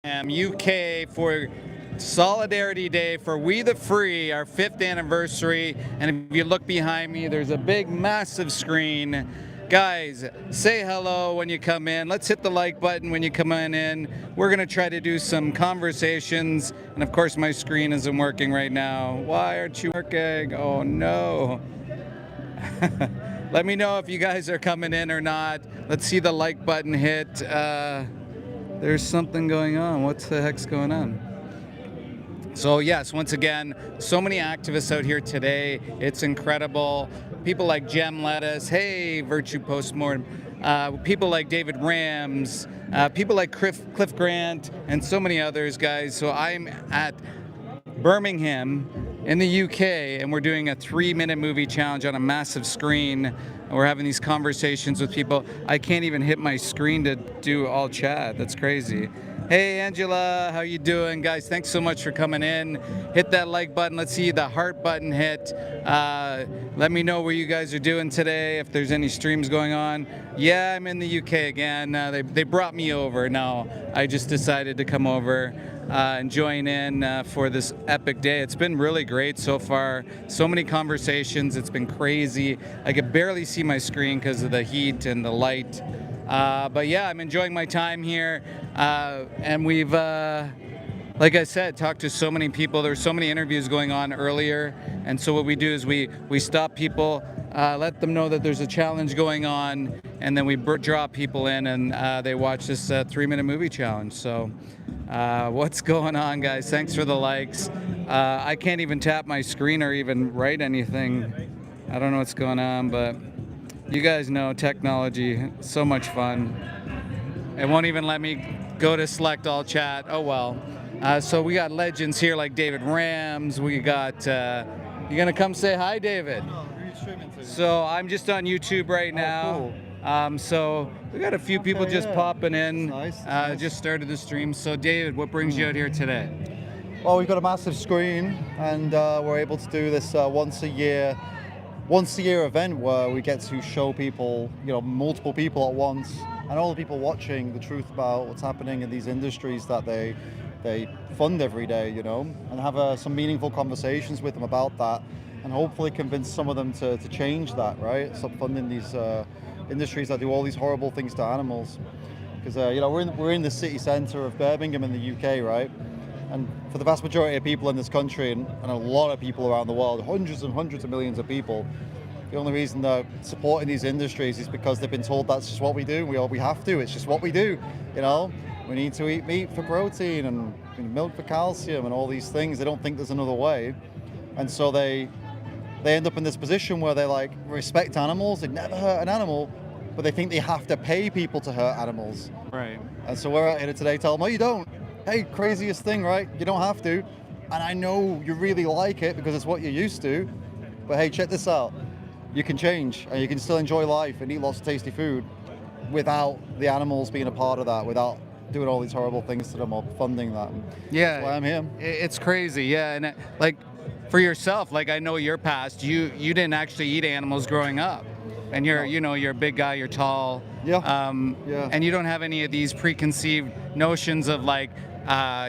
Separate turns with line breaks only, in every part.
UK for Solidarity Day for We the Free, our 5th anniversary. And if you look behind me, there's a big, massive screen. Guys, say hello when you come in. Let's hit the like button when you come in. We're going to try to do some conversations. And of course, my screen isn't working right now. Why aren't you working? Oh, no. Let me know if you guys are coming in or not. Let's see the like button hit. There's something going on. What the heck's going on? So yes, once again, so many activists out here today. It's incredible. People like Jem Lettuce, hey, Virtue Postmortem. People like David Rams, people like Cliff Grant, and so many others, guys. So I'm at Birmingham in the UK, and we're doing a 3-minute movie challenge on a massive screen. And we're having these conversations with people. I can't even hit my screen to do all chat. That's crazy. Hey, Angela, how you doing? Guys, thanks so much for coming in. Hit that like button. Let's see the heart button hit. Let me know where you guys are doing today, if there's any streams going on. Yeah, I'm in the UK again. They brought me over. No, I just decided to come over and join in for this epic day. It's been really great so far. So many conversations. It's been crazy. I could barely see my screen because of the heat and the light. But yeah, I'm enjoying my time here. And we've, like I said, talked to so many people. There's so many interviews going on earlier. And so what we do is we stop people, let them know that there's a challenge going on, and then we draw people in and they watch this 3-minute movie challenge. So what's going on, guys? Thanks for the likes. I can't even tap my screen or even write anything. I don't know what's going on, but you guys know technology, so much fun. It won't even let me go to select all chat. Oh well. So we got legends here like David Rams. We got, you gonna come say hi, David?
No, who are you streaming to?
So I'm just on YouTube right now.
Cool.
So we got a few people just popping in.
That's nice.
Just started the stream. So David, what brings you out here today?
Well, we've got a massive screen, and we're able to do this once a year event where we get to show people, multiple people at once, and all the people watching the truth about what's happening in these industries that they fund every day, and have some meaningful conversations with them about that, and hopefully convince some of them to change that, right? Stop funding these industries that do all these horrible things to animals. Because we're in the city centre of Birmingham in the UK, right? And for the vast majority of people in this country, and a lot of people around the world, hundreds and hundreds of millions of people, the only reason they're supporting these industries is because they've been told that's just what we do. We have to. It's just what we do. We need to eat meat for protein and milk for calcium and all these things. They don't think there's another way, and so they end up in this position where they respect animals. They never hurt an animal, but they think they have to pay people to hurt animals.
Right.
And so we're out here today telling them, oh, you don't. Hey, craziest thing, right? You don't have to. And I know you really like it because it's what you're used to. But hey, check this out. You can change and you can still enjoy life and eat lots of tasty food without the animals being a part of that, without doing all these horrible things to them or funding that.
Yeah.
That's why I'm here.
It's crazy. Yeah. And for yourself, I know your past, you didn't actually eat animals growing up. And you're a big guy, you're tall.
Yeah.
Yeah. And you don't have any of these preconceived notions of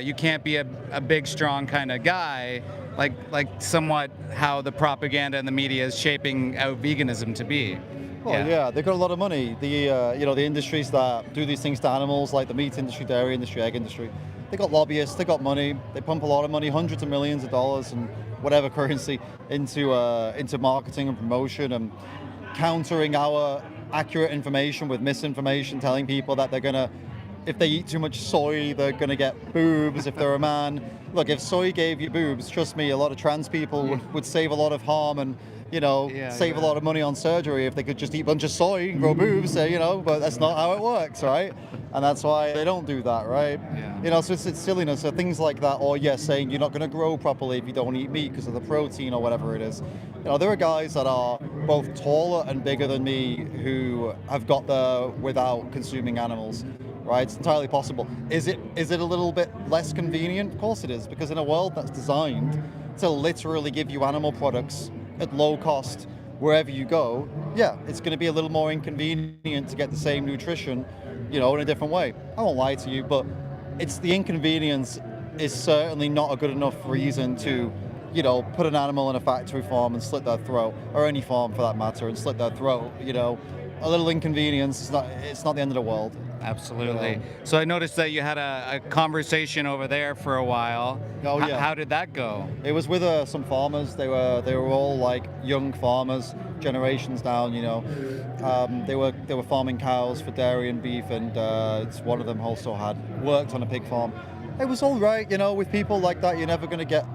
you can't be a big, strong kind of guy, like somewhat how the propaganda and the media is shaping out veganism to be.
Well, yeah, they've got a lot of money. The industries that do these things to animals, like the meat industry, dairy industry, egg industry, they got lobbyists, they got money. They pump a lot of money, hundreds of millions of dollars and whatever currency into marketing and promotion and countering our accurate information with misinformation, telling people that they're gonna, if they eat too much soy, they're gonna get boobs if they're a man. Look, if soy gave you boobs, trust me, a lot of trans people would save a lot of harm and save a lot of money on surgery if they could just eat a bunch of soy and grow boobs, but that's not how it works, right? And that's why they don't do that, right?
Yeah.
So it's silliness. So things like that, or saying you're not going to grow properly if you don't eat meat because of the protein or whatever it is. There are guys that are both taller and bigger than me who have got there without consuming animals, right? It's entirely possible. Is it a little bit less convenient? Of course it is, because in a world that's designed to literally give you animal products at low cost wherever you go, it's going to be a little more inconvenient to get the same nutrition, in a different way. I won't lie to you, but it's the inconvenience is certainly not a good enough reason to, you know, put an animal in a factory farm and slit their throat, or any farm for that matter, and slit their throat. You know, a little inconvenience is not, it's not the end of the world.
Absolutely.
You know?
So I noticed that you had a conversation over there for a while.
Oh, yeah.
How did that go?
It was with some farmers. They were all like young farmers, generations down. You know, they were farming cows for dairy and beef, and one of them also had worked on a pig farm. It was all right, you know. With people like that, you're never going to get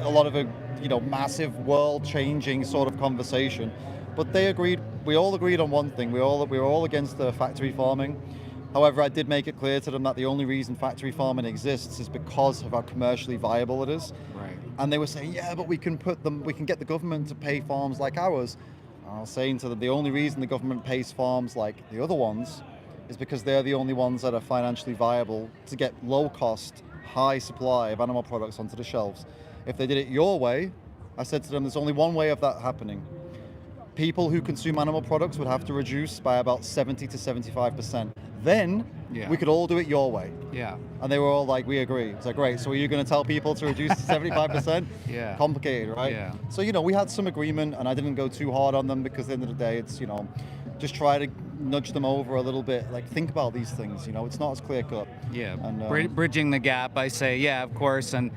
a lot of a, you know, massive world-changing sort of conversation. But they agreed. We all agreed on one thing. We were all against the factory farming. However, I did make it clear to them that the only reason factory farming exists is because of how commercially viable it is.
Right.
And they were saying, yeah, but we can get the government to pay farms like ours. And I was saying to them, the only reason the government pays farms like the other ones is because they're the only ones that are financially viable to get low cost, high supply of animal products onto the shelves. If they did it your way, I said to them, there's only one way of that happening. People who consume animal products would have to reduce by about 70 to 75%. Then we could all do it your way.
Yeah.
And they were all like, we agree. It's like, great. So are you going to tell people to reduce to 75%?
Yeah.
Complicated, right?
Yeah.
So, you know, we had some agreement, and I didn't go too hard on them, because at the end of the day, it's, you know, just try to nudge them over a little bit. Like, think about these things, you know, it's not as clear cut.
Yeah.
And,
Bridging the gap, I say, yeah, of course. And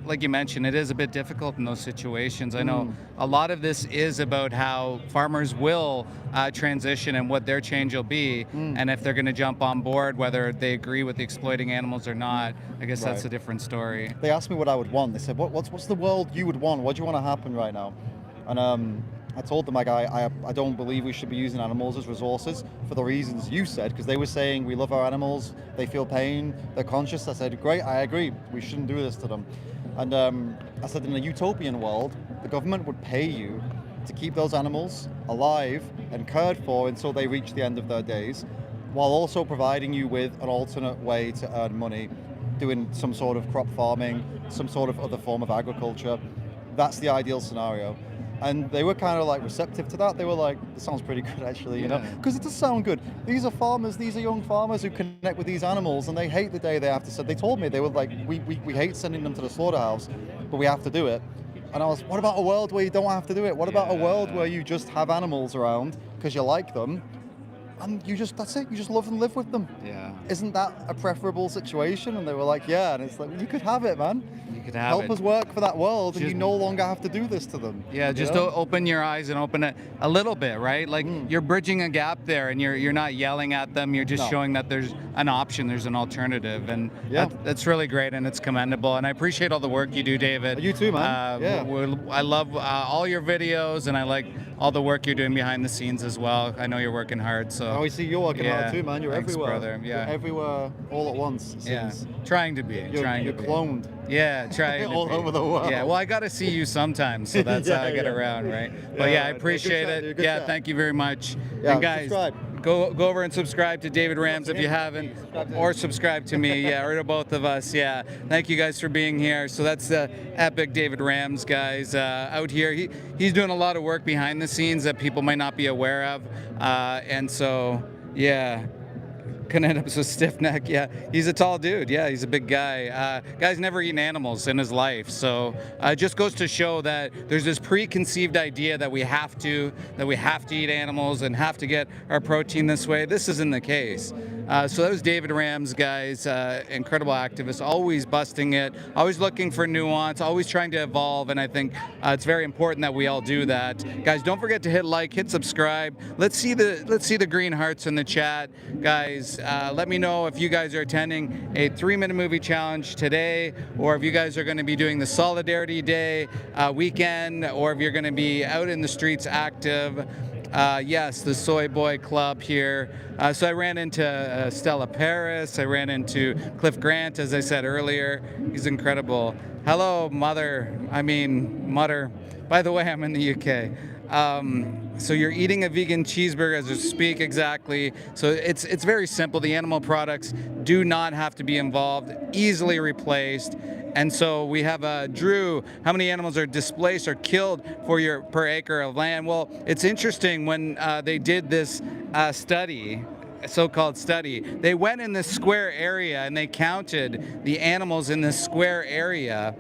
like you mentioned, it is a bit difficult in those situations. I know a lot of this is about how farmers will transition and what their change will be, and if they're going to jump on board, whether they agree with the exploiting animals or not. I guess that's a different story.
They asked me what I would want. They said, what's the world you would want? What do you want to happen right now? And I told them, like, I don't believe we should be using animals as resources for the reasons you said, because they were saying we love our animals, they feel pain, they're conscious. I said, great, I agree, we shouldn't do this to them. And I said, in a utopian world, the government would pay you to keep those animals alive and cared for until they reach the end of their days, while also providing you with an alternate way to earn money, doing some sort of crop farming, some sort of other form of agriculture. That's the ideal scenario. And they were kind of like receptive to that. They were like, this sounds pretty good, actually, you know, because it does sound good. These are farmers, these are young farmers who connect with these animals, and they hate the day they have to send. They told me, they were like, we hate sending them to the slaughterhouse, but we have to do it. And I was, what about a world where you don't have to do it? What about a world where you just have animals around because you like them, and you just, that's it, you just love and live with them?
Yeah.
Isn't that a preferable situation? And they were like, yeah. And it's like, you could have it, man.
You could have
Help
it.
us work for that world, and you no longer have to do this to them.
Yeah, just open your eyes and open it a little bit, right? Like you're bridging a gap there, and you're not yelling at them. You're just showing that there's an option, there's an alternative, and that's really great, and it's commendable. And I appreciate all the work you do, David.
You too, man.
I love all your videos, and I like all the work you're doing behind the scenes as well. I know you're working hard, so.
Oh, we see you're working hard too, man. You're
Thanks,
everywhere.
brother. Yeah.
You're everywhere all at once.
Yeah, trying to be.
You're
trying to be.
cloned.
Yeah, trying to
all
be.
over the world.
Yeah, well, I got to see you sometimes, so that's how I get around, right? But I appreciate it. Yeah, thank you very much.
Yeah,
and guys,
subscribe.
go over and subscribe to David Rams if you haven't, or subscribe to me, or to both of us. Yeah, thank you guys for being here. So that's the epic David Rams, guys, out here. He's doing a lot of work behind the scenes that people might not be aware of, and so yeah. Couldn't end up so stiff neck. Yeah, he's a tall dude. Yeah, he's a big guy. Guy's never eaten animals in his life, so it just goes to show that there's this preconceived idea that we have to eat animals and have to get our protein this way. This isn't the case. So that was David Rams, guys, incredible activist, always busting it, always looking for nuance, always trying to evolve, and I think it's very important that we all do that. Guys, don't forget to hit like, hit subscribe. Let's see the green hearts in the chat, guys. Let me know if you guys are attending a 3-minute movie challenge today, or if you guys are going to be doing the Solidarity Day weekend, or if you're going to be out in the streets active. Yes, the Soy Boy Club here. So I ran into Stella Paris. I ran into Cliff Grant, as I said earlier. He's incredible. Hello, mother. By the way, I'm in the UK. So you're eating a vegan cheeseburger as you speak, exactly. So it's very simple. The animal products do not have to be involved, easily replaced. And so we have Drew, how many animals are displaced or killed for your per acre of land? Well, it's interesting when they did this study, so-called study. They went in this square area and they counted the animals in this square area.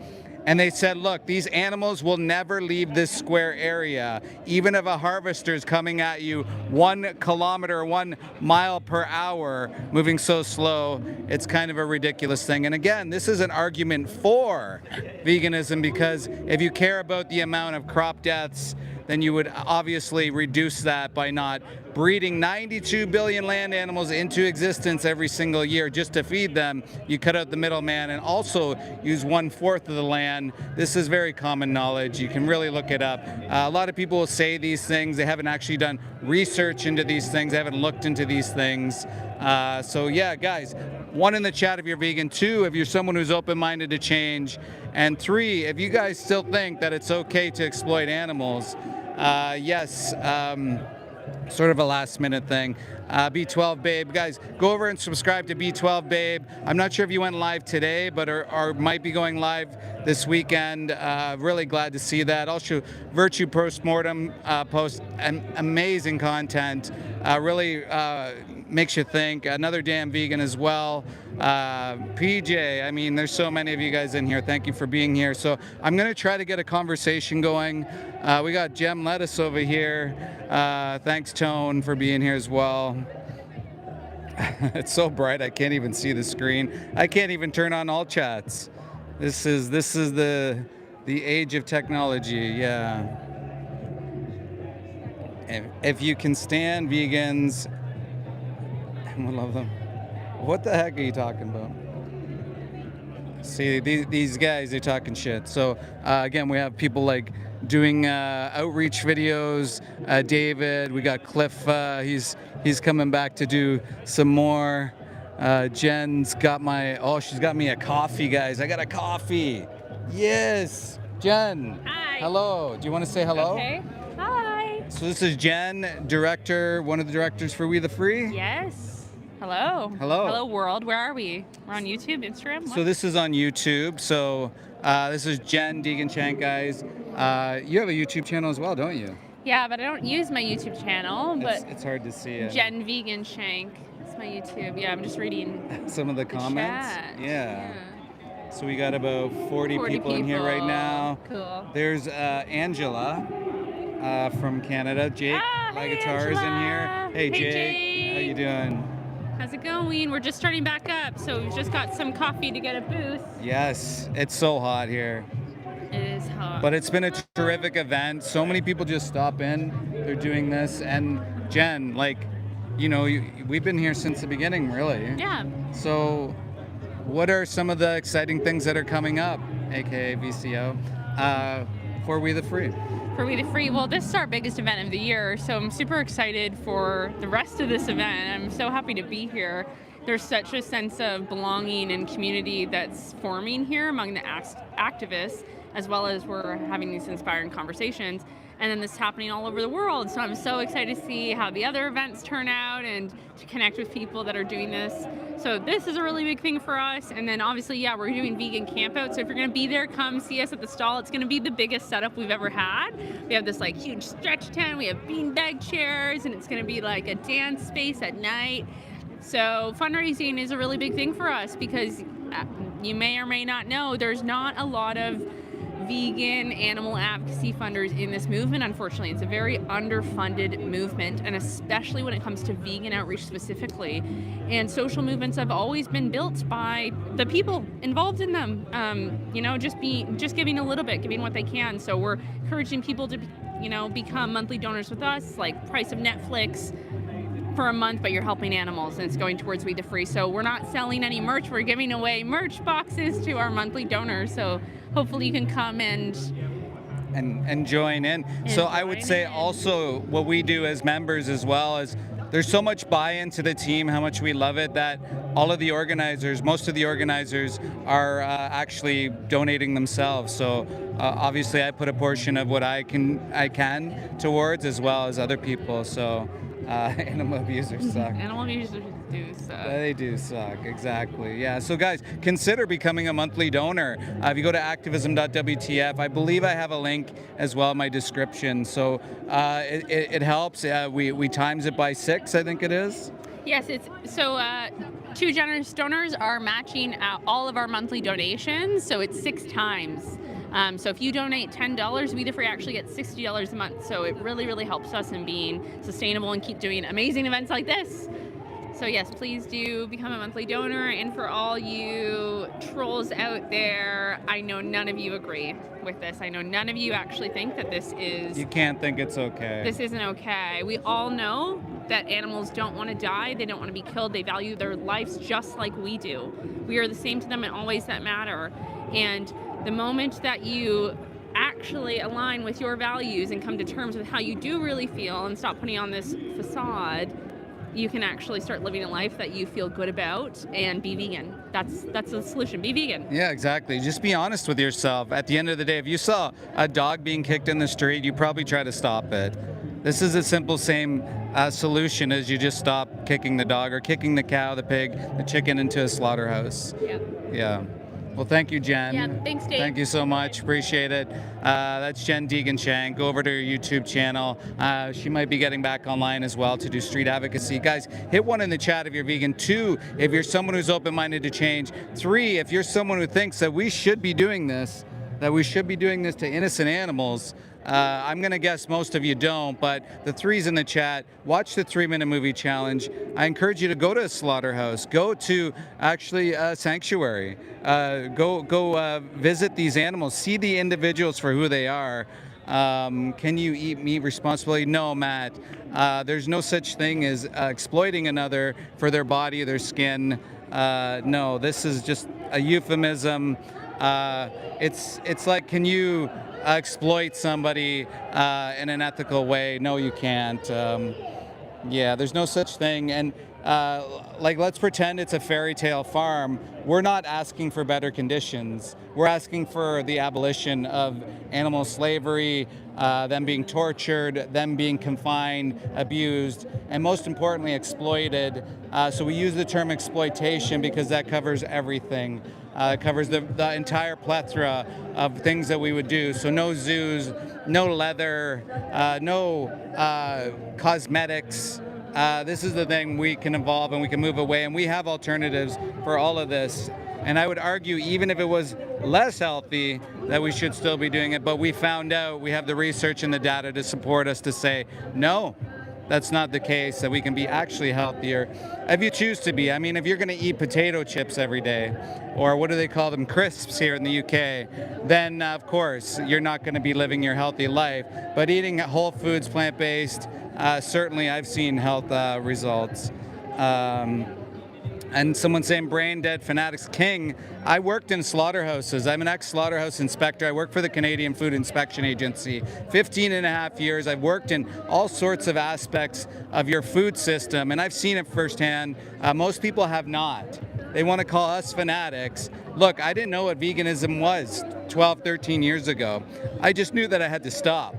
And they said, look, these animals will never leave this square area. Even if a harvester is coming at you 1 kilometer, 1 mile per hour, moving so slow, it's kind of a ridiculous thing. And again, this is an argument for veganism, because if you care about the amount of crop deaths, then you would obviously reduce that by not breeding 92 billion land animals into existence every single year just to feed them. You cut out the middleman and also use 1/4 of the land. This is very common knowledge. You can really look it up. A lot of people will say these things. They haven't actually done research into these things. They haven't looked into these things. So yeah, guys, 1 in the chat if you're vegan, 2 if you're someone who's open-minded to change, and 3 if you guys still think that it's okay to exploit animals. Yes, sort of a last minute thing. B12 Babe, guys, go over and subscribe to B12 Babe. I'm not sure if you went live today, but or might be going live this weekend. Really glad to see that. Also, Virtue Postmortem post amazing content. Really makes you think. Another damn vegan as well. PJ, I mean, there's so many of you guys in here. Thank you for being here. So I'm going to try to get a conversation going. We got Gem Lettuce over here. Thanks, Tone, for being here as well. It's so bright I can't even see the screen. I can't even turn on all chats. This is the age of technology. Yeah. If you can stand vegans, I love them. What the heck are you talking about? See, these guys, they're talking shit. So again, we have people like doing outreach videos. David, we got Cliff. He's coming back to do some more. Jen's got she's got me a coffee, guys. I got a coffee. Yes, Jen.
Hi.
Hello. Do you want to say hello?
Okay. Hi.
So this is Jen, one of the directors for We the Free.
Yes. Hello.
Hello.
Hello world. Where are we? We're on YouTube, Instagram. What?
So this is on YouTube. So this is Jen Deegan Shank, guys. You have a YouTube channel as well, don't you?
Yeah, but I don't use my YouTube channel. But
it's hard to see it.
Jen Vegan Shank. That's my YouTube. Yeah, I'm just reading
some of the comments.
Chat.
Yeah. So we got about 40 people in here right now.
Cool.
There's Angela from Canada. Jake, my
hey,
guitar's
Angela.
in here. Hey, Jake.
Jake.
How you doing?
How's it going? We're just starting back up, so we've just got some coffee to get a booth.
Yes, it's so hot here.
It is hot.
But it's been a terrific event. So many people just stop in. They're doing this. And Jen, we've been here since the beginning, really.
Yeah.
So what are some of the exciting things that are coming up, aka VCO, for We the Free?
For We the Free, well, this is our biggest event of the year, so I'm super excited for the rest of this event. I'm so happy to be here. There's such a sense of belonging and community that's forming here among the activists, as well as we're having these inspiring conversations. And then this is happening all over the world, so I'm so excited to see how the other events turn out and to connect with people that are doing this. So this is a really big thing for us. And then obviously, yeah, we're doing vegan campout. So if you're gonna be there, come see us at the stall. It's gonna be the biggest setup we've ever had. We have this like huge stretch tent, we have beanbag chairs, and it's gonna be like a dance space at night. So fundraising is a really big thing for us because you may or may not know, there's not a lot of vegan animal advocacy funders in this movement. Unfortunately, it's a very underfunded movement, and especially when it comes to vegan outreach specifically. And social movements have always been built by the people involved in them. Just giving a little bit, giving what they can. So we're encouraging people to, become monthly donors with us, like price of Netflix for a month, but you're helping animals and it's going towards We the Free. So we're not selling any merch, we're giving away merch boxes to our monthly donors. So hopefully you can come and
join in. So I would say also what we do as members as well is there's so much buy-in to the team, how much we love it, that most of the organizers are actually donating themselves. So obviously I put a portion of what I can towards, as well as other people. So animal abusers suck.
Animal abusers do suck.
They do suck, exactly. Yeah, so guys, consider becoming a monthly donor. If you go to activism.wtf, I believe I have a link as well in my description. So it helps. We times it by 6, I think it is.
Yes, it's so two generous donors are matching all of our monthly donations, so it's 6 times. So if you donate $10, We the Free actually get $60 a month. So it really, really helps us in being sustainable and keep doing amazing events like this. So yes, please do become a monthly donor. And for all you trolls out there, I know none of you agree with this. I know none of you actually think that this is...
You can't think it's okay.
This isn't okay. We all know that animals don't want to die. They don't want to be killed. They value their lives just like we do. We are the same to them in all ways that matter. And the moment that you actually align with your values and come to terms with how you do really feel and stop putting on this facade, you can actually start living a life that you feel good about and be vegan. That's the solution. Be vegan.
Yeah, exactly. Just be honest with yourself. At the end of the day, if you saw a dog being kicked in the street, you probably try to stop it. This is a simple same solution as you just stop kicking the dog or kicking the cow, the pig, the chicken into a slaughterhouse.
Yeah.
Yeah. Well, thank you, Jen.
Yeah, thanks, Dave.
Thank you so much. Appreciate it. That's Jen Deegan-Shank. Go over to her YouTube channel. She might be getting back online as well to do street advocacy. Guys, hit 1 in the chat if you're vegan. 2, if you're someone who's open-minded to change. 3, if you're someone who thinks that we should be doing this, to innocent animals. I'm going to guess most of you don't, but the 3's in the chat. Watch the 3-minute movie challenge. I encourage you to go to a slaughterhouse. Go to actually a sanctuary. Go visit these animals. See the individuals for who they are. Can you eat meat responsibly? No, Matt. There's no such thing as exploiting another for their body or their skin. No, this is just a euphemism. It's like, can you exploit somebody in an ethical way? No, you can't. Yeah, there's no such thing. And like, let's pretend it's a fairy tale farm. We're not asking for better conditions. We're asking for the abolition of animal slavery, them being tortured, them being confined, abused, and most importantly, exploited. So we use the term exploitation because that covers everything. It covers the entire plethora of things that we would do. So no zoos, no leather, no cosmetics. This is the thing we can evolve and we can move away, and we have alternatives for all of this. And I would argue, even if it was less healthy, that we should still be doing it. But we found out, we have the research and the data to support us to say, no, that's not the case, that we can be actually healthier if you choose to be. I mean, if you're going to eat potato chips every day, or what do they call them, crisps here in the UK, then of course you're not going to be living your healthy life. But eating whole foods, plant-based, certainly I've seen health results. And someone saying brain dead fanatics king. I worked in slaughterhouses. I'm an ex-slaughterhouse inspector. I work for the Canadian Food Inspection Agency. 15 and a half years. I've worked in all sorts of aspects of your food system, and I've seen it firsthand. Most people have not. They want to call us fanatics. Look, I didn't know what veganism was 12, 13 years ago. I just knew that I had to stop.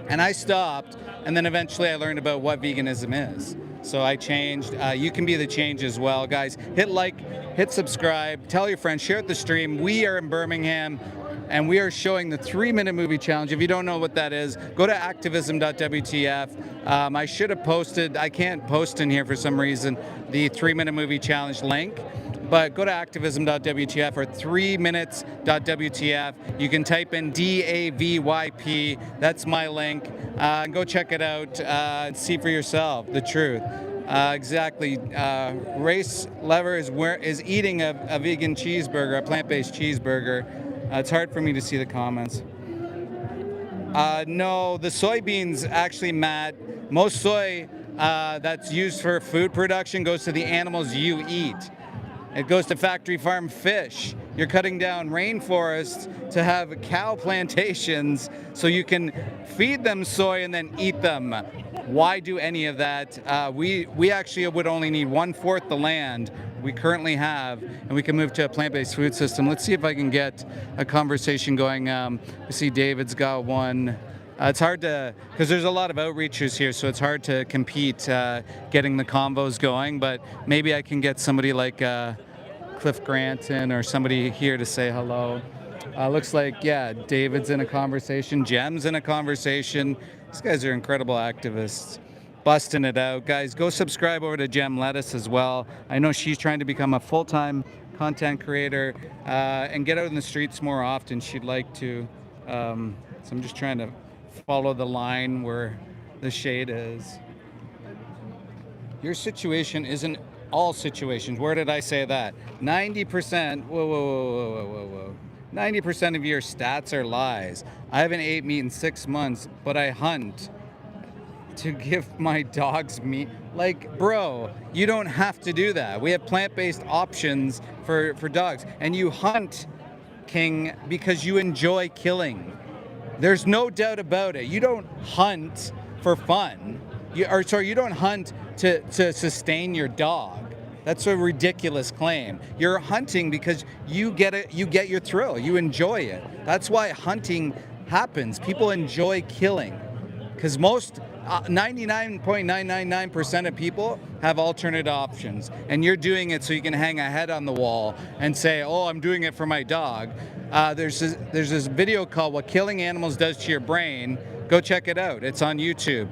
And I stopped, and then eventually I learned about what veganism is. So I changed. You can be the change as well, guys. Hit like, hit subscribe, tell your friends, share the stream. We are in Birmingham, and we are showing the 3-minute movie challenge. If you don't know what that is, go to activism.wtf. I should have posted, I can't post in here for some reason, the 3-minute movie challenge link. But go to activism.wtf or 3minutes.wtf. You can type in DAVYP. That's my link. And go check it out and see for yourself the truth. Exactly. Race Lever is eating a vegan cheeseburger, a plant-based cheeseburger. It's hard for me to see the comments. No, the soybeans actually, Matt, most soy that's used for food production goes to the animals you eat. It goes to factory farm fish. You're cutting down rainforests to have cow plantations so you can feed them soy and then eat them. Why do any of that? We actually would only need 1/4 the land we currently have, and we can move to a plant-based food system. Let's see if I can get a conversation going. We see David's got one. It's hard to, because there's a lot of outreachers here, so it's hard to compete getting the convos going, but maybe I can get somebody like Cliff Granton or somebody here to say hello. Looks like, yeah, David's in a conversation, Jem's in a conversation. These guys are incredible activists. busting it out. Guys, go subscribe over to Gem Lettuce as well. I know she's trying to become a full-time content creator and get out in the streets more often. She'd like to. So I'm just trying to follow the line where the shade is. Your situation isn't all situations. Where did I say that? 90%. Whoa. 90% of your stats are lies. I haven't ate meat in 6 months, but I hunt to give my dogs meat. Like, bro, you don't have to do that. We have plant-based options for dogs. And you hunt, King, because you enjoy killing. There's no doubt about it. You don't hunt for fun. You don't hunt to sustain your dog. That's a ridiculous claim. You're hunting because you get your thrill. You enjoy it. That's why hunting happens. People enjoy killing because most 99.999% of people have alternate options, and you're doing it so you can hang a head on the wall and say, "Oh, I'm doing it for my dog." There's this video called "What Killing Animals Does to Your Brain." Go check it out. It's on YouTube.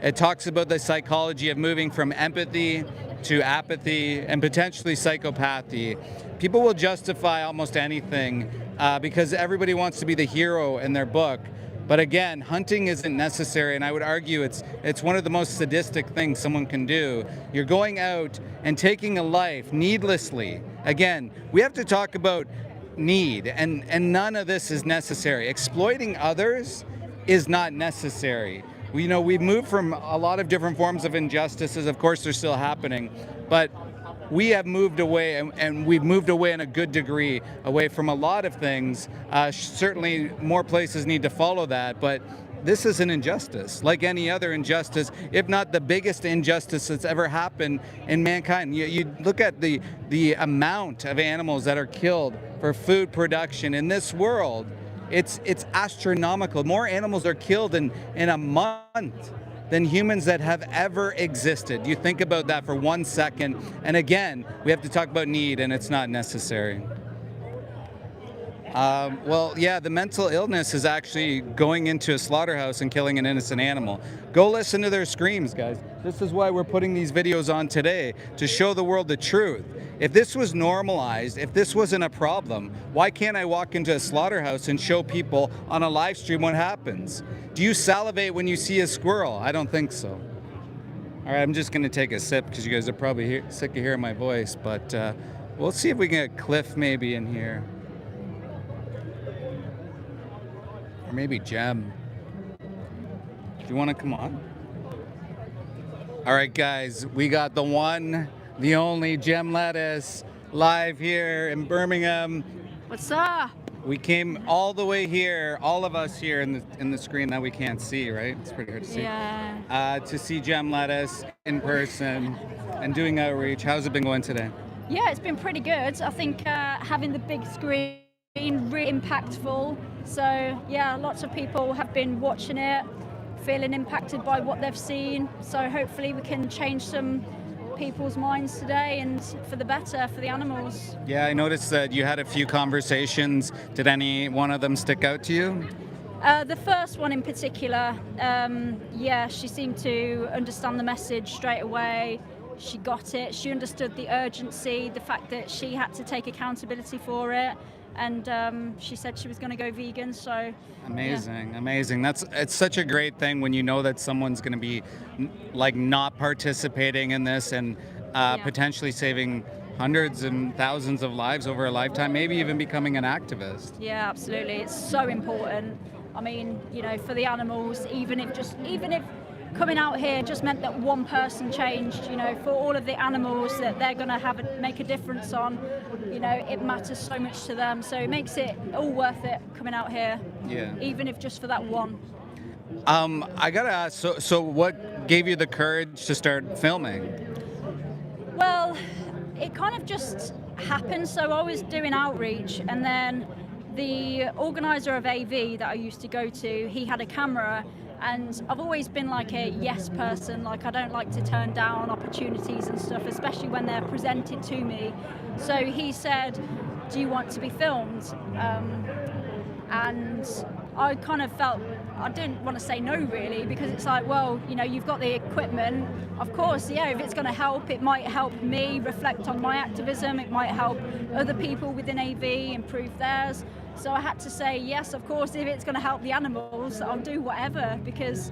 It talks about the psychology of moving from empathy to apathy and potentially psychopathy. People will justify almost anything because everybody wants to be the hero in their book. But again, hunting isn't necessary, and I would argue it's one of the most sadistic things someone can do. You're going out and taking a life needlessly. Again, we have to talk about need, and none of this is necessary. Exploiting others is not necessary. We've moved from a lot of different forms of injustices. Of course, they're still happening, but we have moved away, and we've moved away in a good degree away from a lot of things. Certainly, more places need to follow that, but this is an injustice, like any other injustice, if not the biggest injustice that's ever happened in mankind. You look at the amount of animals that are killed for food production in this world. It's astronomical. More animals are killed in a month than humans that have ever existed. You think about that for 1 second, and again, we have to talk about need, and it's not necessary. The mental illness is actually going into a slaughterhouse and killing an innocent animal. Go listen to their screams, guys. This is why we're putting these videos on today, to show the world the truth. If this was normalized, if this wasn't a problem, why can't I walk into a slaughterhouse and show people on a live stream what happens? Do you salivate when you see a squirrel? I don't think so. All right, I'm just gonna take a sip because you guys are probably sick of hearing my voice, but we'll see if we can get Cliff maybe in here. Or maybe Gem. Do you want to come on? All right, guys, we got the one, the only Gem Lettuce live here in Birmingham.
What's up?
We came all the way here, all of us here in the screen that we can't see, right? It's pretty hard to see.
Yeah.
To see Gem Lettuce in person and doing outreach. How's it been going today?
Yeah, it's been pretty good. I think having the big screen really impactful. So yeah, lots of people have been watching it, feeling impacted by what they've seen. So hopefully we can change some people's minds today, and for the better for the animals.
Yeah, I noticed that you had a few conversations. Did any one of them stick out to you?
The first one in particular, she seemed to understand the message straight away. She got it. She understood the urgency, the fact that she had to take accountability for it. And she said she was going to go vegan. So
amazing. It's such a great thing when you know that someone's going to be like not participating in this and potentially saving hundreds and thousands of lives over a lifetime, maybe even becoming an activist.
Yeah, absolutely. It's so important. I mean, for the animals, even if coming out here just meant that one person changed, for all of the animals that they're going to make a difference on, it matters so much to them. So it makes it all worth it coming out here, even if just for that one.
I gotta ask, so what gave you the courage to start filming?
Well, it kind of just happened. So I was doing outreach, and then the organizer of AV that I used to go to, he had a camera. And I've always been like a yes person, like I don't like to turn down opportunities and stuff, especially when they're presented to me. So he said, do you want to be filmed? And I kind of felt, I didn't want to say no really, because it's like, well, you know, you've got the equipment, of course, yeah, if it's going to help, it might help me reflect on my activism, it might help other people within AV improve theirs. So I had to say yes, of course, if it's going to help the animals, I'll do whatever, because,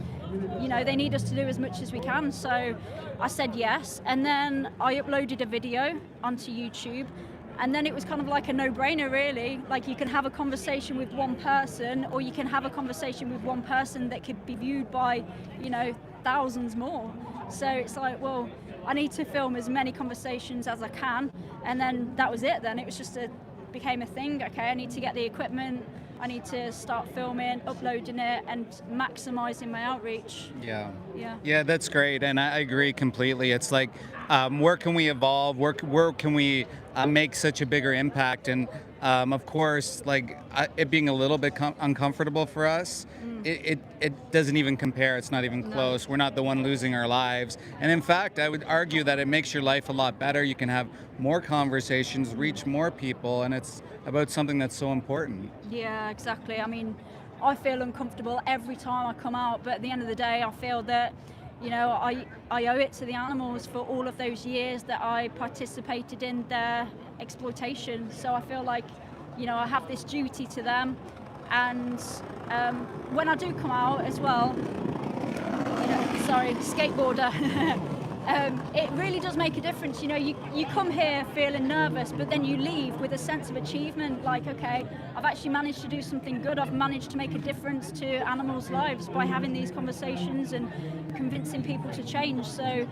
you know, they need us to do as much as we can. So I said yes, and then I uploaded a video onto YouTube. And then it was kind of like a no-brainer, really. Like, you can have a conversation with one person, or you can have a conversation with one person that could be viewed by, you know, thousands more. So it's like, well, I need to film as many conversations as I can. And then that was it then. It was just became a thing. Okay, I need to get the equipment. I need to start filming, uploading it, and maximizing my outreach.
Yeah, that's great, and I agree completely. It's like, where can we evolve? Where can we make such a bigger impact? And of course, like it being a little bit uncomfortable for us, it doesn't even compare. It's not even close. We're not the one losing our lives. And in fact, I would argue that it makes your life a lot better. You can have more conversations, reach more people, and it's about something that's so important.
Yeah, exactly. I mean, I feel uncomfortable every time I come out, but at the end of the day, I feel that, you know, I owe it to the animals for all of those years that I participated in their exploitation. So I feel like, you know, I have this duty to them. And when I do come out as well, you know, sorry, skateboarder, it really does make a difference. You know, you come here feeling nervous, but then you leave with a sense of achievement, like, okay, I've actually managed to do something good. I've managed to make a difference to animals' lives by having these conversations and convincing people to change. So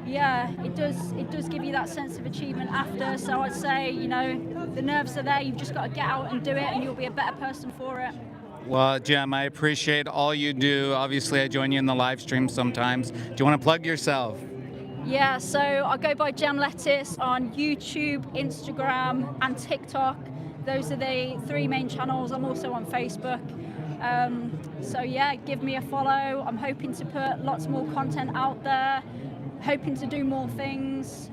yeah, it does give you that sense of achievement after. So I'd say, you know, the nerves are there, you've just got to get out and do it, and you'll be a better person for it.
Well, Jem, I appreciate all you do. Obviously, I join you in the live stream sometimes. Do you want to plug yourself?
Yeah, so I go by Jem Lettuce on YouTube, Instagram, and TikTok. Those are the 3 main channels. I'm also on Facebook. So yeah, give me a follow. I'm hoping to put lots more content out there, hoping to do more things.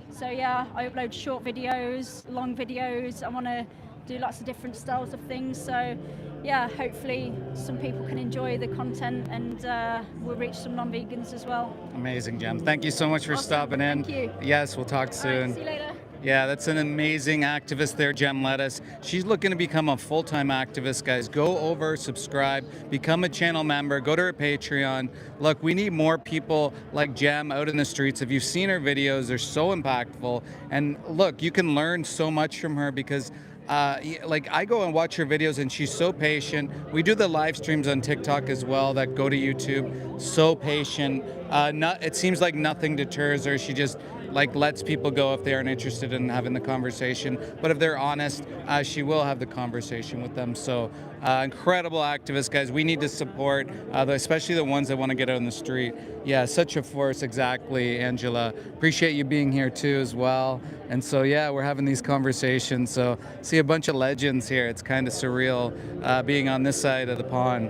So yeah, I upload short videos, long videos. I want to do lots of different styles of things. So yeah, hopefully some people can enjoy the content, and we'll reach some non-vegans as well.
Amazing, Jem. Thank you so much for stopping in.
Thank you.
Yes, we'll talk soon.
Right, see you later.
Yeah, that's an amazing activist there, Jem Lettuce. She's looking to become a full-time activist, guys. Go over, subscribe, become a channel member, go to her Patreon. Look, we need more people like Jem out in the streets. If you've seen her videos, they're so impactful. And look, you can learn so much from her, because like, I go and watch her videos and she's so patient. We do the live streams on TikTok as well that go to YouTube. So patient. It seems like nothing deters her. She just like lets people go if they aren't interested in having the conversation. But if they're honest, she will have the conversation with them. So incredible activists, guys. We need to support, especially the ones that want to get out on the street. Yeah, such a force, exactly, Angela. Appreciate you being here too as well. And so yeah, we're having these conversations. So see a bunch of legends here. It's kind of surreal being on this side of the pond.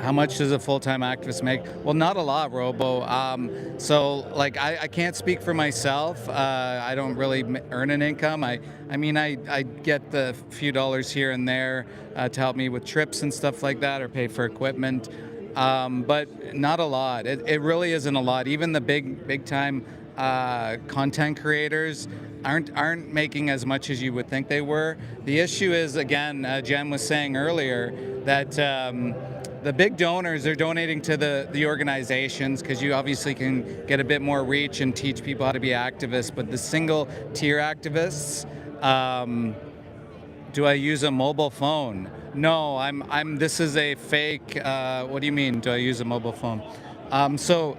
How much does a full-time activist make? Well, not a lot, Robo. So, like, I can't speak for myself. I don't really earn an income. I mean, I get the few dollars here and there to help me with trips and stuff like that, or pay for equipment. But not a lot. It really isn't a lot. Even the big-time content creators aren't making as much as you would think they were. The issue is, again, Jen was saying earlier that the big donors are donating to the organizations, because you obviously can get a bit more reach and teach people how to be activists. But the single tier activists, do I use a mobile phone? No, this is a fake. What do you mean? Do I use a mobile phone? So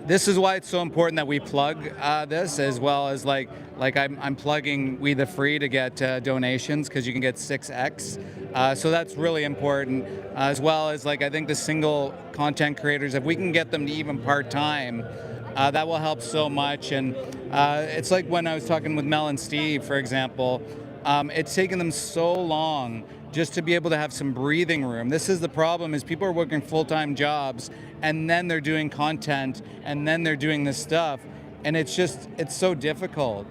this is why it's so important that we plug this, as well as like I'm plugging We the Free to get donations, because you can get 6x. So that's really important, as well as, like, I think the single content creators, if we can get them to even part-time, that will help so much. And it's like when I was talking with Mel and Steve, for example, it's taken them so long just to be able to have some breathing room. This is the problem, is people are working full-time jobs, and then they're doing content, and then they're doing this stuff. And it's so difficult.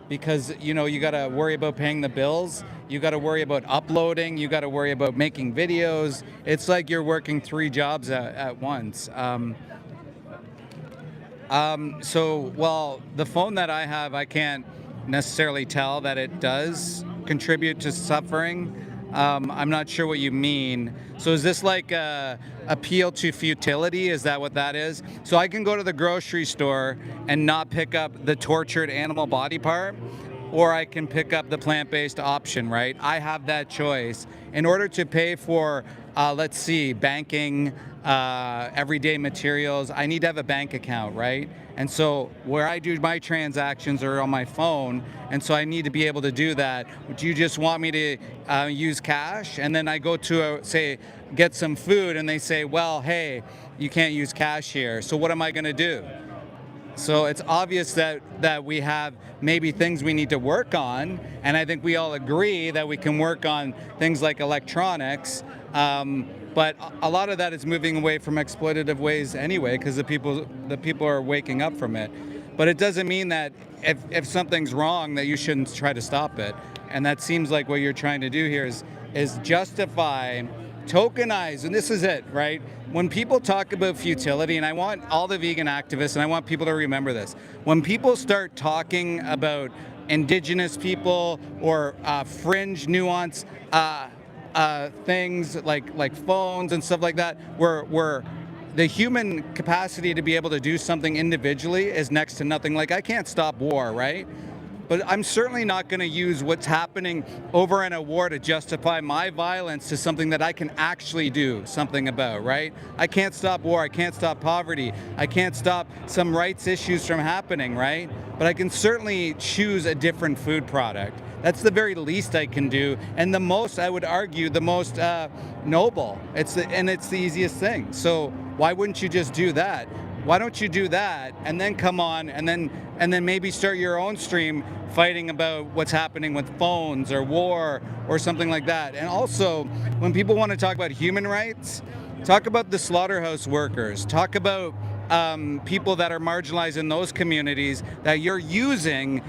because you know you got to worry about paying the bills, you got to worry about uploading, you got to worry about making videos. It's like you're working 3 jobs at once. So, well, the phone that I have, I can't necessarily tell that it does contribute to suffering. I'm not sure what you mean. So is this like a appeal to futility? Is that what that is? So I can go to the grocery store and not pick up the tortured animal body part, or I can pick up the plant-based option, right? I have that choice. In order to pay for, let's see, banking, everyday materials, I need to have a bank account, right? And so where I do my transactions are on my phone, and so I need to be able to do that. Do you just want me to use cash? And then I go to, say, get some food, and they say, well, hey, you can't use cash here. So what am I gonna do? So it's obvious that we have maybe things we need to work on, and I think we all agree that we can work on things like electronics, but a lot of that is moving away from exploitative ways anyway, because the people are waking up from it. But it doesn't mean that if something's wrong that you shouldn't try to stop it. And that seems like what you're trying to do here is justify, tokenize, and this is it, right? When people talk about futility, and I want all the vegan activists, and I want people to remember this, when people start talking about indigenous people or fringe nuance things like phones and stuff like that, where the human capacity to be able to do something individually is next to nothing. Like, I can't stop war, right? But I'm certainly not going to use what's happening over in a war to justify my violence to something that I can actually do something about, right? I can't stop war, I can't stop poverty, I can't stop some rights issues from happening, right? But I can certainly choose a different food product. That's the very least I can do, and the most, I would argue, the most noble. It's the easiest thing. So why wouldn't you just do that? Why don't you do that and then come on and then maybe start your own stream fighting about what's happening with phones or war or something like that. And also, when people want to talk about human rights, talk about the slaughterhouse workers. Talk about people that are marginalized in those communities that you're using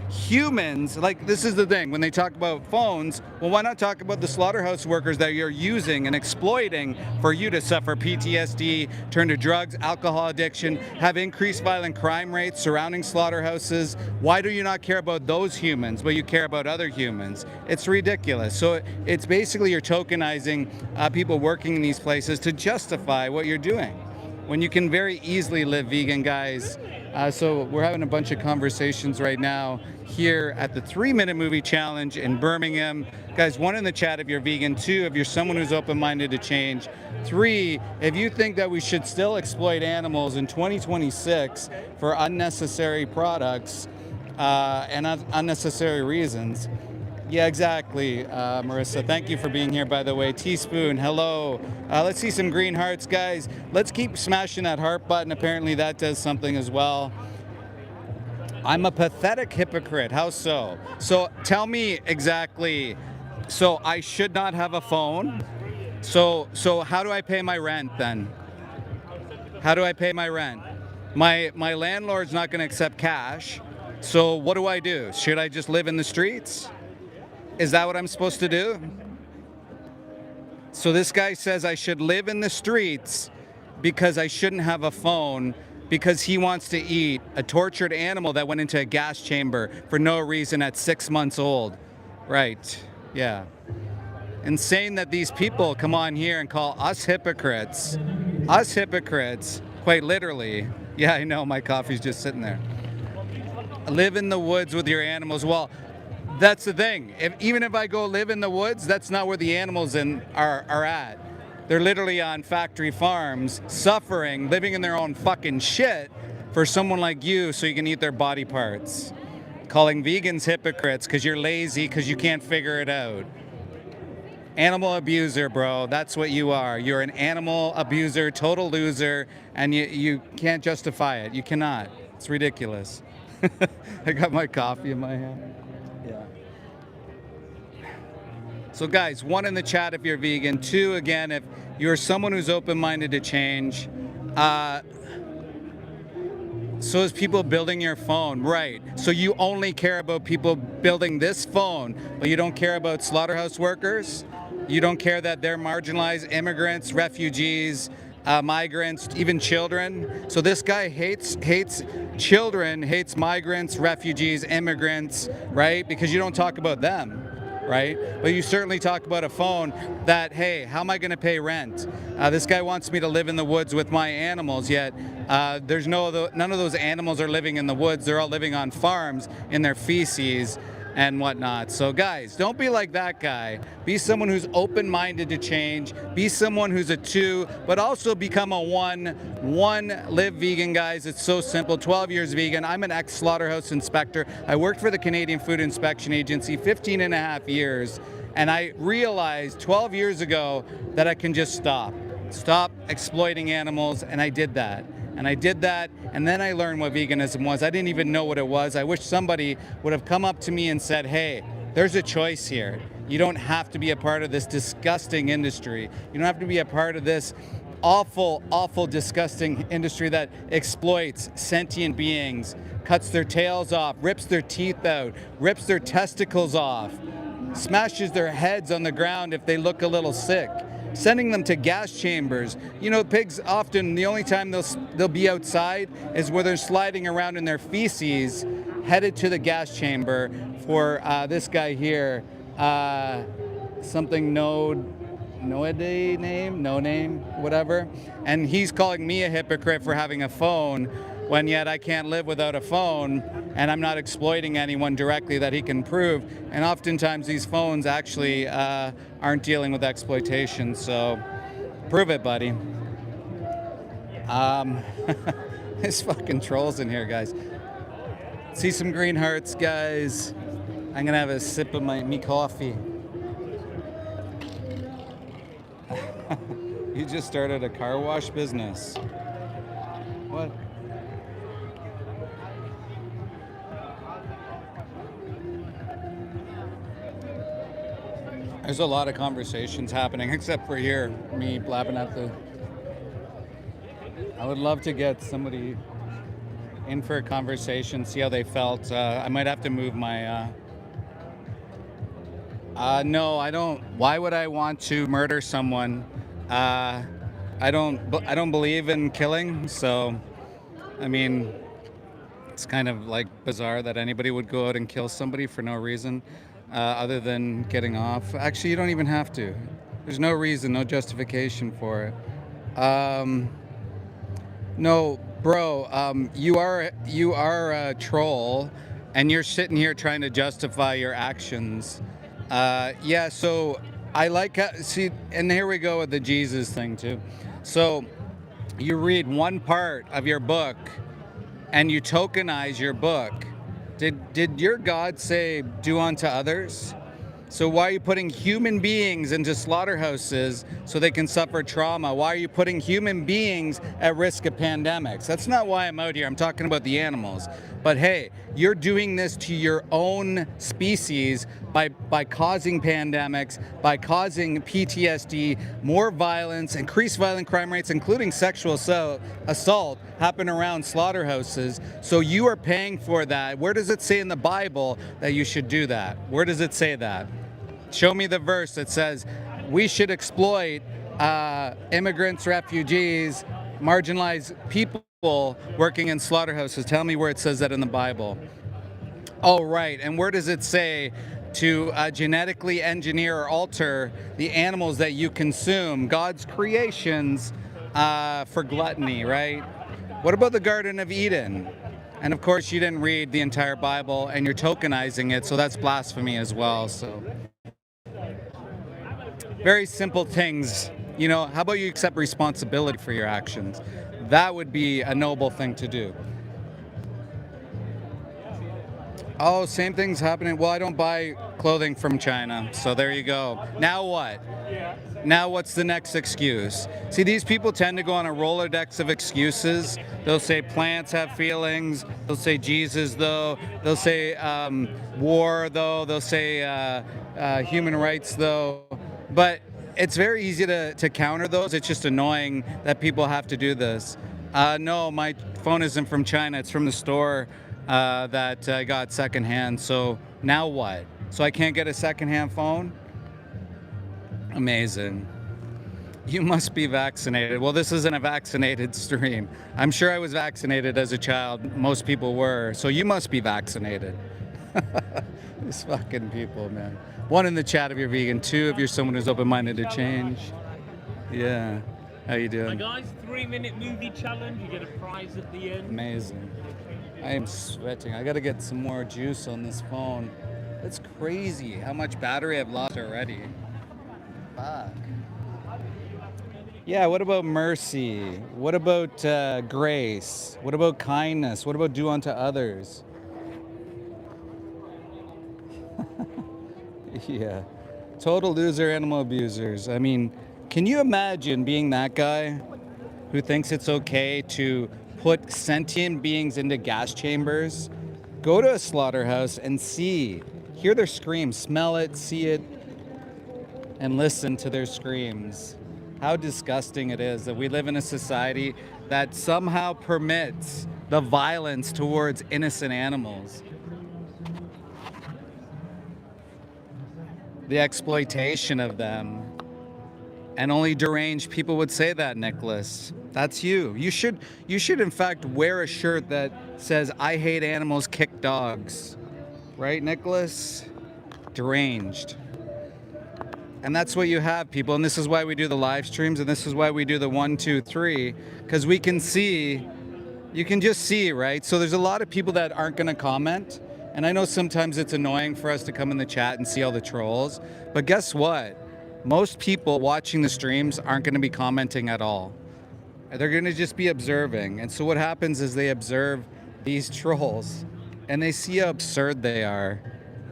humans. Like, this is the thing, when they talk about phones, well, why not talk about the slaughterhouse workers that you're using and exploiting for you to suffer PTSD, turn to drugs, alcohol addiction, have increased violent crime rates surrounding slaughterhouses? Why do you not care about those humans, but you care about other humans? It's ridiculous. So it's basically you're tokenizing people working in these places to justify what you're doing, when you can very easily live vegan, guys. So we're having a bunch of conversations right now here at the 3-Minute Movie Challenge in Birmingham. Guys, 1, in the chat if you're vegan, 2, if you're someone who's open-minded to change, 3, if you think that we should still exploit animals in 2026 for unnecessary products and unnecessary reasons. Yeah, exactly, Marissa. Thank you for being here, by the way. Teaspoon, hello. Let's see some green hearts, guys. Let's keep smashing that heart button. Apparently that does something as well. I'm a pathetic hypocrite. How so? So tell me exactly. So I should not have a phone. So how do I pay my rent then? How do I pay my rent? My landlord's not going to accept cash. So what do I do? Should I just live in the streets? Is that what I'm supposed to do? So this guy says I should live in the streets because I shouldn't have a phone, because he wants to eat a tortured animal that went into a gas chamber for no reason at 6 months old. Right, yeah. Insane that these people come on here and call us hypocrites. Us hypocrites, quite literally. Yeah, I know, my coffee's just sitting there. Live in the woods with your animals. Well, that's the thing. Even if I go live in the woods, that's not where the animals are at. They're literally on factory farms, suffering, living in their own fucking shit for someone like you so you can eat their body parts. Calling vegans hypocrites because you're lazy, because you can't figure it out. Animal abuser, bro. That's what you are. You're an animal abuser, total loser, and you can't justify it. You cannot. It's ridiculous. I got my coffee in my hand. Yeah. So guys, 1 in the chat if you're vegan, 2, again, if you're someone who's open-minded to change. So is people building your phone, right? So you only care about people building this phone, but you don't care about slaughterhouse workers? You don't care that they're marginalized immigrants, refugees, migrants, even children? So this guy hates children, hates migrants, refugees, immigrants, right? Because you don't talk about them, right? But you certainly talk about a phone that, hey, how am I going to pay rent? This guy wants me to live in the woods with my animals, yet none of those animals are living in the woods. They're all living on farms in their feces and whatnot. So guys, don't be like that guy. Be someone who's open-minded to change. Be someone who's a 2, but also become a 1. 1, live vegan, guys. It's so simple. 12 years vegan. I'm an ex-slaughterhouse inspector. I worked for the Canadian Food Inspection Agency 15 and a half years, and I realized 12 years ago that I can just stop exploiting animals, and I did that. And then I learned what veganism was. I didn't even know what it was. I wish somebody would have come up to me and said, hey, there's a choice here. You don't have to be a part of this disgusting industry. You don't have to be a part of this awful, awful, disgusting industry that exploits sentient beings, cuts their tails off, rips their teeth out, rips their testicles off, smashes their heads on the ground if they look a little sick, sending them to gas chambers. You know, pigs often, the only time they'll be outside is where they're sliding around in their feces, headed to the gas chamber for this guy here, something no name, whatever. And he's calling me a hypocrite for having a phone, when yet I can't live without a phone, and I'm not exploiting anyone directly that he can prove. And oftentimes these phones actually aren't dealing with exploitation, so prove it, buddy. There's fucking trolls in here, guys. See some green hearts, guys. I'm gonna have a sip of me coffee. You just started a car wash business. What? There's a lot of conversations happening, except for here, me blabbing at the... I would love to get somebody in for a conversation, see how they felt. I might have to move my... No, I don't. Why would I want to murder someone? I don't believe in killing, so, I mean, it's kind of like bizarre that anybody would go out and kill somebody for no reason. Other than getting off. Actually, you don't even have to. There's no reason, no justification for it. No, bro, you are a troll, and you're sitting here trying to justify your actions. Yeah, so I like, see, and here we go with the Jesus thing too. So you read one part of your book, and you tokenize your book. Did your God say, do unto others? So why are you putting human beings into slaughterhouses so they can suffer trauma? Why are you putting human beings at risk of pandemics? That's not why I'm out here. I'm talking about the animals. But hey, you're doing this to your own species by causing pandemics, by causing PTSD, more violence, increased violent crime rates, including sexual assault happen around slaughterhouses. So you are paying for that. Where does it say in the Bible that you should do that? Where does it say that? Show me the verse that says we should exploit immigrants, refugees, marginalized people working in slaughterhouses. Tell me where it says that in the Bible. Oh, right. And where does it say to genetically engineer or alter the animals that you consume, God's creations, for gluttony, right? What about the Garden of Eden? And of course, you didn't read the entire Bible, and you're tokenizing it, so that's blasphemy as well. So, very simple things. You know, how about you accept responsibility for your actions? That would be a noble thing to do. Oh, same thing's happening. Well, I don't buy clothing from China, so there you go. Now what? Now what's the next excuse? See, these people tend to go on a Rolodex of excuses. They'll say plants have feelings. They'll say Jesus, though. They'll say war, though. They'll say human rights, though. But it's very easy to counter those. It's just annoying that people have to do this. No, my phone isn't from China. It's from the store that I got secondhand. So now what? So I can't get a secondhand phone? Amazing. You must be vaccinated. Well, this isn't a vaccinated stream. I'm sure I was vaccinated as a child. Most people were. So you must be vaccinated. These fucking people, man. One in the chat if you're vegan. Two if you're someone who's open-minded to change. Yeah. How you doing?
Hi guys, 3-minute movie challenge. You get a prize at the end.
Amazing. I am sweating. I gotta get some more juice on this phone. It's crazy how much battery I've lost already. Fuck. Yeah, what about mercy? What about grace? What about kindness? What about do unto others? Yeah. Total loser, animal abusers. I mean, can you imagine being that guy who thinks it's okay to put sentient beings into gas chambers? Go to a slaughterhouse and hear their screams, smell it, see it, and listen to their screams. How disgusting it is that we live in a society that somehow permits the violence towards innocent animals. The exploitation of them. And only deranged people would say that, Nicholas. That's you. You should in fact wear a shirt that says, I hate animals, kick dogs. Right, Nicholas? Deranged. And that's what you have, people. And this is why we do the live streams, and this is why we do the 1, 2, 3, because we can see, you can just see, right? So there's a lot of people that aren't going to comment. And I know sometimes it's annoying for us to come in the chat and see all the trolls. But guess what? Most people watching the streams aren't going to be commenting at all. They're going to just be observing. And so what happens is they observe these trolls and they see how absurd they are.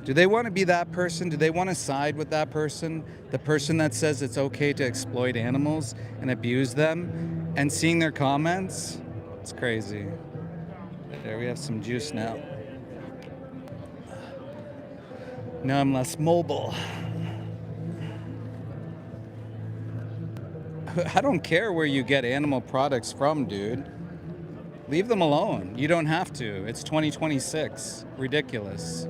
Do they want to be that person? Do they want to side with that person? The person that says it's okay to exploit animals and abuse them? And seeing their comments? It's crazy. There, we have some juice now. Now I'm less mobile. I don't care where you get animal products from, dude. Leave them alone. You don't have to. It's 2026. Ridiculous.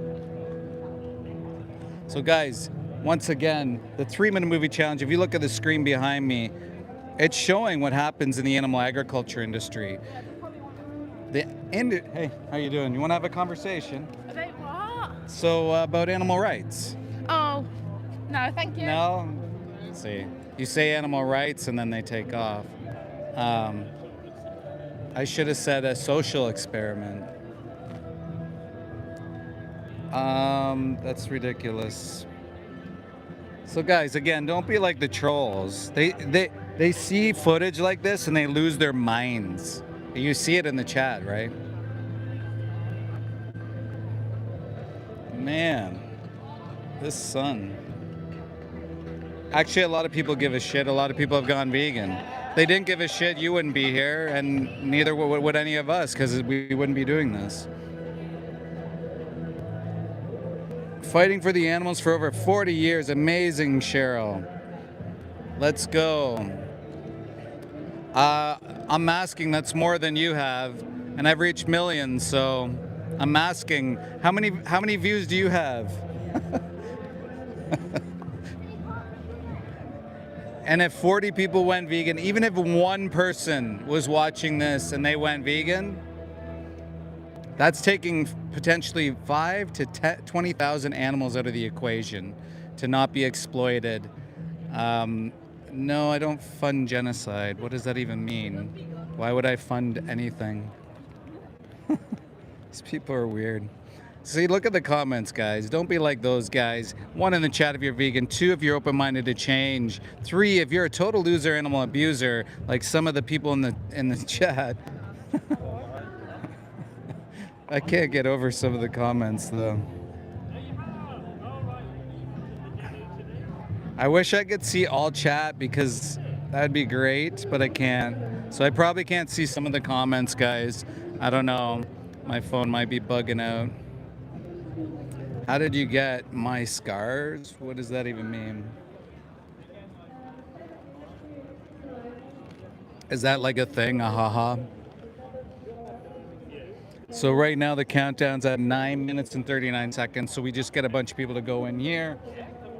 So guys, once again, the 3-minute movie challenge, if you look at the screen behind me, it's showing what happens in the animal agriculture industry. Hey, how you doing? You want to have a conversation?
About what?
So about animal rights.
Oh, no, thank you.
No? Let's see. You say animal rights and then they take off. I should have said a social experiment. That's ridiculous. So guys, again, don't be like the trolls. They see footage like this and they lose their minds. You see it in the chat, right? Man, this sun. Actually, a lot of people give a shit. A lot of people have gone vegan. If they didn't give a shit, you wouldn't be here, and neither would any of us, because we wouldn't be doing this. Fighting for the animals for over 40 years. Amazing, Cheryl. Let's go. I'm asking, that's more than you have, and I've reached millions, so I'm asking, how many views do you have? And if 40 people went vegan, even if one person was watching this and they went vegan, that's taking potentially 5 to 20,000 animals out of the equation to not be exploited. No, I don't fund genocide. What does that even mean? Why would I fund anything? These people are weird. See, look at the comments, guys. Don't be like those guys. 1 in the chat if you're vegan. 2 if you're open-minded to change. 3 if you're a total loser, animal abuser, like some of the people in the chat. I can't get over some of the comments, though. I wish I could see all chat because that'd be great, but I can't. So I probably can't see some of the comments, guys. I don't know. My phone might be bugging out. How did you get my scars? What does that even mean? Is that like a thing? A haha? So right now the countdown's at 9 minutes and 39 seconds. So we just get a bunch of people to go in here.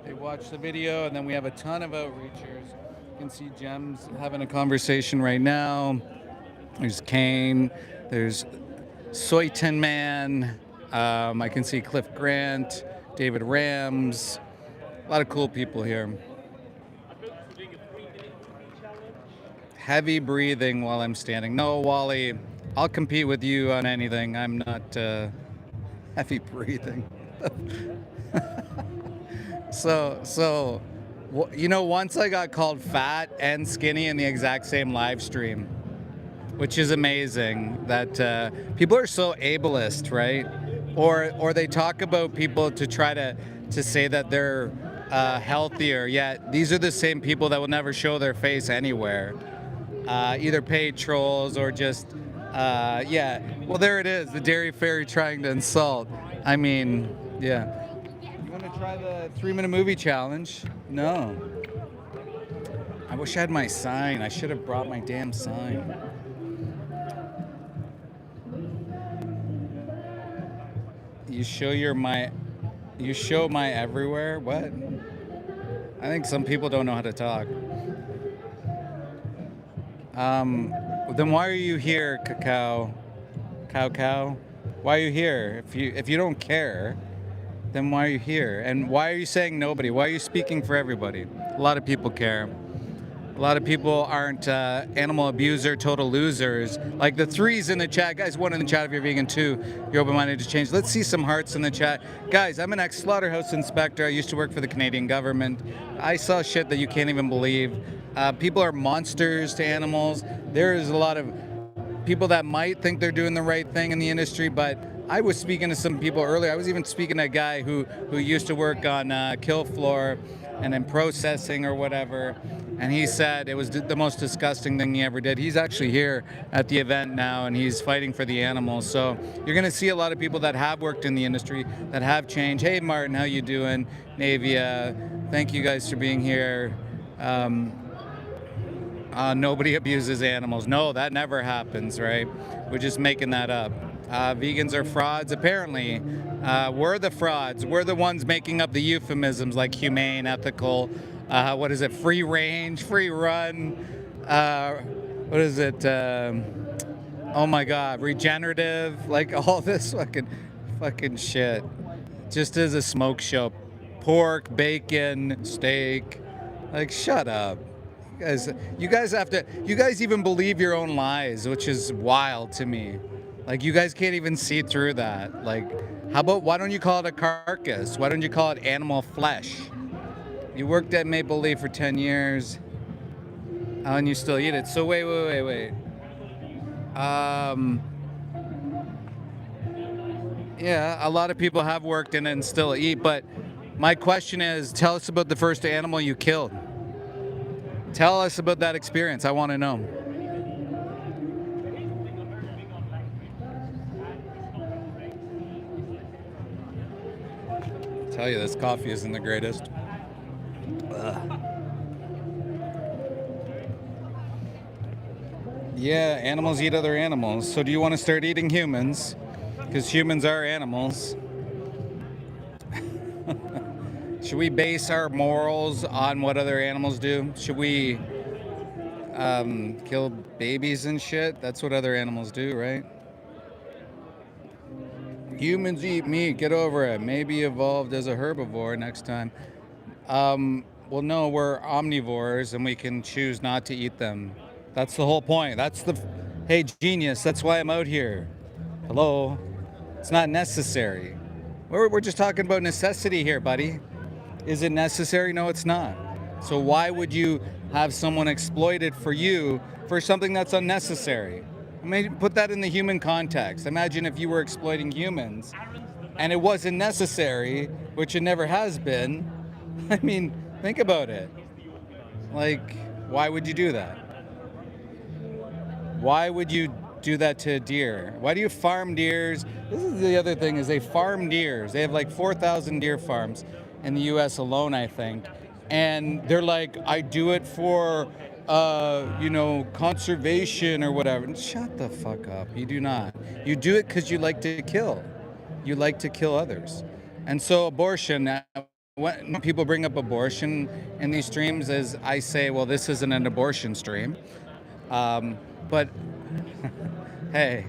They watch the video, and then we have a ton of outreachers. You can see Jem's having a conversation right now. There's Kane. There's Soy Tin Man. I can see Cliff Grant, David Rams. A lot of cool people here. Heavy breathing while I'm standing. No, Wally, I'll compete with you on anything. I'm not heavy breathing. So, you know, once I got called fat and skinny in the exact same live stream, which is amazing that people are so ableist, right? Or they talk about people to try to say that they're healthier, yet these are the same people that will never show their face anywhere. Either paid trolls or just, yeah. Well, there it is, the Dairy Fairy trying to insult. I mean, yeah. You want to try the 3-minute movie challenge? No. I wish I had my sign. I should have brought my damn sign. You show my everywhere? What? I think some people don't know how to talk. Then why are you here, Cow? Why are you here? If you don't care, then why are you here? And why are you saying nobody? Why are you speaking for everybody? A lot of people care. A lot of people aren't animal abuser, total losers. Like the 3s in the chat. Guys, 1 in the chat if you're vegan, 2, you're open-minded to change. Let's see some hearts in the chat. Guys, I'm an ex-slaughterhouse inspector. I used to work for the Canadian government. I saw shit that you can't even believe. People are monsters to animals. There is a lot of people that might think they're doing the right thing in the industry, but I was speaking to some people earlier. I was even speaking to a guy who used to work on kill floor and in processing or whatever, and he said it was the most disgusting thing he ever did. He's actually here at the event now, and he's fighting for the animals. So you're going to see a lot of people that have worked in the industry, that have changed. Hey, Martin, how you doing? Navia, thank you guys for being here. Nobody abuses animals. No, that never happens, right? We're just making that up. Vegans are frauds. Apparently, we're the frauds. We're the ones making up the euphemisms like humane, ethical, what is it, free range, free run, what is it, oh my God, regenerative, like all this fucking shit. Just as a smoke show. Pork, bacon, steak, like shut up. You guys even believe your own lies, which is wild to me. Like, you guys can't even see through that. Like, why don't you call it a carcass? Why don't you call it animal flesh? You worked at Maple Leaf for 10 years, and you still eat it. So wait. Yeah, a lot of people have worked in it and still eat, but my question is, tell us about the first animal you killed. Tell us about that experience. I want to know. I tell you, this coffee isn't the greatest. Ugh. Yeah, animals eat other animals. So do you want to start eating humans? Because humans are animals. Should we base our morals on what other animals do? Should we kill babies and shit? That's what other animals do, right? Humans eat meat, get over it. Maybe evolved as a herbivore next time. Well, no, we're omnivores and we can choose not to eat them. That's the whole point. Hey, genius, that's why I'm out here. Hello? It's not necessary. We're just talking about necessity here, buddy. Is it necessary? No, it's not. So why would you have someone exploited for you for something that's unnecessary? I mean, put that in the human context. Imagine if you were exploiting humans and it wasn't necessary, which it never has been. I mean, think about it. Like, why would you do that? Why would you do that to deer? Why do you farm deers? This is the other thing, is they farm deers. They have like 4,000 deer farms in the US alone, I think. And they're like, I do it for you know, conservation or whatever. Shut the fuck up. You do not. You do it because you like to kill. You like to kill others. And so abortion, when people bring up abortion in these streams, as I say, well, this isn't an abortion stream. But hey,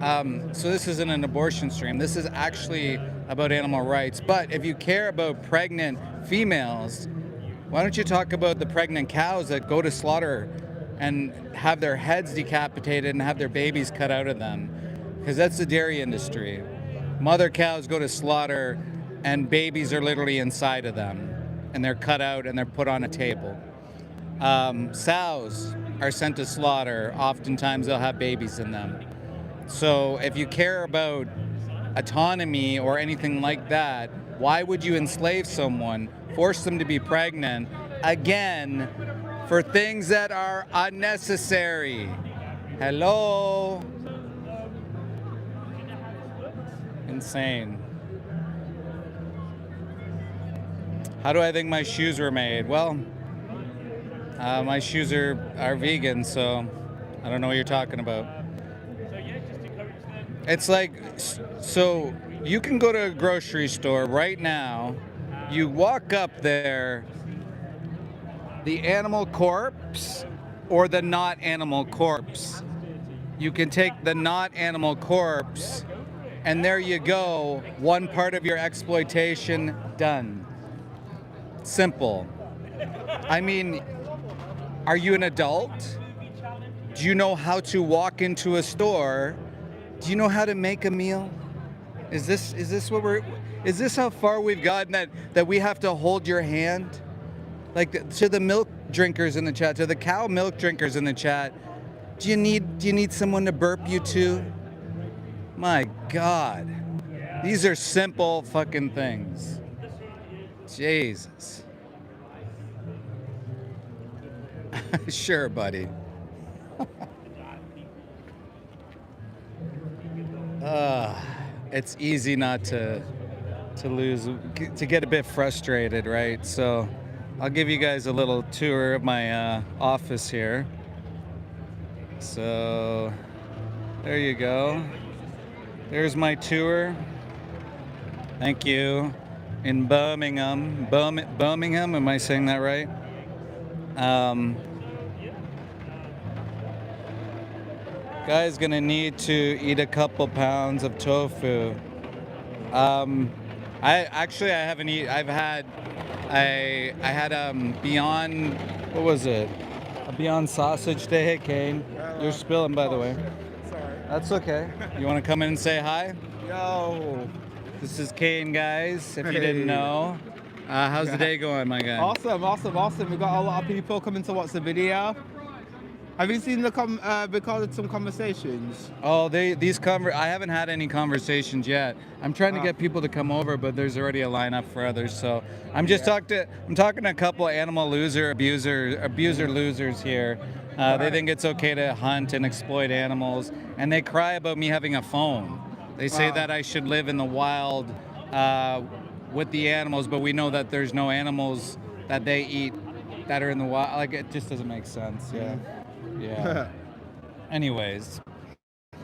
so this isn't an abortion stream. This is actually about animal rights. But if you care about pregnant females, why don't you talk about the pregnant cows that go to slaughter and have their heads decapitated and have their babies cut out of them? Because that's the dairy industry. Mother cows go to slaughter and babies are literally inside of them and they're cut out and they're put on a table. Sows are sent to slaughter. Oftentimes they'll have babies in them. So if you care about autonomy or anything like that, why would you enslave someone, force them to be pregnant, again, for things that are unnecessary? Hello? Insane. How do I think my shoes were made? Well, my shoes are vegan, so I don't know what you're talking about. It's like, so you can go to a grocery store right now, you walk up there, the animal corpse or the not animal corpse. You can take the not animal corpse and there you go, one part of your exploitation done. Simple. I mean, are you an adult? Do you know how to walk into a store? Do you know how to make a meal? Is this how far we've gotten that we have to hold your hand? Like to the milk drinkers in the chat, to the cow milk drinkers in the chat, do you need someone to burp you to? My God. These are simple fucking things. Jesus. Sure, buddy. It's easy not to get a bit frustrated, right? So I'll give you guys a little tour of my office here. So there you go. There's my tour. Thank you. In Birmingham. Birmingham, am I saying that right? Guy's gonna need to eat a couple pounds of tofu. I haven't eaten. I had Beyond, what was it? A Beyond Sausage Day. Kane, you're spilling, by the way.
Sorry.
That's okay. You want to come in and say hi?
Yo.
This is Kane, guys, if you didn't know. How's the day going, my guy?
Awesome. We've got a lot of people coming to watch the video. Have you seen recorded some conversations?
Oh, I haven't had any conversations yet. I'm trying to get people to come over, but there's already a lineup for others. So I'm talking to a couple of animal abuser losers here. They think it's okay to hunt and exploit animals, and they cry about me having a phone. They say that I should live in the wild with the animals, but we know that there's no animals that they eat that are in the wild. Like, it just doesn't make sense. Yeah. Anyways,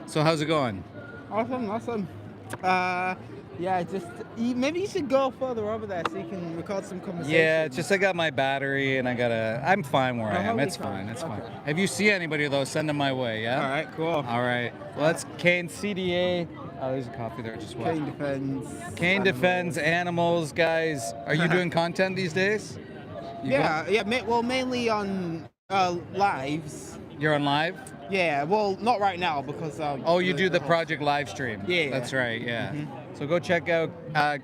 so how's it going?
Awesome. Maybe you should go further over there so you can record some conversations.
Yeah, just I got my battery and I'm fine where I am. It's fine. If you see anybody though, send them my way, yeah?
All right, cool.
All right. Well, that's Kane CDA. Oh, there's a coffee there. Just watch. Kane defends animals, guys. Are you doing content these days?
Mainly on lives.
You're on live?
Yeah, well, not right now because...
you do the ProjectLiveStream.
Yeah.
That's right, yeah.
Mm-hmm.
So go check out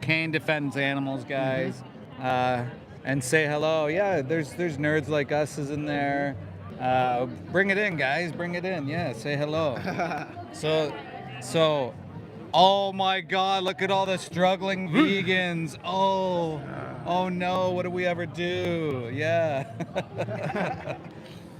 Kane Defends Animals, guys, and say hello. Yeah, there's nerds like us is in there. Bring it in, guys. Bring it in. Yeah, say hello. So, oh my God, look at all the struggling vegans. Oh no, what do we ever do? Yeah.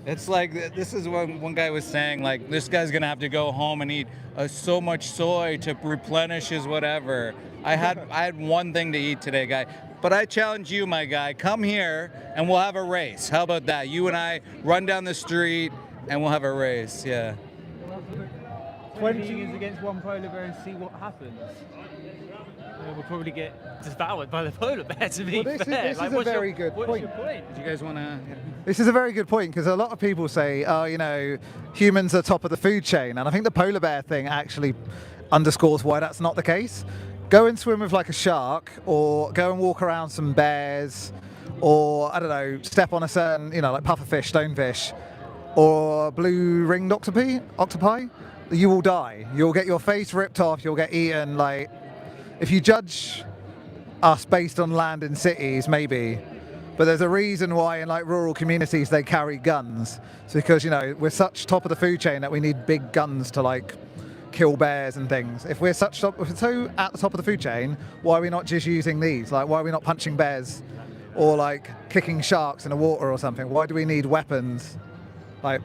It's like, this is what one guy was saying, like, this guy's gonna have to go home and eat so much soy to replenish his whatever. I had one thing to eat today, guy. but I challenge you, my guy, come here and we'll have a race. How about that? You and I run down the street and we'll have a race, yeah.
20 vegans against one polar bear and see what happens. We'll probably get devoured by the polar bear, to be
Well,
fair.
this is a very good
what's
point.
your point?
Do you guys want to?
This is a very good point because a lot of people say, oh, you know, humans are top of the food chain. And I think the polar bear thing actually underscores why that's not the case. Go and swim with like a shark, or go and walk around some bears, or I don't know, step on a certain, you know, like pufferfish, stonefish, or blue ringed octopi. You will die. You'll get your face ripped off. You'll get eaten. Like, if you judge us based on land in cities, maybe. But there's a reason why in like rural communities they carry guns. It's because, you know, we're such top of the food chain that we need big guns to like kill bears and things. If we're so at the top of the food chain, why are we not just using these? Like, why are we not punching bears or like kicking sharks in the water or something? Why do we need weapons? Like,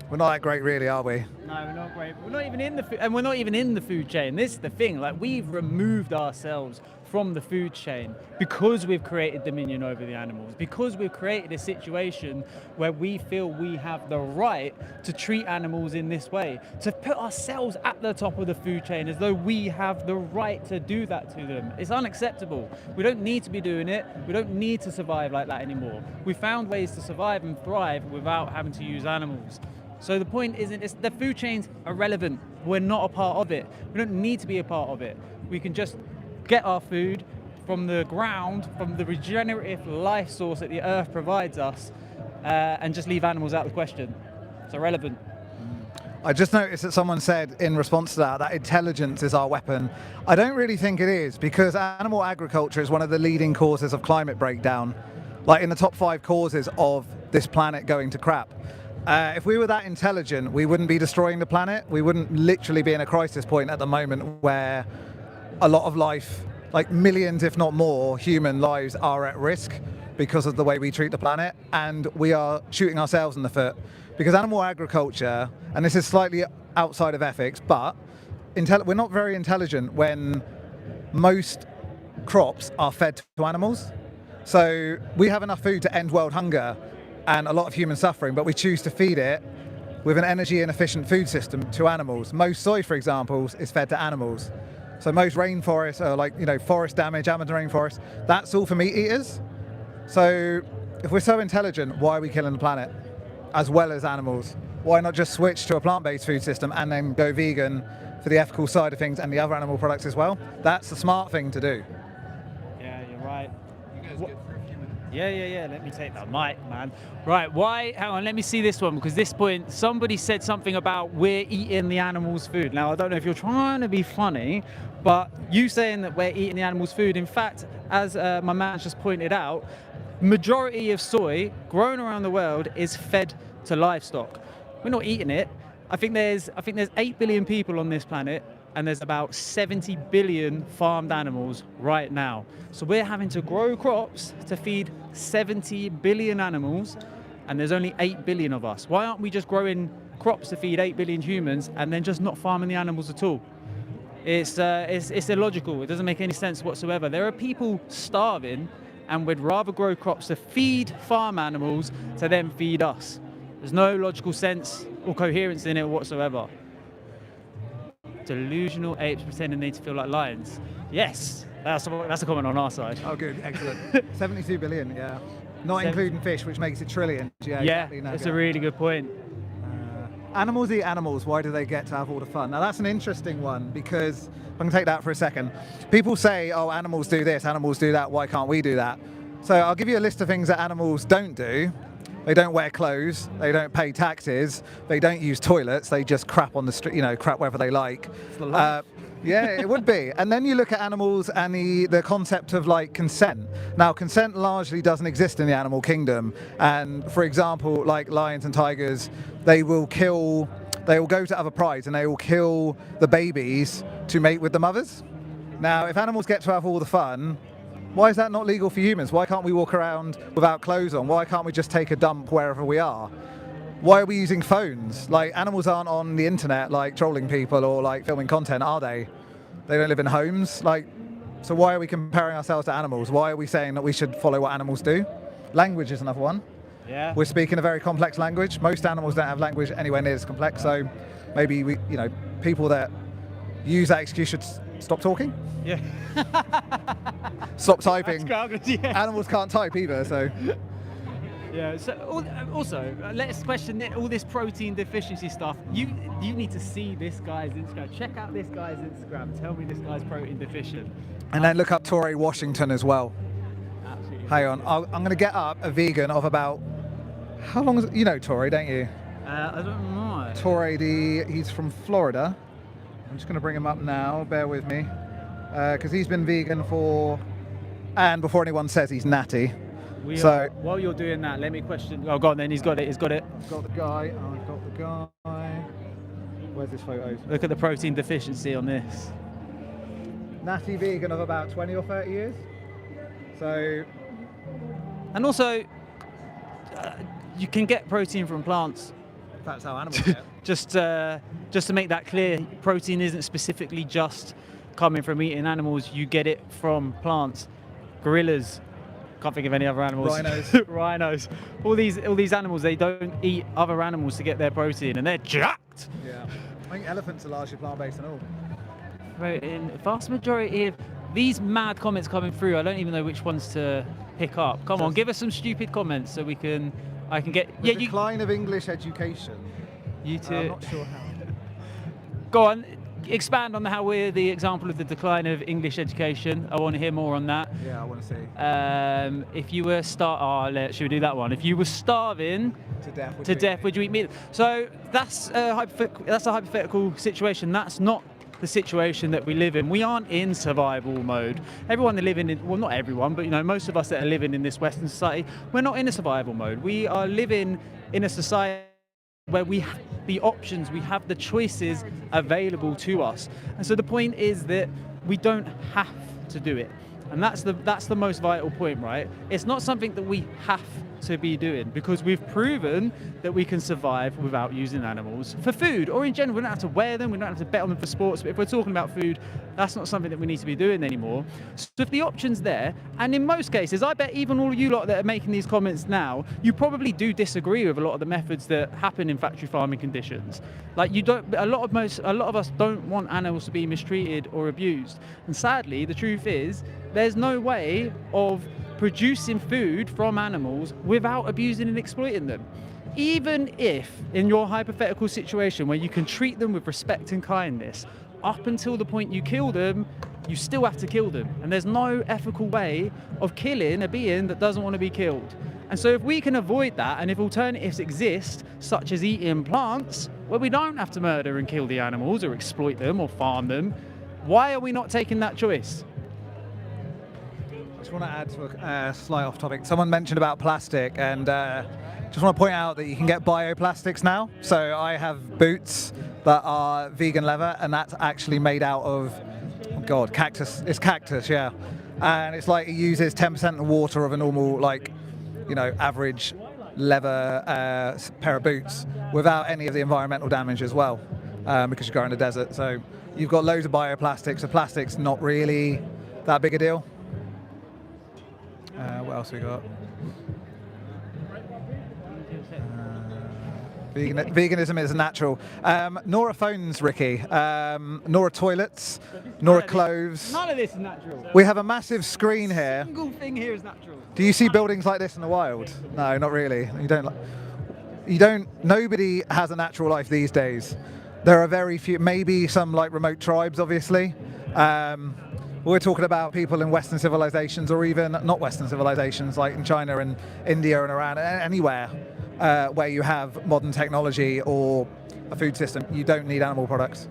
we're not that great, really, are we?
No, we're not great. We're not even in the and we're not even in the food chain. This is the thing. Like, we've removed ourselves from the food chain because we've created dominion over the animals, because we've created a situation where we feel we have the right to treat animals in this way, to put ourselves at the top of the food chain as though we have the right to do that to them. It's unacceptable. We don't need to be doing it. We don't need to survive like that anymore. We found ways to survive and thrive without having to use animals. So the point isn't, the food chain's irrelevant. We're not a part of it. We don't need to be a part of it. We can just get our food from the ground, from the regenerative life source that the earth provides us, and just leave animals out of the question. It's irrelevant.
I just noticed that someone said in response to that intelligence is our weapon. I don't really think it is, because animal agriculture is one of the leading causes of climate breakdown, like in the top 5 causes of this planet going to crap. If we were that intelligent, we wouldn't be destroying the planet. We wouldn't literally be in a crisis point at the moment where a lot of life, like millions if not more human lives, are at risk because of the way we treat the planet, and we are shooting ourselves in the foot. Because animal agriculture, and this is slightly outside of ethics, but we're not very intelligent when most crops are fed to animals. So we have enough food to end world hunger and a lot of human suffering, but we choose to feed it with an energy inefficient food system to animals. Most soy, for example, is fed to animals. So most rainforests are like, you know, forest damage, Amazon rainforest, that's all for meat eaters. So if we're so intelligent, why are we killing the planet as well as animals? Why not just switch to a plant-based food system and then go vegan for the ethical side of things and the other animal products as well? That's the smart thing to do.
Yeah, you're right. Yeah. Let me take that mic, man. Right, why? Hang on, let me see this one, because this point, somebody said something about we're eating the animals' food. Now, I don't know if you're trying to be funny, but you saying that we're eating the animals' food, in fact, as my man just pointed out, majority of soy grown around the world is fed to livestock. We're not eating it. I think there's 8 billion people on this planet, and there's about 70 billion farmed animals right now. So we're having to grow crops to feed 70 billion animals, and there's only 8 billion of us. Why aren't we just growing crops to feed 8 billion humans and then just not farming the animals at all? It's illogical. It doesn't make any sense whatsoever. There are people starving, and we'd rather grow crops to feed farm animals to then feed us. There's no logical sense or coherence in it whatsoever. Delusional apes pretending they feel like lions. Yes, that's a comment on our side.
Oh, good, excellent. 72 billion, yeah. Not including fish, which makes it trillions. Yeah, exactly.
That's a really good point.
Animals eat animals. Why do they get to have all the fun? Now, that's an interesting one, because if I can take that for a second. People say, oh, animals do this, animals do that. Why can't we do that? So I'll give you a list of things that animals don't do. They don't wear clothes, they don't pay taxes, they don't use toilets, they just crap on the street, you know, crap wherever they like. Yeah, it would be. And then you look at animals and the concept of like consent. Now, consent largely doesn't exist in the animal kingdom. And for example, like lions and tigers, they will go to other prides and they will kill the babies to mate with the mothers. Now, if animals get to have all the fun, why is that not legal for humans? Why can't we walk around without clothes on? Why can't we just take a dump wherever we are? Why are we using phones? Like, animals aren't on the internet, like trolling people or like filming content, are they? They don't live in homes. Like, So why are we comparing ourselves to animals? Why are we saying that we should follow what animals do? Language is another one.
Yeah.
We're speaking a very complex language. Most animals don't have language anywhere near as complex. So maybe we, people that use that excuse should stop talking.
Yeah.
Stop typing.
Yeah.
Animals can't type either, so.
Yeah. So also, let's question all this protein deficiency stuff. You need to see this guy's Instagram. Check out this guy's Instagram. Tell me this guy's protein deficient.
And then look up Torrey Washington as well.
Absolutely.
Hang on, I'm going to get up a vegan of about, how long is it? You know Torrey, don't you?
I don't know.
Torrey, he's from Florida. I'm just going to bring him up now, bear with me. Because he's been vegan and before anyone says he's natty.
While you're doing that, let me question. Oh, go on then. He's got it.
I've got the guy. I've got the guy. Where's his photos?
Look at the protein deficiency on this.
Natty vegan of about 20 or 30 years. So.
And also, you can get protein from plants.
That's how animals get.
Just to make that clear, protein isn't specifically just coming from eating animals. You get it from plants, gorillas. Can't think of any other animals.
Rhinos.
Rhinos. All these animals, they don't eat other animals to get their protein, and they're jacked.
Yeah. I think elephants are largely plant-based and all.
In vast majority of these mad comments coming through, I don't even know which ones to pick up. Come on, give us some stupid comments so I can get.
The decline of English education.
You too.
I'm not sure how.
Go on. Expand on how we're the example of the decline of English education. I want to hear more on that.
Yeah, I want to see.
If you were should we do that one? If you were starving
to death,
would you eat meat? So that's a hypothetical situation. That's not the situation that we live in. We aren't in survival mode. Everyone that living in, well, not everyone, but most of us that are living in this Western society, we're not in a survival mode. We are living in a society where we have the options, we have the choices available to us. And so the point is that we don't have to do it. And that's the most vital point, right? It's not something that we have to be doing, because we've proven that we can survive without using animals for food, or in general. We don't have to wear them, we don't have to bet on them for sports, but if we're talking about food, that's not something that we need to be doing anymore. So if the option's there, and in most cases, I bet even all of you lot that are making these comments now, you probably do disagree with a lot of the methods that happen in factory farming conditions. Like, a lot of us don't want animals to be mistreated or abused. And sadly, the truth is, there's no way of producing food from animals without abusing and exploiting them. Even if, in your hypothetical situation where you can treat them with respect and kindness, up until the point you kill them, you still have to kill them. And there's no ethical way of killing a being that doesn't want to be killed. And so if we can avoid that, and if alternatives exist, such as eating plants, where we don't have to murder and kill the animals or exploit them or farm them, why are we not taking that choice?
I just want to add to a slight off topic. Someone mentioned about plastic, and just want to point out that you can get bioplastics now. So I have boots that are vegan leather, and that's actually made out of, oh God, cactus. It's cactus, yeah. And it's like it uses 10% of the water of a normal, average leather pair of boots without any of the environmental damage as well, because you go in the desert. So you've got loads of bioplastics. So plastic's not really that big a deal. What else we got? Veganism is natural. Nora phones, Ricky. Nora toilets. Nora clothes.
None of this is natural.
We have a massive screen here.
Single thing here is natural.
Do you see buildings like this in the wild? No, not really. Nobody has a natural life these days. There are very few, maybe some remote tribes, obviously. We're talking about people in Western civilizations, or even not Western civilizations, like in China and India and Iran, anywhere where you have modern technology or a food system. You don't need animal products.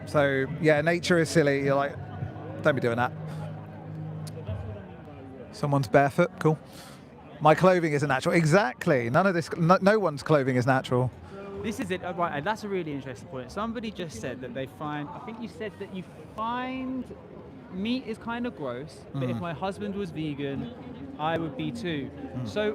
So yeah, nature is silly. You're like, don't be doing that. Someone's barefoot, cool. My clothing isn't natural. Exactly. None of this. No one's clothing is natural.
This is it, right, and that's a really interesting point. Somebody just said that they find, I think you said that you find meat is kind of gross, but if my husband was vegan, I would be too. So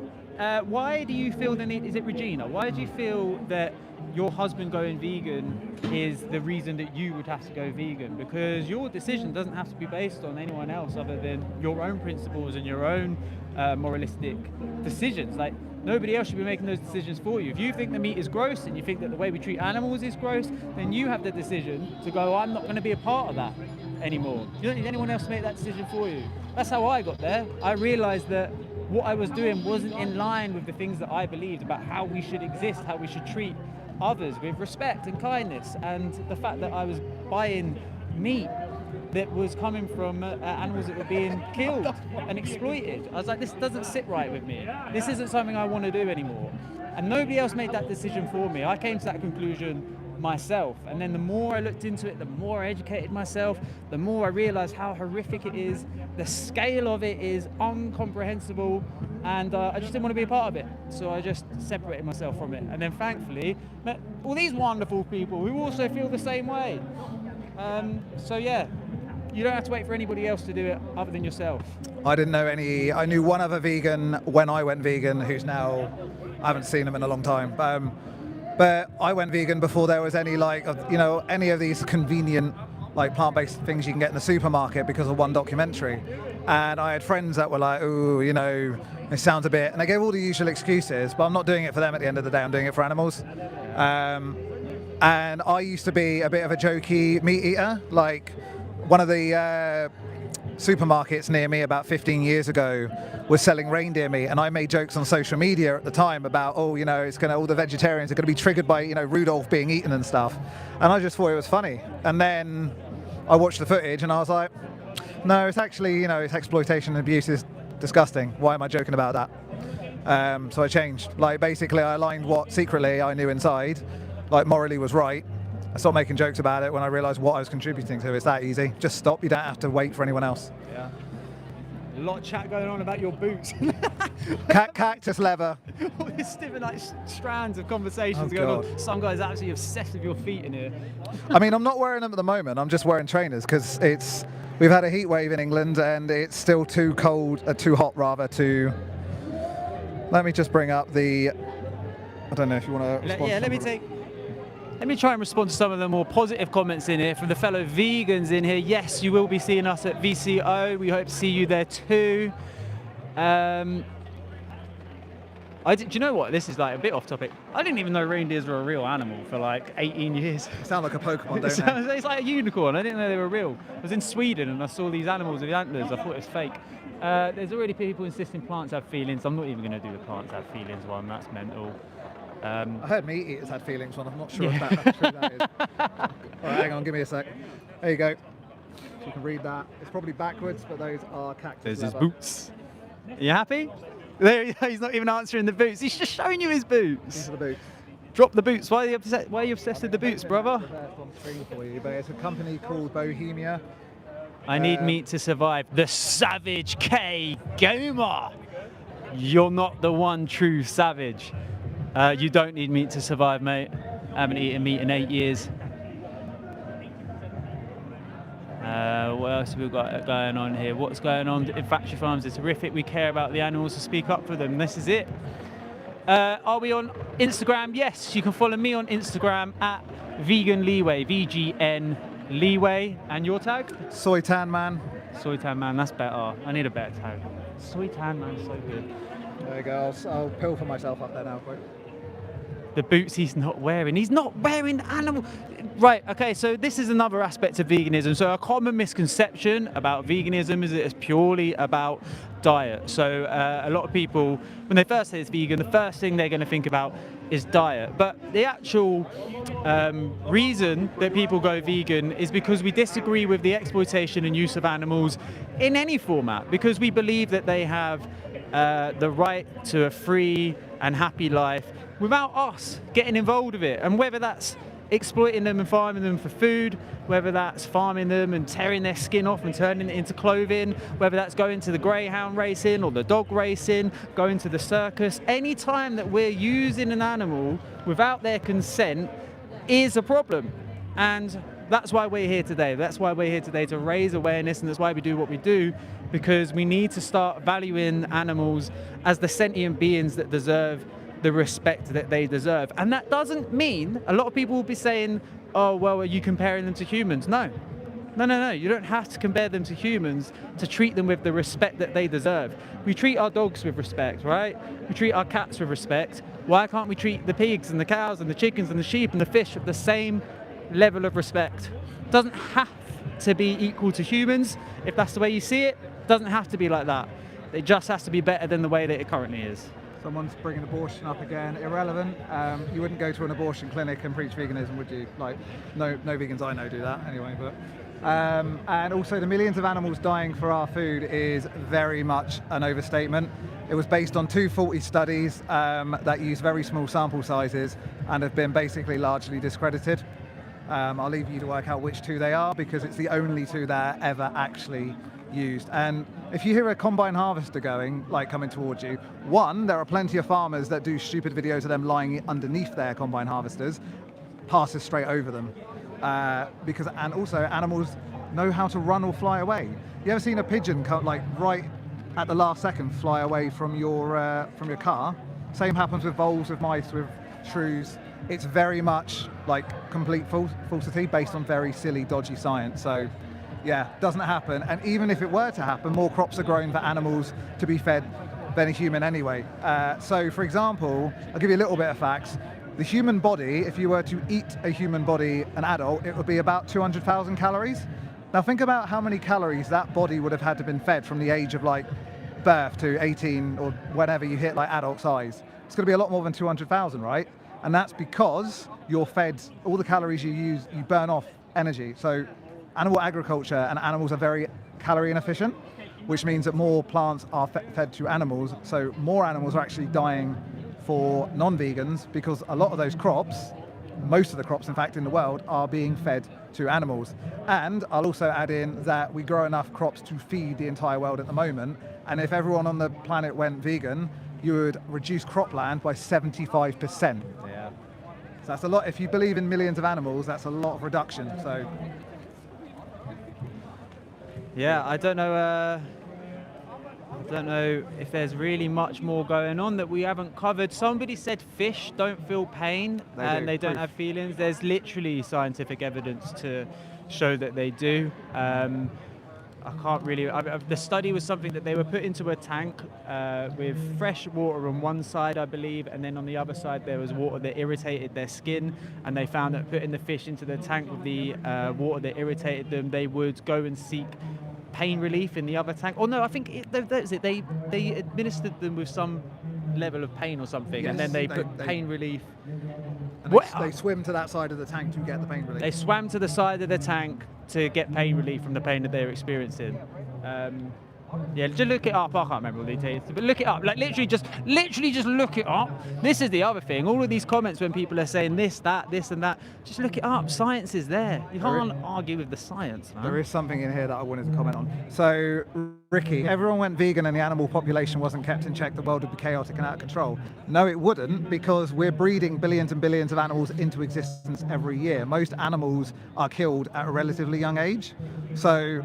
why do you feel the need, is it Regina, why do you feel that your husband going vegan is the reason that you would have to go vegan, because your decision doesn't have to be based on anyone else other than your own principles and your own moralistic decisions. Like, nobody else should be making those decisions for you. If you think the meat is gross and you think that the way we treat animals is gross, then you have the decision to go, I'm not going to be a part of that anymore. You don't need anyone else to make that decision for you. That's how I got there. I realized that what I was doing wasn't in line with the things that I believed about how we should exist, how we should treat others with respect and kindness. And the fact that I was buying meat that was coming from animals that were being killed and exploited, I was like, this doesn't sit right with me. This isn't something I want to do anymore. And nobody else made that decision for me. I came to that conclusion myself, and then the more I looked into it, the more I educated myself, the more I realized how horrific it is. The scale of it is incomprehensible, and I just didn't want to be a part of it, so I just separated myself from it. And then thankfully met all these wonderful people who also feel the same way. So yeah, you don't have to wait for anybody else to do it other than yourself.
I didn't know any. I knew one other vegan when I went vegan, who's now, I haven't seen him in a long time. But I went vegan before there was any any of these convenient like plant-based things you can get in the supermarket because of one documentary. And I had friends that were like, ooh, it sounds a bit, and they gave all the usual excuses, but I'm not doing it for them at the end of the day, I'm doing it for animals. And I used to be a bit of a jokey meat eater. Like, one of the supermarkets near me about 15 years ago was selling reindeer meat, and I made jokes on social media at the time about, all the vegetarians are going to be triggered by, Rudolph being eaten and stuff. And I just thought it was funny. And then I watched the footage and I was like, no, it's actually, it's exploitation and abuse is disgusting. Why am I joking about that? So I changed. Like, basically I aligned what secretly I knew inside, like, morally was right. I stopped making jokes about it when I realised what I was contributing to. It's that easy. Just stop. You don't have to wait for anyone else.
Yeah. A lot of chat going on about your boots.
Cactus leather.
All these different strands of conversations going on. Some guy's absolutely obsessed with your feet in here.
I mean, I'm not wearing them at the moment. I'm just wearing trainers because we've had a heat wave in England and it's still too hot to. Let me just bring up I don't know if you want to respond.
Yeah, let me try and respond to some of the more positive comments in here from the fellow vegans in here. Yes, you will be seeing us at VCO. We hope to see you there too. Do you know what? This is like a bit off topic. I didn't even know reindeers were a real animal for like 18 years.
They sound like a Pokemon, don't they?
It's like a unicorn. I didn't know they were real. I was in Sweden and I saw these animals with antlers. I thought it was fake. There's already people insisting plants have feelings. I'm not even going to do the plants have feelings one. That's mental.
I heard meat eaters had feelings one. I'm not sure if how true that is. All right, hang on, give me a sec. There you go. You can read that. It's probably backwards, but those are cactus
There's
leather.
his boots. Are you happy? There, he's not even answering the boots. He's just showing you his boots.
These are the boots.
Drop the boots. Why are you obsessed with the boots, brother?
On screen for you, but it's a company called Bohemia.
I need meat to survive. The Savage K Gamer. You're not the one true savage. You don't need meat to survive, mate. I haven't eaten meat in 8 years. What else have we got going on here? What's going on in factory farms is horrific. We care about the animals to speak up for them. This is it. Are we on Instagram? Yes, you can follow me on Instagram at Vegan Leeway, VGN Leeway. And your tag?
Soy Tan Man.
Soy Tan Man, that's better. I need a better tag. Soy Tan Man, so good.
There you go. I'll pilfer myself up there now, quick.
The boots he's not wearing. He's not wearing animal. Right, okay, so this is another aspect of veganism. So a common misconception about veganism is that it's purely about diet. So a lot of people, when they first say it's vegan, the first thing they're going to think about is diet. But the actual reason that people go vegan is because we disagree with the exploitation and use of animals in any format, because we believe that they have the right to a free and happy life without us getting involved with it. And whether that's exploiting them and farming them for food, whether that's farming them and tearing their skin off and turning it into clothing, whether that's going to the greyhound racing or the dog racing, going to the circus, any time that we're using an animal without their consent is a problem. And that's why we're here today. That's why we're here today, to raise awareness, and that's why we do what we do, because we need to start valuing animals as the sentient beings that deserve the respect that they deserve. And that doesn't mean, a lot of people will be saying, oh, well, are you comparing them to humans? No. No. You don't have to compare them to humans to treat them with the respect that they deserve. We treat our dogs with respect, right? We treat our cats with respect. Why can't we treat the pigs and the cows and the chickens and the sheep and the fish with the same level of respect? It doesn't have to be equal to humans. If that's the way you see it, it doesn't have to be like that. It just has to be better than the way that it currently is.
Someone's bringing abortion up again. Irrelevant. You wouldn't go to an abortion clinic and preach veganism, would you? Like, no vegans I know do that anyway. But and also the millions of animals dying for our food is very much an overstatement. It was based on 2 faulty studies that use very small sample sizes and have been basically largely discredited. I'll leave you to work out which 2 they are, because it's the only 2 that are ever actually used. And if you hear a combine harvester coming towards you, one, there are plenty of farmers that do stupid videos of them lying underneath their combine harvesters, passes straight over them. And also animals know how to run or fly away. You ever seen a pigeon right at the last second fly away from your car? Same happens with voles, with mice, with shrews. It's very much like complete falsity based on very silly, dodgy science. So yeah, doesn't happen. And even if it were to happen, more crops are grown for animals to be fed than a human anyway. So for example, I'll give you a little bit of facts. The human body, if you were to eat a human body, an adult, it would be about 200,000 calories. Now think about how many calories that body would have had to been fed from the age of birth to 18 or whenever you hit adult size. It's going to be a lot more than 200,000, right? And that's because you're fed, all the calories you use, you burn off energy. So animal agriculture and animals are very calorie inefficient, which means that more plants are fed to animals. So more animals are actually dying for non-vegans, because a lot of those crops, most of the crops in fact in the world, are being fed to animals. And I'll also add in that we grow enough crops to feed the entire world at the moment, and if everyone on the planet went vegan, you would reduce cropland by 75%.
Yeah.
So that's a lot. If you believe in millions of animals, that's a lot of reduction. So
yeah, I don't know if there's really much more going on that we haven't covered. Somebody said fish don't feel pain and they don't have feelings. There's literally scientific evidence to show that they do. I can't really, the study was something that they were put into a tank with fresh water on one side, I believe, and then on the other side there was water that irritated their skin, and they found that putting the fish into the tank with the water that irritated them, they would go and seek pain relief in the other tank. Oh no, I think that's it. They administered them with some level of pain or something, yes, and then they put pain relief.
They swim to that side of the tank to get the pain relief.
They swam to the side of the tank to get pain relief from the pain that they're experiencing. Yeah, just look it up. I can't remember all the details, but look it up. Literally just look it up. This is the other thing. All of these comments when people are saying this, that, this, and that, just look it up. Science is there. You can't argue with the science, man.
There is something in here that I wanted to comment on. So, Ricky, everyone went vegan and the animal population wasn't kept in check. The world would be chaotic and out of control. No, it wouldn't, because we're breeding billions and billions of animals into existence every year. Most animals are killed at a relatively young age. So,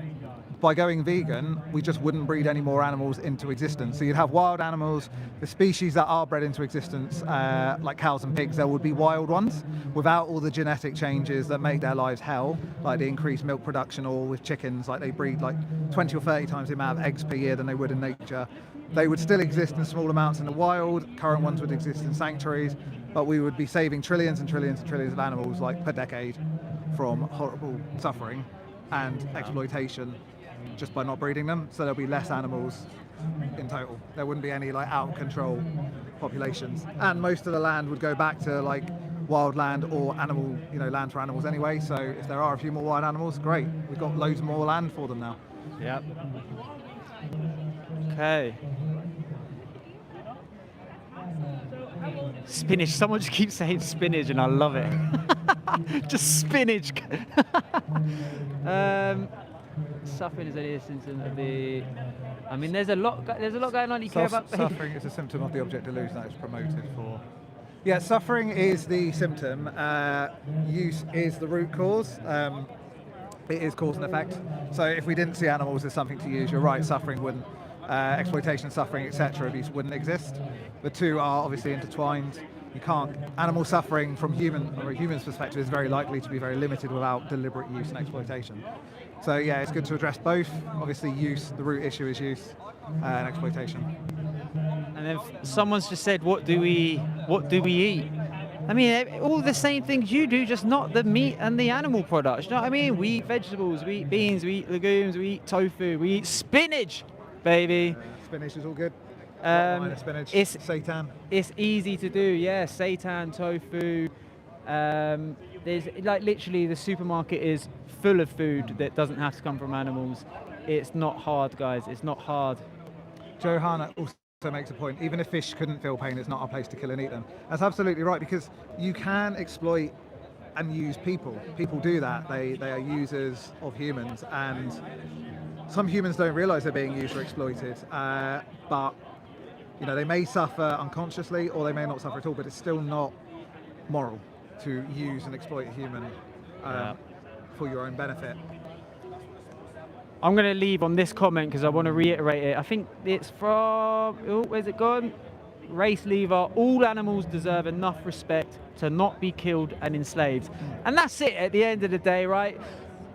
by going vegan, we just wouldn't breed any more animals into existence. So you'd have wild animals, the species that are bred into existence, like cows and pigs, there would be wild ones without all the genetic changes that make their lives hell, like the increased milk production, or with chickens, like they breed 20 or 30 times the amount of eggs per year than they would in nature. They would still exist in small amounts in the wild, current ones would exist in sanctuaries, but we would be saving trillions and trillions and trillions of animals per decade from horrible suffering and exploitation, just by not breeding them. So there'll be less animals in total. There wouldn't be any out of control populations, and most of the land would go back to wild land or animal, land for animals anyway. So if there are a few more wild animals, great, we've got loads more land for them now.
Yep. Okay. Spinach. Someone just keeps saying spinach, and I love it. Just spinach. Suffering is only a symptom of the. I mean, there's a lot going on. You care about
suffering is a symptom of the object illusion that is promoted for. Yeah, suffering is the symptom. Use is the root cause. It is cause and effect. So if we didn't see animals as something to use, you're right. Suffering exploitation, suffering, etc., abuse wouldn't exist. The two are obviously intertwined. You can't. Animal suffering from a human's perspective is very likely to be very limited without deliberate use and exploitation. So yeah, it's good to address both. Obviously, use. The root issue is use and exploitation.
And then someone's just said, "What do we eat?" I mean, all the same things you do, just not the meat and the animal products. You know what I mean? We eat vegetables, we eat beans, we eat legumes, we eat tofu, we eat spinach, baby.
Spinach is all good. Spinach.
It's
Seitan.
It's easy to do, yeah. Seitan, tofu. There's like literally the supermarket is full of food that doesn't have to come from animals. It's not hard, guys. It's not hard.
Johanna also makes a point. Even if fish couldn't feel pain, it's not our place to kill and eat them. That's absolutely right, because you can exploit and use people. People do that. They are users of humans, and some humans don't realise they're being used or exploited. But you know, they may suffer unconsciously, or they may not suffer at all. But it's still not moral to use and exploit a human for your own benefit.
I'm going to leave on this comment because I want to reiterate it. I think it's from, where's it gone? Race lever. All animals deserve enough respect to not be killed and enslaved. And that's it at the end of the day, right?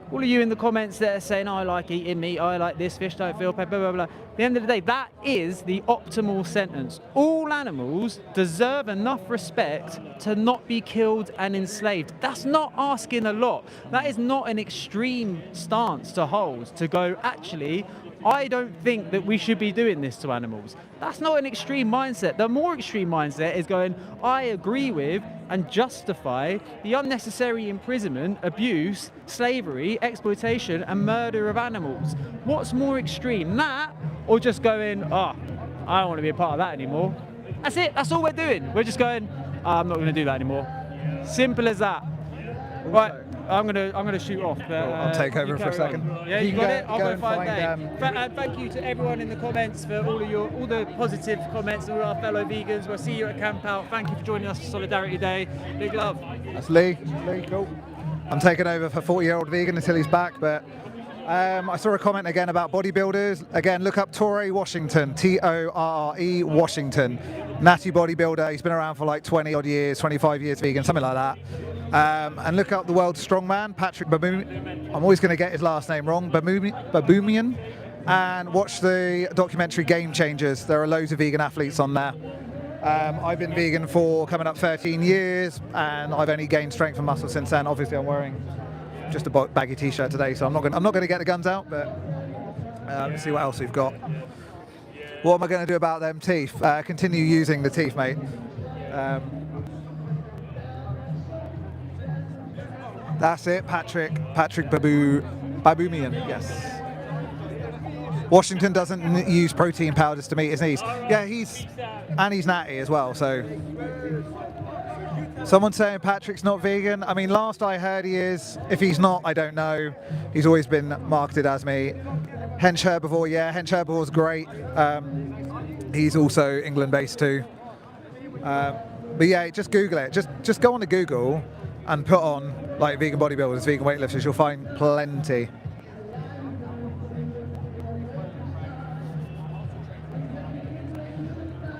All of you in the comments that are saying, I like eating meat, I like this, fish don't feel pain, blah, blah, blah. At the end of the day, that is the optimal sentence. All animals deserve enough respect to not be killed and enslaved. That's not asking a lot. That is not an extreme stance to hold, to go, actually, I don't think that we should be doing this to animals. That's not an extreme mindset. The more extreme mindset is going, I agree with and justify the unnecessary imprisonment, abuse, slavery, exploitation, and murder of animals. What's more extreme, that, or just going, I don't want to be a part of that anymore? That's it. That's all we're doing. We're just going, I'm not going to do that anymore. Simple as that. Right. I'm gonna shoot off. But,
I'll take over for a second.
Yeah, you got it. I'll go find Dave. Thank you to everyone in the comments for all the positive comments, and all our fellow vegans. We'll see you at Camp Out. Thank you for joining us for Solidarity Day. Big love.
That's Lee. Cool. I'm taking over for 40-year-old vegan until he's back, but I saw a comment again about bodybuilders. Again, look up Torre Washington, Torre Washington. Natty bodybuilder. He's been around for like 20 odd years, 25 years vegan, something like that. And look up the world's strongman, Patrick Baboumian. I'm always going to get his last name wrong, Baboumian. And watch the documentary Game Changers. There are loads of vegan athletes on there. I've been vegan for coming up 13 years, and I've only gained strength and muscle since then. Obviously, I'm wearing just a baggy t-shirt today, so I'm not going to get the guns out. But let's see what else we've got. What am I going to do about them teeth? Continue using the teeth, mate. That's it, Patrick Baboumian, yes. Washington doesn't use protein powders to meet his needs. Yeah, he's natty as well, so. Someone saying Patrick's not vegan. I mean, last I heard he is. If he's not, I don't know. He's always been marketed as me. Hench Herbivore, yeah, Hench Herbivore's great. He's also England-based too. But yeah, just Google it. Just go on to Google and put on like vegan bodybuilders, vegan weightlifters. You'll find plenty.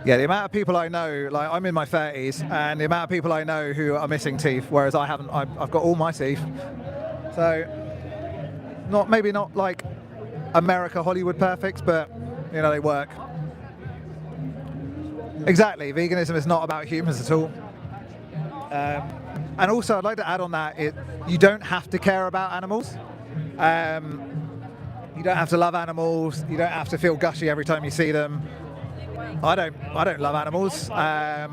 Yeah, the amount of people I know, like I'm in my 30s, and the amount of people I know who are missing teeth, whereas I haven't. I've got all my teeth. So, maybe not like America Hollywood perfect, but you know, they work. Exactly, veganism is not about humans at all. And also, I'd like to add on that, you don't have to care about animals. You don't have to love animals. You don't have to feel gushy every time you see them. I don't love animals. I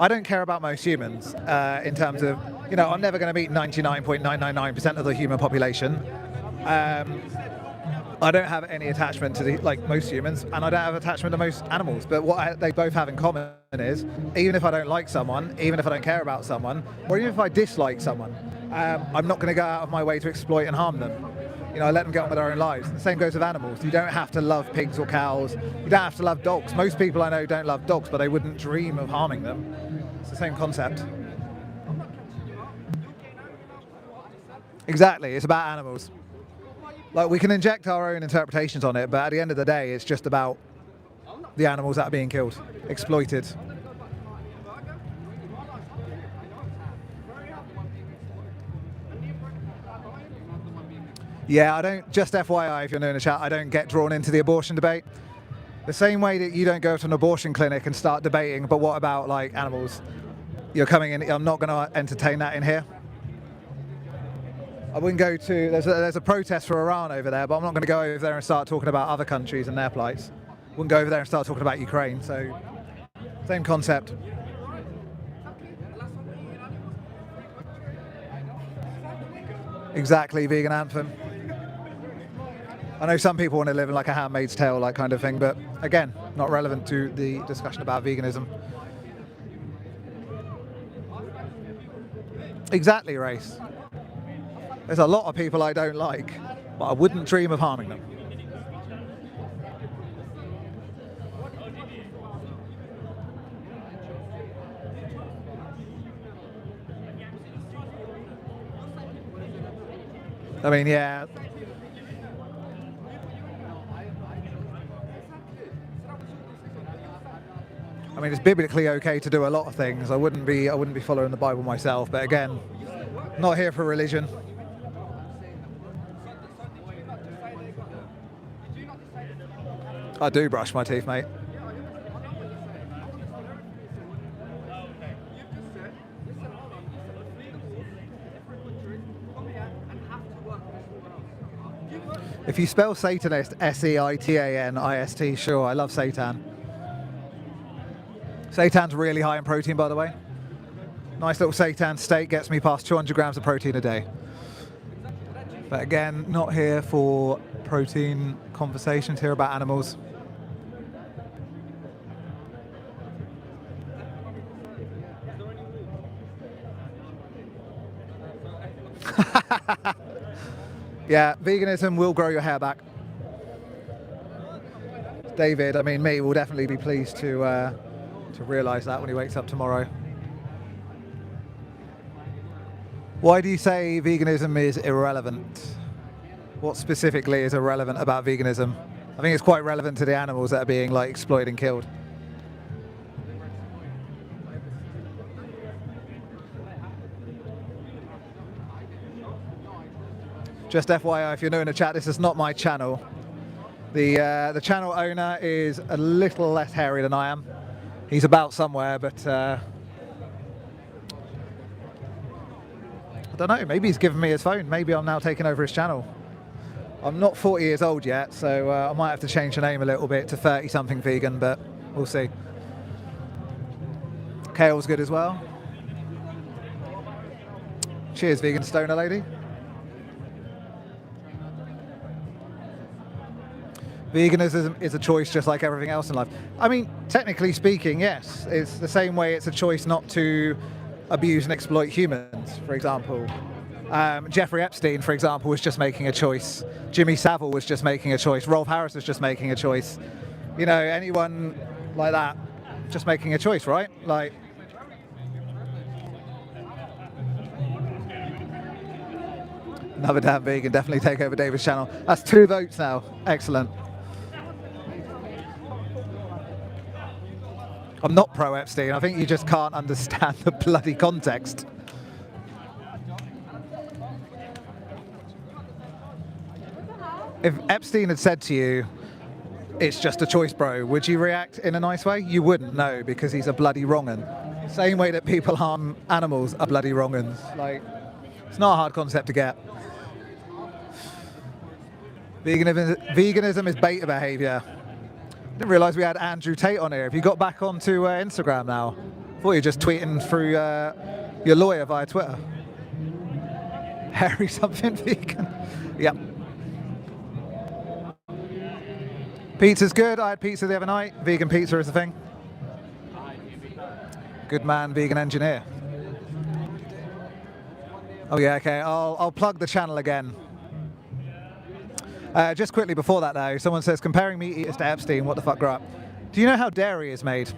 don't care about most humans in terms of, you know, I'm never going to meet 99.999% of the human population. I don't have any attachment to like most humans, and I don't have attachment to most animals. But what they both have in common is, even if I don't like someone, even if I don't care about someone, or even if I dislike someone, I'm not going to go out of my way to exploit and harm them. You know, I let them get on with their own lives. The same goes with animals. You don't have to love pigs or cows. You don't have to love dogs. Most people I know don't love dogs, but they wouldn't dream of harming them. It's the same concept. Exactly, it's about animals. Like, we can inject our own interpretations on it, but at the end of the day, it's just about the animals that are being killed, exploited. Yeah, I don't, just FYI, if you're new in the chat, I don't get drawn into the abortion debate. The same way that you don't go to an abortion clinic and start debating, but what about, like, animals? You're coming in, I'm not going to entertain that in here. I wouldn't go to, there's a protest for Iran over there, but I'm not going to go over there and start talking about other countries and their plights. Wouldn't go over there and start talking about Ukraine, so same concept. Exactly, vegan anthem. I know some people want to live in like a Handmaid's Tale like kind of thing, but again, not relevant to the discussion about veganism. Exactly, Race. There's a lot of people I don't like, but I wouldn't dream of harming them. I mean, yeah. I mean, it's biblically okay to do a lot of things. I wouldn't be following the Bible myself, but again, not here for religion. I do brush my teeth, mate. If you spell Satanist, S-E-I-T-A-N-I-S-T, sure, I love Satan. Seitan's really high in protein, by the way. Nice little seitan steak gets me past 200 grams of protein a day. But again, not here for protein conversations, here about animals. Yeah, veganism will grow your hair back. David, I mean me, will definitely be pleased to realise that when he wakes up tomorrow. Why do you say veganism is irrelevant? What specifically is irrelevant about veganism? I think it's quite relevant to the animals that are being like exploited and killed. Just FYI, if you're new in the chat, this is not my channel. The channel owner is a little less hairy than I am. He's about somewhere, but I don't know, maybe he's given me his phone. Maybe I'm now taking over his channel. I'm not 40 years old yet, so I might have to change the name a little bit to 30-something vegan, but we'll see. Kale's good as well. Cheers, vegan stoner lady. Veganism is a choice just like everything else in life. I mean, technically speaking, yes. It's the same way it's a choice not to abuse and exploit humans, for example. Jeffrey Epstein, for example, was just making a choice. Jimmy Savile was just making a choice. Rolf Harris was just making a choice. You know, anyone like that, just making a choice, right? Like, another damn vegan, definitely take over David's channel. That's 2 votes now. Excellent. I'm not pro Epstein. I think you just can't understand the bloody context. If Epstein had said to you, it's just a choice, bro, would you react in a nice way? You wouldn't, no, because he's a bloody wrong-un. Same way that people harm animals are bloody wrong-uns. Like, it's not a hard concept to get. Veganism is beta behavior. Didn't realise we had Andrew Tate on here. Have you got back onto Instagram now? Thought you were just tweeting through your lawyer via Twitter. Harry something vegan. Yep. Pizza's good. I had pizza the other night. Vegan pizza is the thing. Good man, vegan engineer. Oh yeah, okay. I'll plug the channel again. Just quickly before that though, someone says, comparing meat eaters to Epstein, what the fuck, grow up. Do you know how dairy is made?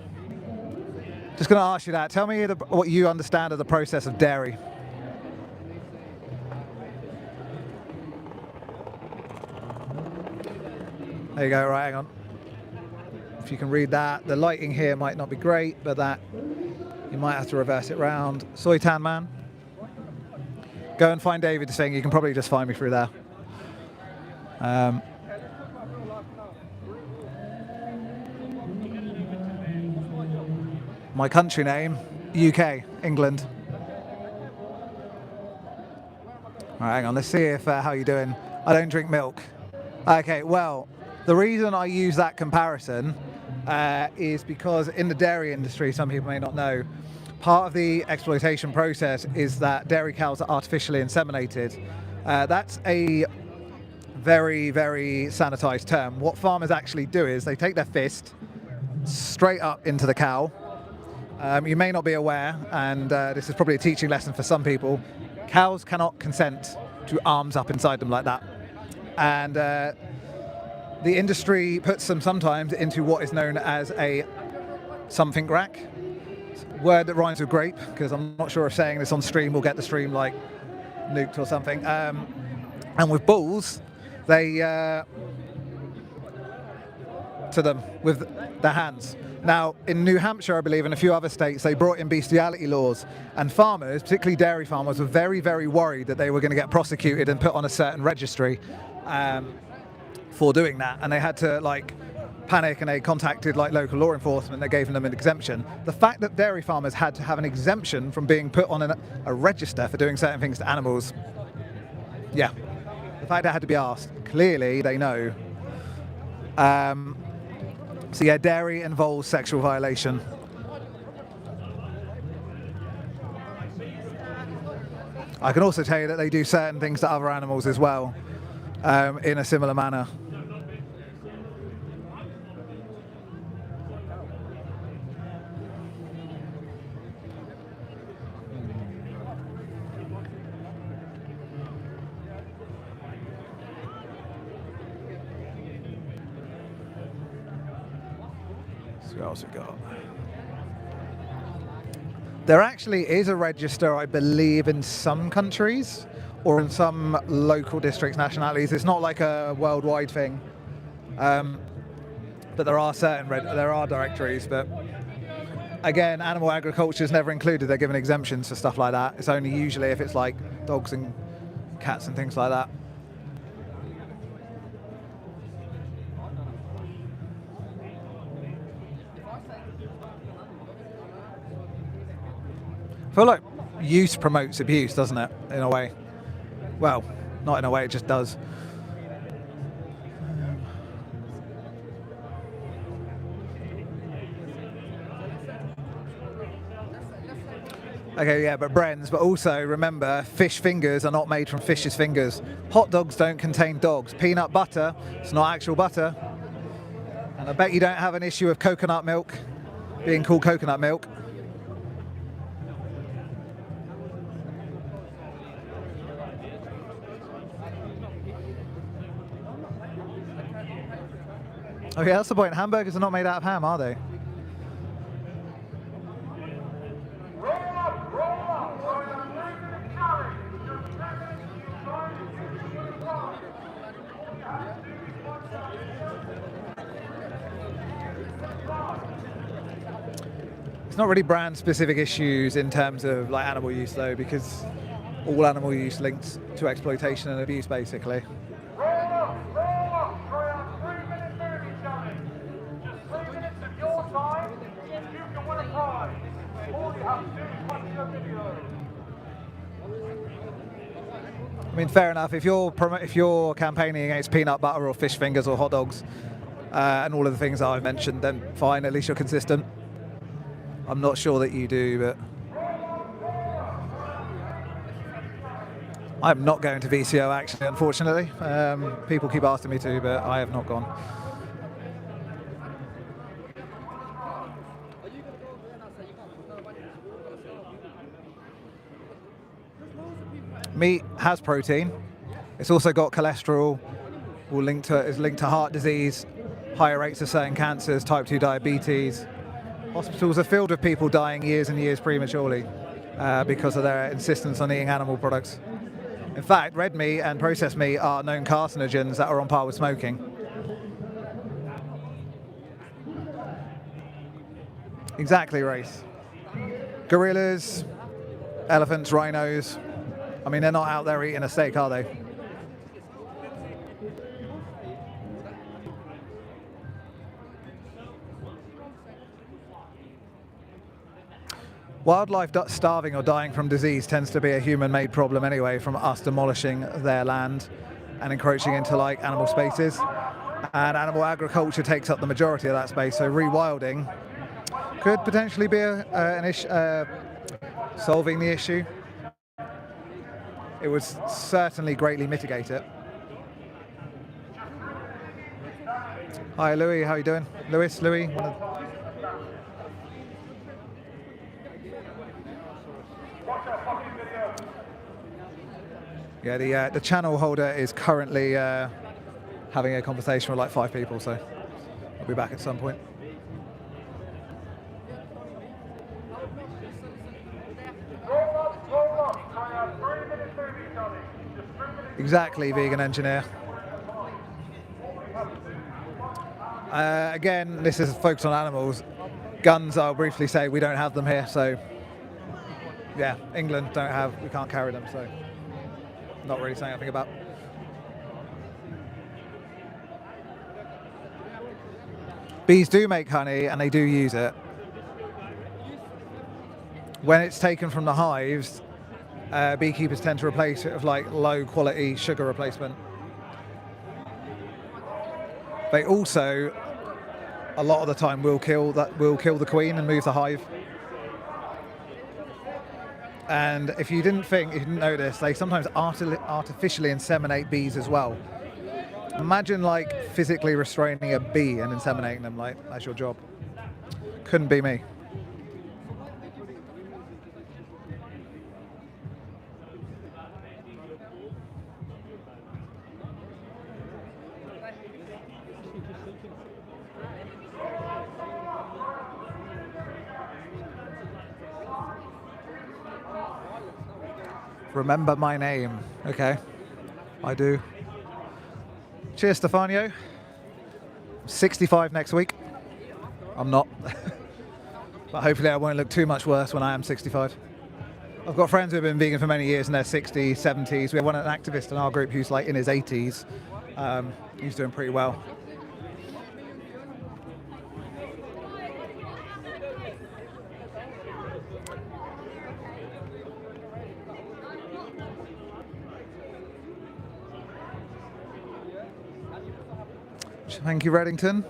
Just going to ask you that. Tell me what you understand of the process of dairy. There you go, right, hang on. If you can read that. The lighting here might not be great, but that, you might have to reverse it round. Soy Tan Man. Go and find David's thing. You can probably just find me through there. My country name, UK, England. All right, hang on, let's see if how you doing. I don't drink milk. Okay, well, the reason I use that comparison is because in the dairy industry, some people may not know, part of the exploitation process is that dairy cows are artificially inseminated. That's a very, very sanitized term. What farmers actually do is they take their fist straight up into the cow. You may not be aware, and this is probably a teaching lesson for some people, cows cannot consent to arms up inside them like that. And the industry puts them sometimes into what is known as a something rack. Word that rhymes with grape, because I'm not sure if saying this on stream will get the stream like nuked or something. And with bulls, they to them with their hands. Now, in New Hampshire, I believe, and a few other states, they brought in bestiality laws, and farmers, particularly dairy farmers, were very, very worried that they were going to get prosecuted and put on a certain registry for doing that, and they had to like panic, and they contacted like local law enforcement. They gave them an exemption. The fact that dairy farmers had to have an exemption from being put on a register for doing certain things to animals, yeah, the fact that had to be asked, clearly they know. So yeah, dairy involves sexual violation. I can also tell you that they do certain things to other animals as well, in a similar manner. What else we got? There actually is a register, I believe, in some countries or in some local districts, nationalities. It's not like a worldwide thing, but there are certain there are directories. But again, animal agriculture is never included. They're given exemptions for stuff like that. It's only usually if it's like dogs and cats and things like that. I feel like use promotes abuse, doesn't it, in a way? Well, not in a way, it just does. Okay, yeah, but Brens, but also remember, fish fingers are not made from fish's fingers. Hot dogs don't contain dogs. Peanut butter, it's not actual butter. And I bet you don't have an issue with coconut milk being called coconut milk. Okay, that's the point. Hamburgers are not made out of ham, are they? It's not really brand-specific issues in terms of like animal use, though, because all animal use links to exploitation and abuse, basically. I mean, fair enough. If you're campaigning against peanut butter or fish fingers or hot dogs and all of the things that I've mentioned, then fine. At least you're consistent. I'm not sure that you do, but I'm not going to VCO actually, unfortunately. People keep asking me to, but I have not gone. Meat has protein. It's also got cholesterol. Is linked to heart disease, higher rates of certain cancers, type 2 diabetes. Hospitals are filled with people dying years and years prematurely because of their insistence on eating animal products. In fact, red meat and processed meat are known carcinogens that are on par with smoking. Exactly, Race. Gorillas, elephants, rhinos. I mean, they're not out there eating a steak, are they? Wildlife starving or dying from disease tends to be a human-made problem anyway, from us demolishing their land and encroaching into like animal spaces. And animal agriculture takes up the majority of that space, so rewilding could potentially be an issue, solving the issue. It would certainly greatly mitigate it. Hi, Louis. How are you doing? Louis. Yeah, the channel holder is currently having a conversation with like 5 people, so I'll be back at some point. Exactly, vegan engineer. Again, this is focused on animals. Guns, I'll briefly say, we don't have them here, so yeah, England we can't carry them, so not really saying anything about. Bees do make honey and they do use it. When it's taken from the hives, beekeepers tend to replace it with like low quality sugar replacement. They also, a lot of the time, will kill the queen and move the hive. And if you didn't notice, they sometimes artificially inseminate bees as well. Imagine like physically restraining a bee and inseminating them, like that's your job. Couldn't be me. Remember my name. Okay, I do. Cheers, Stefano. 65 next week. I'm not. But hopefully I won't look too much worse when I am 65. I've got friends who have been vegan for many years in their 60s, 70s. We have an activist in our group who's like in his 80s. He's doing pretty well. Thank you, Reddington.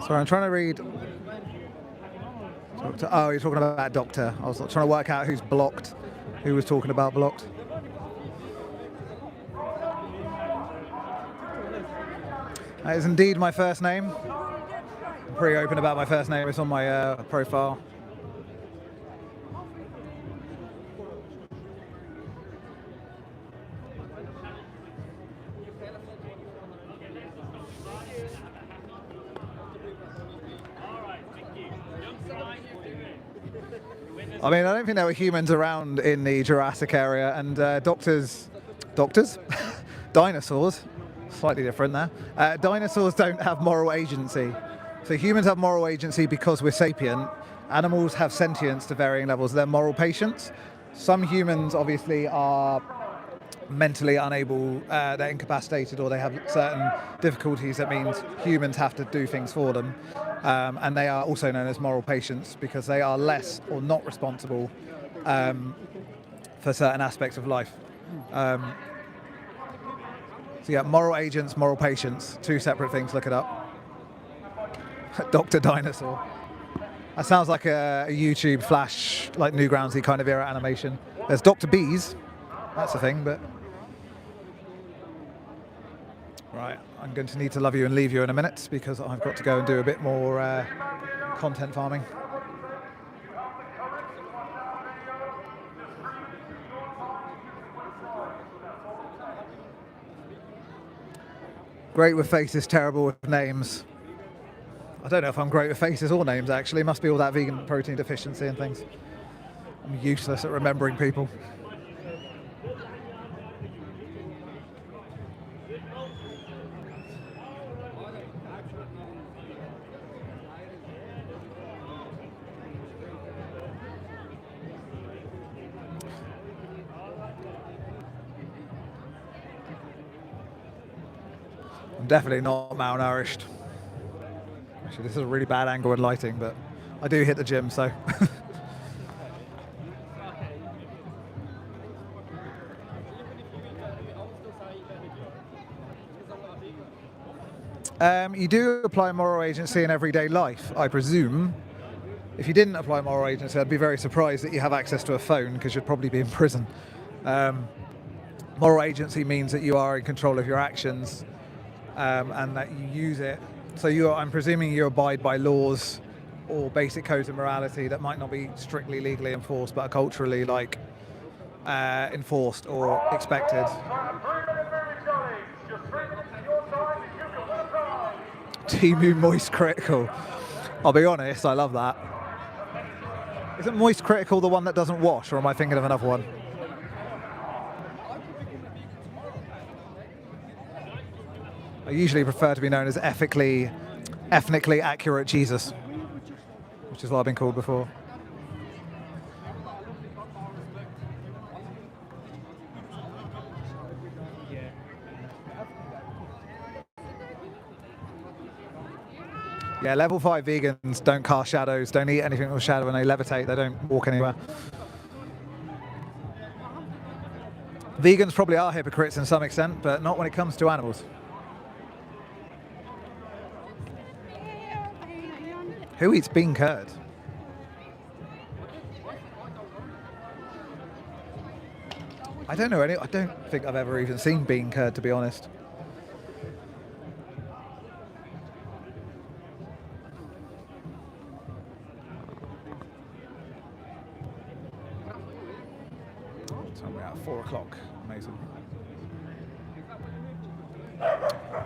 Sorry, I'm trying to read. Oh, you're talking about Doctor. I was trying to work out who's blocked, who was talking about blocked. That is indeed my first name. I'm pretty open about my first name. It's on my profile. I mean, I don't think there were humans around in the Jurassic area, and doctors? Dinosaurs, slightly different there. Dinosaurs don't have moral agency. So humans have moral agency because we're sapient. Animals have sentience to varying levels. They're moral patients. Some humans obviously are mentally unable, they're incapacitated, or they have certain difficulties that means humans have to do things for them. And they are also known as moral patients because they are less or not responsible for certain aspects of life. So yeah, moral agents, moral patients, 2 separate things, look it up. Dr. Dinosaur. That sounds like a YouTube Flash, like Newgroundsy kind of era animation. There's Dr. Bees, that's a thing, but... Right, I'm going to need to love you and leave you in a minute because I've got to go and do a bit more content farming. Great with faces, terrible with names. I don't know if I'm great with faces or names, actually. Must be all that vegan protein deficiency and things. I'm useless at remembering people. I'm definitely not malnourished. Actually, this is a really bad angle with lighting, but I do hit the gym, so. You do apply moral agency in everyday life, I presume. If you didn't apply moral agency, I'd be very surprised that you have access to a phone, because you'd probably be in prison. Moral agency means that you are in control of your actions and that you use it. So I'm presuming you abide by laws or basic codes of morality that might not be strictly legally enforced, but are culturally enforced or expected. Timu Moist Critical. I'll be honest, I love that. Isn't Moist Critical the one that doesn't wash, or am I thinking of another one? I usually prefer to be known as ethnically accurate Jesus, which is what I've been called before. Yeah, level 5 vegans don't cast shadows, don't eat anything with shadow, and they levitate, they don't walk anywhere. Vegans probably are hypocrites in some extent, but not when it comes to animals. Who eats bean curd? I don't know any. I don't think I've ever even seen bean curd, to be honest. So we're at 4 o'clock. Amazing.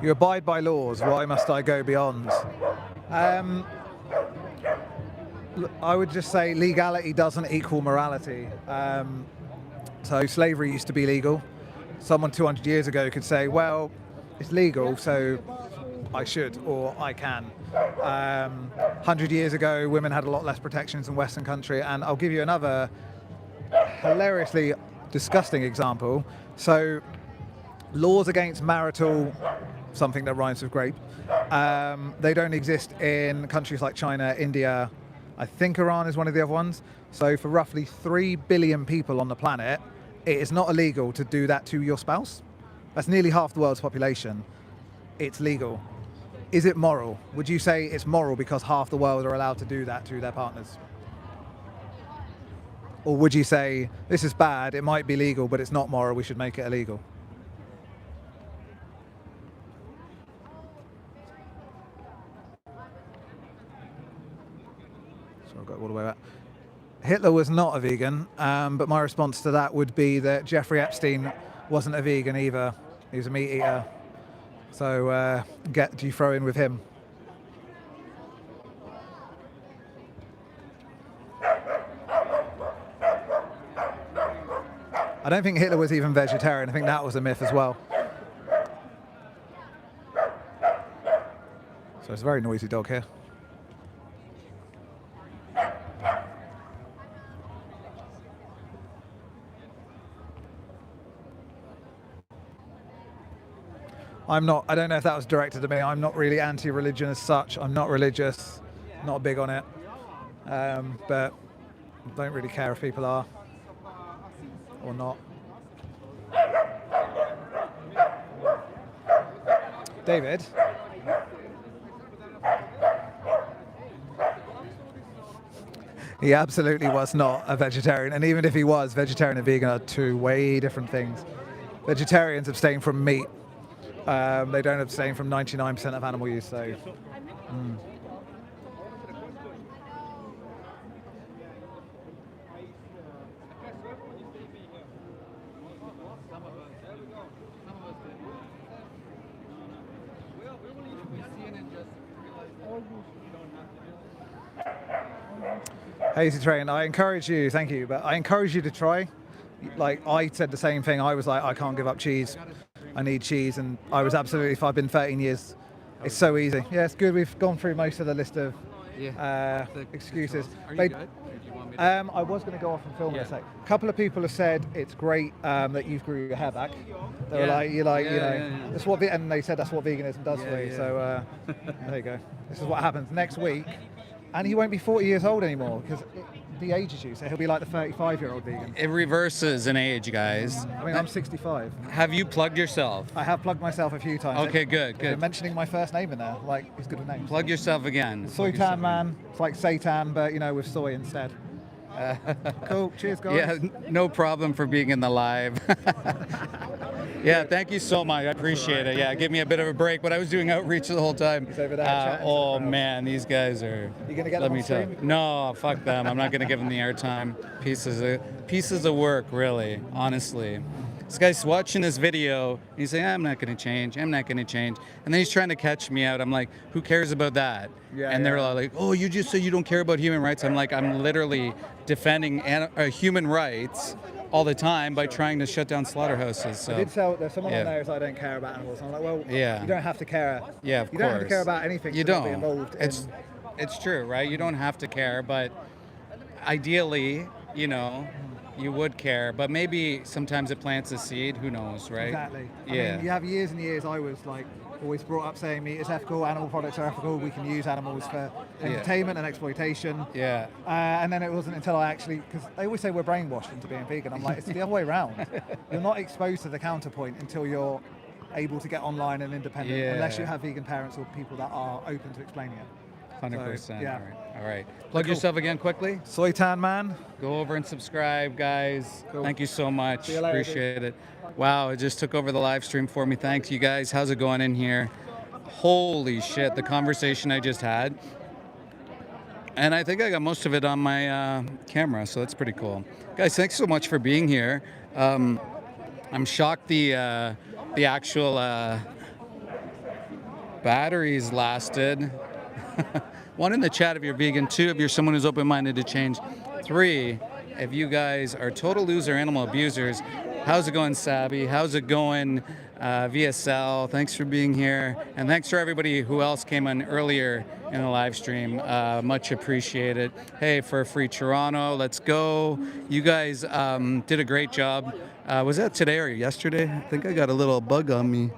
You abide by laws. Why must I go beyond? I would just say legality doesn't equal morality. So slavery used to be legal. Someone 200 years ago could say, well, it's legal, so I should, or I can. 100 years ago, women had a lot less protections in Western country, and I'll give you another hilariously disgusting example. So laws against marital, something that rhymes with grape, they don't exist in countries like China, India. I think Iran is one of the other ones. So for roughly 3 billion people on the planet, it is not illegal to do that to your spouse. That's nearly half the world's population. It's legal. Is it moral? Would you say it's moral because half the world are allowed to do that to their partners? Or would you say, this is bad, it might be legal, but it's not moral, we should make it illegal? So I've got all the way back. Hitler was not a vegan, but my response to that would be that Jeffrey Epstein wasn't a vegan either. He was a meat eater. So do you throw in with him? I don't think Hitler was even vegetarian. I think that was a myth as well. So it's a very noisy dog here. I don't know if that was directed to me. I'm not really anti-religion as such. I'm not religious, not big on it. But don't really care if people are or not. David? He absolutely was not a vegetarian. And even if he was, vegetarian and vegan are two way different things. Vegetarians abstain from meat. They don't abstain from 99% of animal use, so. Hazy Train, I encourage you, thank you, but I encourage you to try. Like, I said the same thing. I was like, I can't give up cheese. I need cheese, and I was absolutely, if I've been 13 years, it's so easy. Yeah, it's good. We've gone through most of the list of excuses.
Are you good?
I was going to go off and film in a sec. A couple of people have said it's great that you've grew your hair back. They were like, that's what, and they said that's what veganism does for you. So there you go. This is what happens next week, and he won't be 40 years old anymore because he ages you. So he'll be like the 35-year-old vegan.
It reverses in age, guys.
I mean, I'm 65.
Have you plugged yourself?
I have plugged myself a few times.
Okay, good.
You're mentioning my first name in there, like it's good with names.
Plug yourself again.
Soytan Man. It's like Satan, but with soy instead. Cool. Cheers, guys.
Yeah, no problem for being in the live. Yeah, thank you so much. I appreciate it. Yeah, give me a bit of a break, but I was doing outreach the whole time.
He's over there chatting
man, these guys are.
You gonna get them on stream?
No, fuck them. I'm not gonna give them the airtime. Pieces of work, really. Honestly. This guy's watching this video. He's saying, I'm not going to change. I'm not going to change. And then he's trying to catch me out. I'm like, who cares about that? And they're like, oh, you just say you don't care about human rights. I'm like, I'm literally defending human rights all the time by trying to shut down slaughterhouses. So.
I did tell, there's someone on there who says I don't care about animals. I'm like, well, you don't have to care.
Yeah, of course.
You don't have to care about anything.
You
don't.
Be
involved
it's true, right? You don't have to care, but ideally, you would care, but maybe sometimes it plants a seed. Who knows, right?
Exactly.
Yeah.
I mean, you have years and years. I was like always brought up saying meat is ethical, animal products are ethical. We can use animals for entertainment and exploitation.
Yeah.
And then it wasn't until I actually, because they always say we're brainwashed into being vegan. I'm like, it's the other way around. You're not exposed to the counterpoint until you're able to get online and independent, unless you have vegan parents or people that are open to explaining it.
100%.
So, yeah.
All right. Plug yourself again quickly.
Soytan Man.
Go over and subscribe, guys.
Cool.
Thank you so much.
See you later,
Appreciate it. Wow, it just took over the live stream for me. Thanks, you guys. How's it going in here? Holy shit, the conversation I just had. And I think I got most of it on my camera, so that's pretty cool. Guys, thanks so much for being here. I'm shocked the actual batteries lasted. 1, in the chat if you're vegan. 2, if you're someone who's open-minded to change. 3, if you guys are total loser animal abusers. How's it going, Sabby? How's it going, VSL? Thanks for being here. And thanks for everybody who else came in earlier in the live stream. Much appreciated. Hey, for Free Toronto, let's go. You guys did a great job. Was that today or yesterday? I think I got a little bug on me.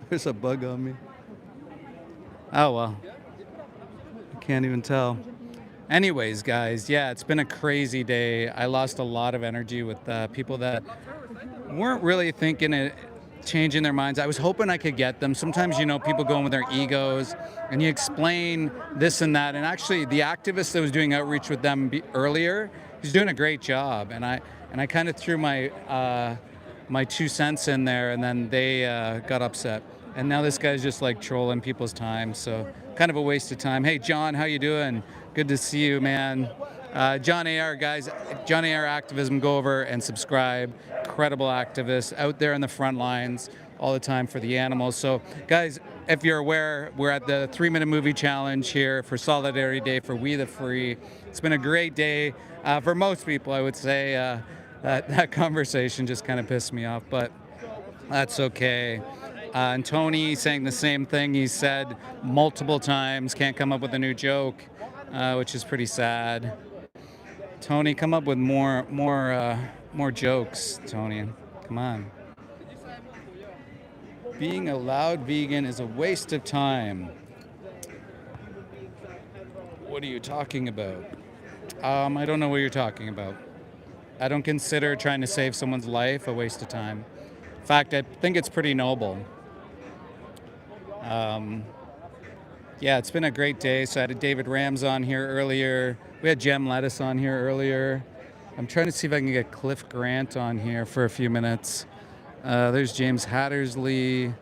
There's a bug on me. Oh, well. I can't even tell. Anyways, guys, yeah, it's been a crazy day. I lost a lot of energy with people that weren't really thinking it, changing their minds. I was hoping I could get them. Sometimes, people go in with their egos and you explain this and that. And actually, the activist that was doing outreach with them earlier, he's doing a great job. And I kind of threw my 2 cents in there, and then they got upset. And now this guy's just like trolling people's time, so kind of a waste of time. Hey, John, how you doing? Good to see you, man. John AR, guys, John AR Activism, go over and subscribe. Incredible activist out there in the front lines all the time for the animals. So, guys, if you're aware, we're at the 3-minute movie challenge here for Solidarity Day for We the Free. It's been a great day for most people, I would say. That conversation just kind of pissed me off, but that's okay. And Tony saying the same thing he said multiple times, can't come up with a new joke, which is pretty sad. Tony, come up with more jokes, Tony. Come on. Being a loud vegan is a waste of time. What are you talking about? I don't know what you're talking about. I don't consider trying to save someone's life a waste of time. In fact, I think it's pretty noble. Yeah, it's been a great day. So I had David Rams on here earlier. We had Jem Lettuce on here earlier. I'm trying to see if I can get Cliff Grant on here for a few minutes. There's James Hattersley.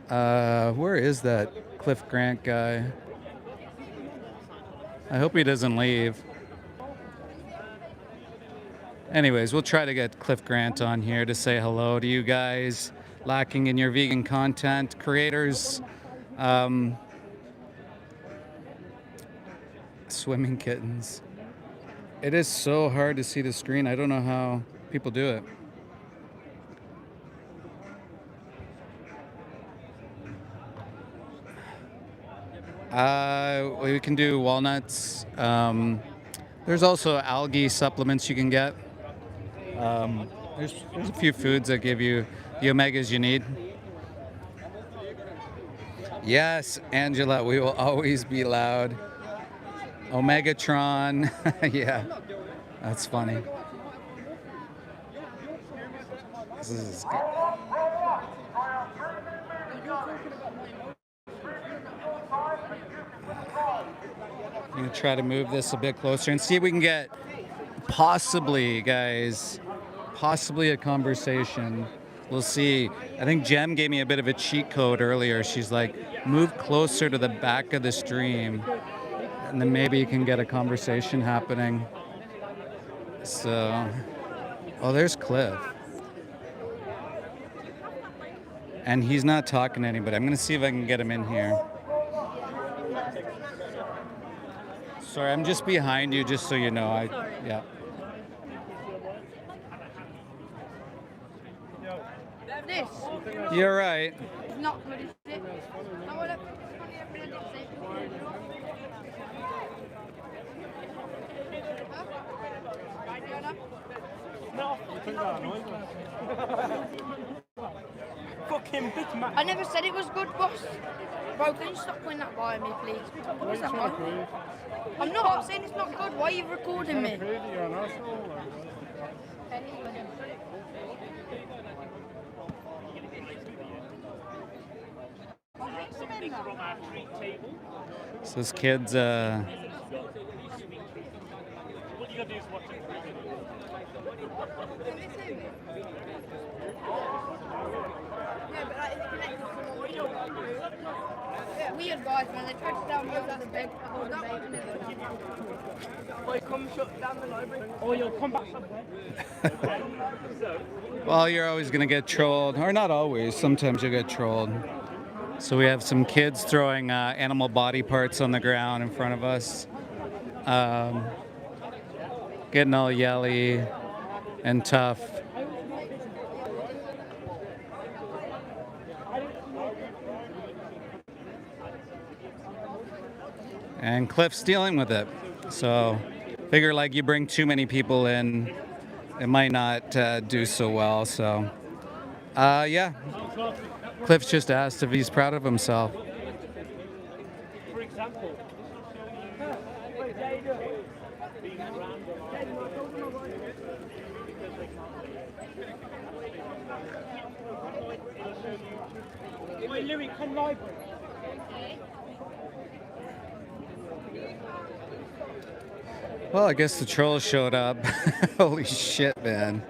Where is that Cliff Grant guy? I hope he doesn't leave. Anyways, we'll try to get Cliff Grant on here to say hello to you guys lacking in your vegan content creators. Swimming kittens. It is so hard to see the screen. I don't know how people do it. We can do walnuts. There's also algae supplements you can get. There's a few foods that give you the omegas you need. Yes, Angela, we will always be loud. Omegatron. Yeah, that's funny. This is good. I'm gonna try to move this a bit closer and see if we can get possibly, guys, possibly a conversation. We'll see. I think Jem gave me a bit of a cheat code earlier. She's like, move closer to the back of the stream, and then maybe you can get a conversation happening. So, oh, there's Cliff. And he's not talking to anybody. I'm gonna see if I can get him in here. Sorry, I'm just behind you, just so you know. Yeah.
This
You're right.
is not good, is it? I want to
Fucking Big Mac.
I never said it was good, boss. Bro, can you stop putting that by me, please? What's that one? I'm not. I'm saying it's not good. Why are you recording me?
So this kid's
What you gotta do is watch it.
Weird guys, man. They tried to download the bed. Boy, come shut down the library.
Oh, you'll come back someday.
well, you're always gonna get trolled, or not always. Sometimes you get trolled. So we have some kids throwing animal body parts on the ground in front of us, getting all yelly and tough. And Cliff's dealing with it. So figure like you bring too many people in, it might not do so well. So yeah, Cliff's just asked if he's proud of himself.
For example, wait, Louis, come library.
Well, I guess the trolls showed up. Holy shit, man.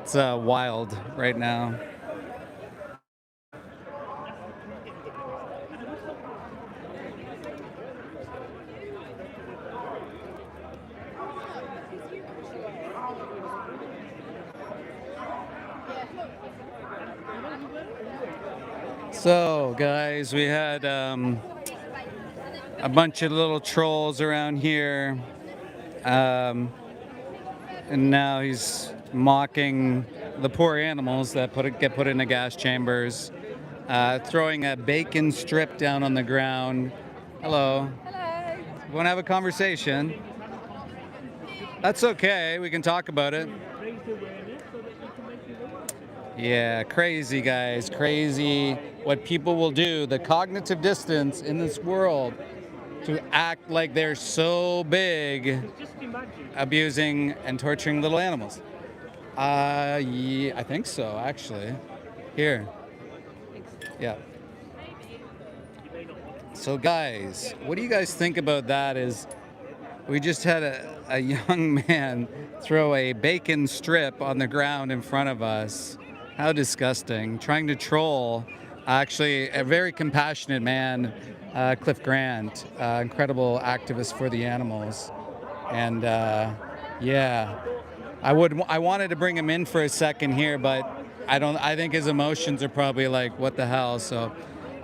It's wild right now. So, guys, we had a bunch of little trolls around here. And now he's mocking the poor animals that get put in the gas chambers, throwing a bacon strip down on the ground. Hello.
Hello.
Want to have a conversation? That's okay. We can talk about it. Yeah, crazy, guys. Crazy what people will do. The cognitive distance in this world to act like they're so big, abusing and torturing little animals. Yeah, I think so, actually. Here. Yeah. So guys, what do you guys think about that? Is we just had a young man throw a bacon strip on the ground in front of us. How disgusting. Trying to troll actually a very compassionate man, Cliff Grant, incredible activist for the animals. And yeah, I wanted to bring him in for a second here, but I think his emotions are probably like, what the hell? So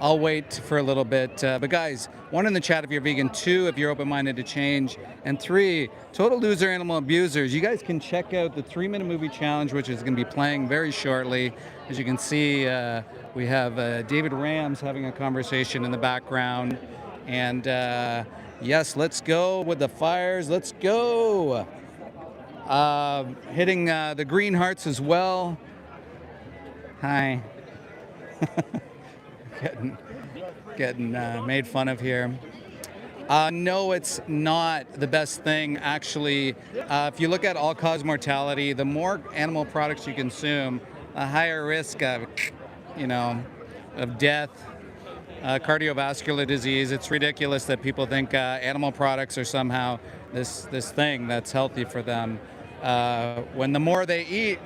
I'll wait for a little bit. But guys, 1 in the chat if you're vegan, 2 if you're open-minded to change, and 3 total loser animal abusers. You guys can check out the 3-minute movie challenge, which is going to be playing very shortly. As you can see, we have David Rams having a conversation in the background. And yes, let's go with the fires. Let's go. Hitting the green hearts as well. Hi. getting made fun of here. No, it's not the best thing, actually. If you look at all-cause mortality, the more animal products you consume, the higher risk of, of death, cardiovascular disease. It's ridiculous that people think animal products are somehow this thing that's healthy for them. When the more they eat,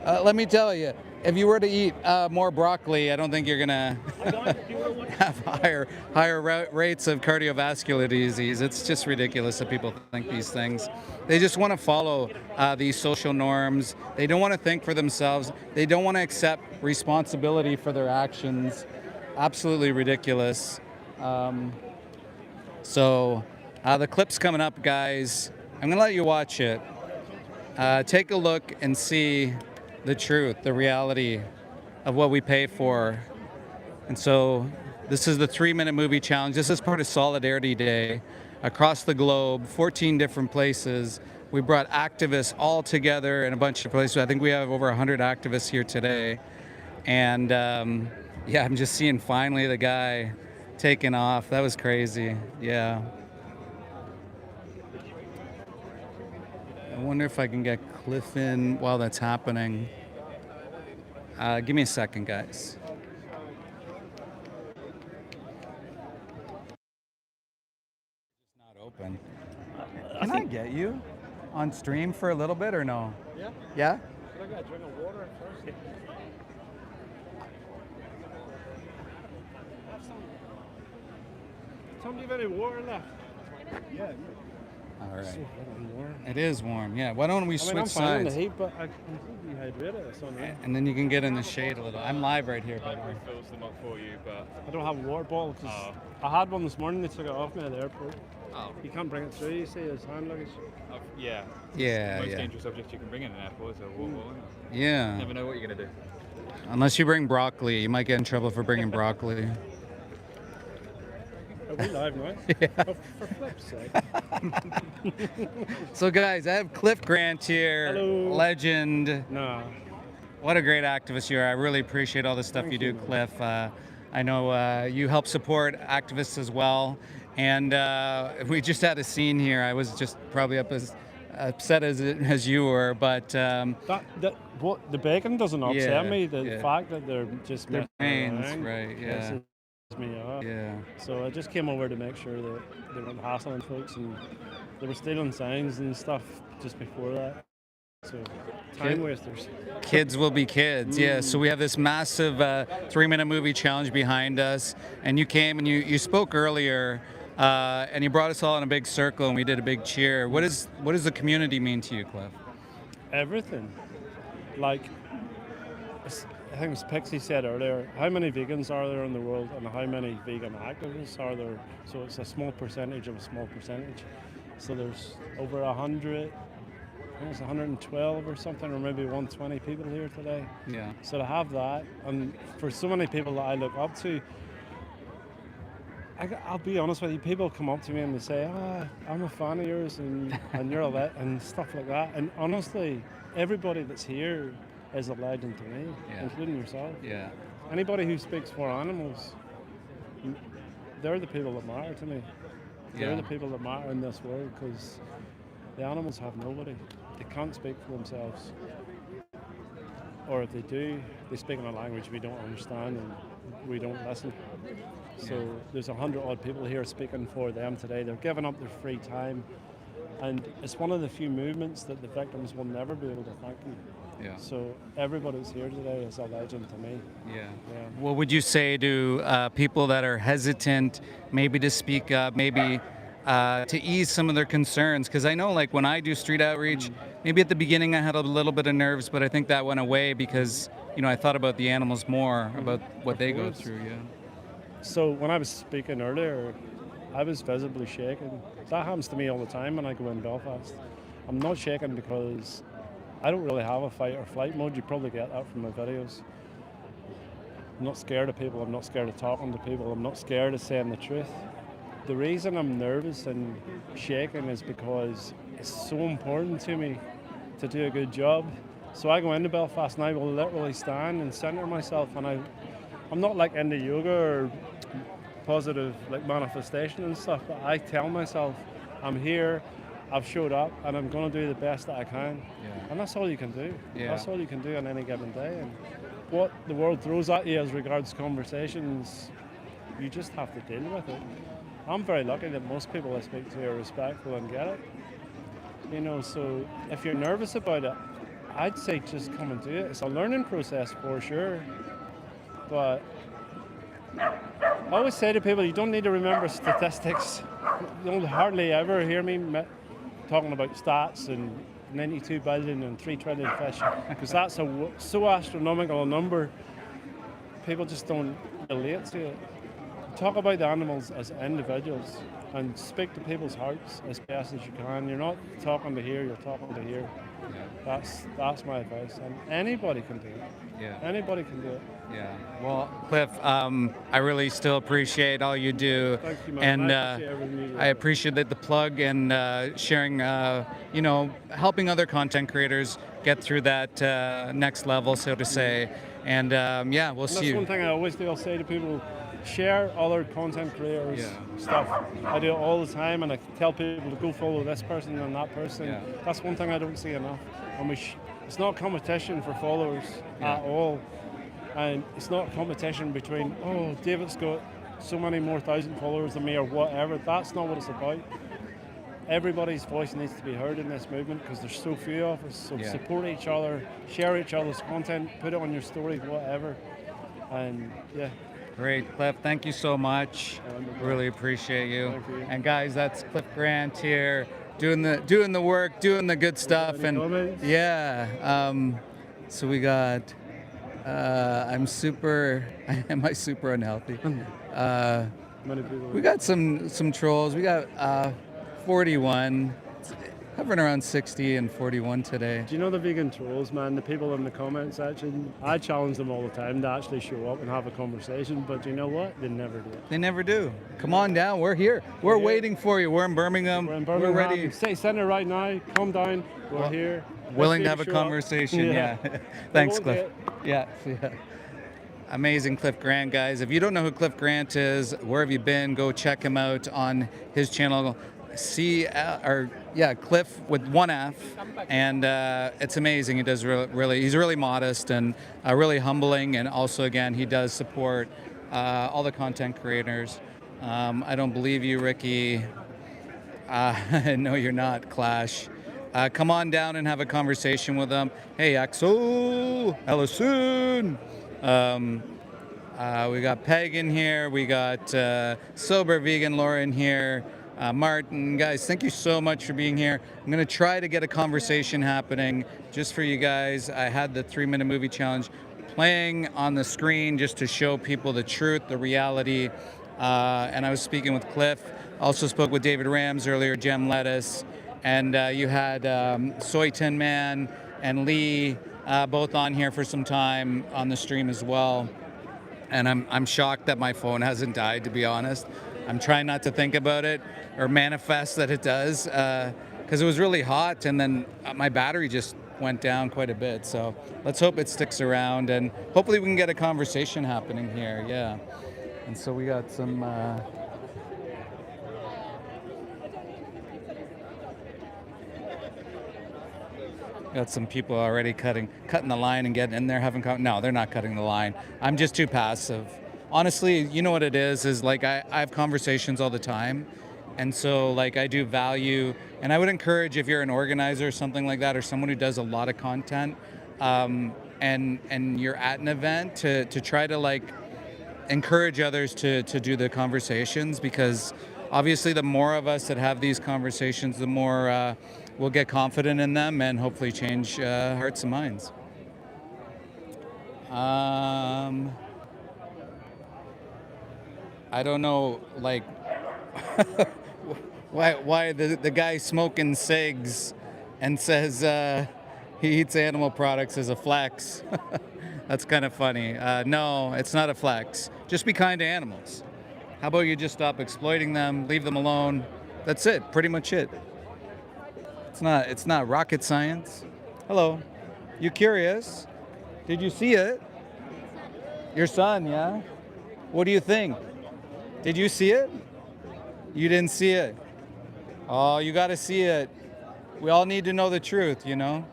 let me tell you, if you were to eat more broccoli, I don't think you're gonna have higher rates of cardiovascular disease. It's just ridiculous that people think these things. They just want to follow these social norms. They don't want to think for themselves. They don't want to accept responsibility for their actions. Absolutely ridiculous. So the clip's coming up, guys. I'm gonna let you watch it. Take a look and see the truth, the reality of what we pay for. And so this is the 3-minute movie challenge. This is part of Solidarity Day across the globe, 14 different places. We brought activists all together in a bunch of places. I think we have over 100 activists here today. And yeah, I'm just seeing finally the guy taking off. That was crazy, yeah. I wonder if I can get Cliff in while that's happening. Give me a second, guys. It's not open. Can I get you on stream for a little bit or no?
Yeah.
Yeah?
I got a drink of water first. Somebody have any water left? Yeah.
All right.
So warm.
It is warm, yeah. Why don't we switch
I'm fine in the
sides?
heat, but I'm completely dehydrated. That's on that.
And then you can get in the shade a little. I'm live right here, by the way.
Fills them up for you, but
I don't have a water bottle because I had one this morning. They took it off me at the airport.
oh,
You can't bring it through. You see, it's hand luggage.
yeah,
Yeah,
most
yeah.
dangerous object you can bring in an airport is a water bottle.
Yeah.
Never know what you're gonna do.
Unless you bring broccoli, you might get in trouble for bringing broccoli.
Are we live now?
Yeah.
Oh, for flip's sake.
So guys, I have Cliff Grant here,
Hello.
legend.
Nah.
What a great activist you are. I really appreciate all the stuff
Thank
you do,
you, man.
Cliff. I know you help support activists as well. And we just had a scene here. I was just probably upset as you were, but
What the bacon doesn't upset
Yeah,
me. The
yeah.
fact that they're just
their
messing
pains,
around
right? Yeah,
pisses me off.
yeah.
So I just came over to make sure that they weren't hassling folks, and they were stealing signs and stuff just before that. So time wasters.
Kids will be kids, yeah. So we have this massive 3-minute movie challenge behind us, and you came and you spoke earlier, and you brought us all in a big circle, and we did a big cheer. What does the community mean to you, Cliff?
Everything. Like, I think it was Pixie said earlier, how many vegans are there in the world and how many vegan activists are there? So it's a small percentage of a small percentage. So there's over 100, I think it's 112 or something, or maybe 120 people here today.
Yeah.
So to have that, and for so many people that I look up to, I'll be honest with you, people come up to me and they say, I'm a fan of yours and you're a and stuff like that. And honestly, everybody that's here is a legend to me,
Yeah.
including yourself.
Yeah.
Anybody who speaks for animals, they're the people that matter to me. They're
Yeah.
the people that matter in this world because the animals have nobody. They can't speak for themselves. Or if they do, they speak in a language we don't understand and we don't listen. So
Yeah.
there's 100 odd people here speaking for them today. They're giving up their free time. And it's one of the few movements that the victims will never be able to thank you.
Yeah.
So everybody that's here today is a legend to me.
Yeah.
Yeah.
What would you say to people that are hesitant, maybe to speak up, maybe to ease some of their concerns? Because I know, like, when I do street outreach, maybe at the beginning I had a little bit of nerves, but I think that went away because, I thought about the animals more, about what they go
course.
through. Yeah.
So when I was speaking earlier, I was visibly shaking. That happens to me all the time when I go in Belfast. I'm not shaking because I don't really have a fight or flight mode. You probably get that from my videos. I'm not scared of people. I'm not scared of talking to people. I'm not scared of saying the truth. The reason I'm nervous and shaking is because it's so important to me to do a good job. So I go into Belfast and I will literally stand and center myself, and I'm not like into yoga or positive like manifestation and stuff, but I tell myself I'm here, I've showed up, and I'm going to do the best that I can. And that's all you can do. That's all you can do on any given day. And what the world throws at you as regards conversations, you just have to deal with it. I'm very lucky that most people I speak to are respectful and get it. You know, so if you're nervous about it, I'd say just come and do it. It's a learning process for sure. But I always say to people, you don't need to remember statistics. You don't hardly ever hear me talking about stats and 92 billion and 3 trillion fish, because that's so astronomical a number. People just don't relate to it. Talk about the animals as individuals and speak to people's hearts as best as you can. You're not talking to here, you're talking to here. That's my advice, and anybody can do it. Anybody can do it.
Well, Cliff, I really still appreciate all you do.
Thank you, man.
And
I appreciate everything you do.
I appreciate the plug and sharing, helping other content creators get through that next level, so to say. And we'll see you.
That's one thing I always do. I'll say to people, share other content creators' stuff. I do it all the time, and I tell people to go follow this person and that person. That's one thing I don't see enough. And it's not competition for followers at all. And it's not a competition between, oh, David's got so many more thousand followers than me or whatever. That's not what it's about. Everybody's voice needs to be heard in this movement because there's so few of us. So support each other, share each other's content, put it on your stories, whatever. And
Great, Cliff. Thank you so much. Really appreciate you. And guys, that's Cliff Grant here, doing the work, doing the good stuff. And so we got. Am I super unhealthy? We got some trolls. We got 41, hovering around 60 and 41 today.
Do you know the vegan trolls, man? The people in the comment section, I challenge them all the time to actually show up and have a conversation, but you know what? They never do.
They never do. Come on down. We're here. We're waiting for you. We're in Birmingham.
We're
ready.
Stay center right now. Come down. We're here.
Willing to have a conversation. Thanks, Cliff. Amazing Cliff Grant, guys. If you don't know who Cliff Grant is, where have you been? Go check him out on his channel. Cliff with one F, and it's amazing. He does he's really modest and really humbling, and also again he does support all the content creators. I don't believe you, Ricky. No, you're not, Clash. Come on down and have a conversation with them. Hey, Axel, Ellison. We got Pagan here. We got Sober Vegan Lauren here. Martin, guys, thank you so much for being here. I'm going to try to get a conversation happening just for you guys. I had the 3-minute movie challenge playing on the screen just to show people the truth, the reality. And I was speaking with Cliff. Also spoke with David Rams earlier, Gem Lettuce. And you had Soy Tin Man and Lee both on here for some time on the stream as well. And I'm shocked that my phone hasn't died, to be honest. I'm trying not to think about it or manifest that it does, because it was really hot, and then my battery just went down quite a bit. So let's hope it sticks around, and hopefully we can get a conversation happening here. Yeah. And so we got some. Got some people already cutting the line and getting in there, no, they're not cutting the line. I'm just too passive. Honestly, you know what it is like I have conversations all the time, and so like I do value, and I would encourage, if you're an organizer or something like that, or someone who does a lot of content, and you're at an event, to try to like encourage others to do the conversations, because obviously the more of us that have these conversations, the more we'll get confident in them and hopefully change hearts and minds. I don't know, like, why the guy smoking cigs and says he eats animal products as a flex. That's kind of funny. No, it's not a flex. Just be kind to animals. How about you just stop exploiting them, leave them alone? That's it, pretty much it. It's not rocket science. Hello. You curious? Did you see it? Your son, yeah? What do you think? Did you see it? You didn't see it. Oh, you got to see it. We all need to know the truth, you know?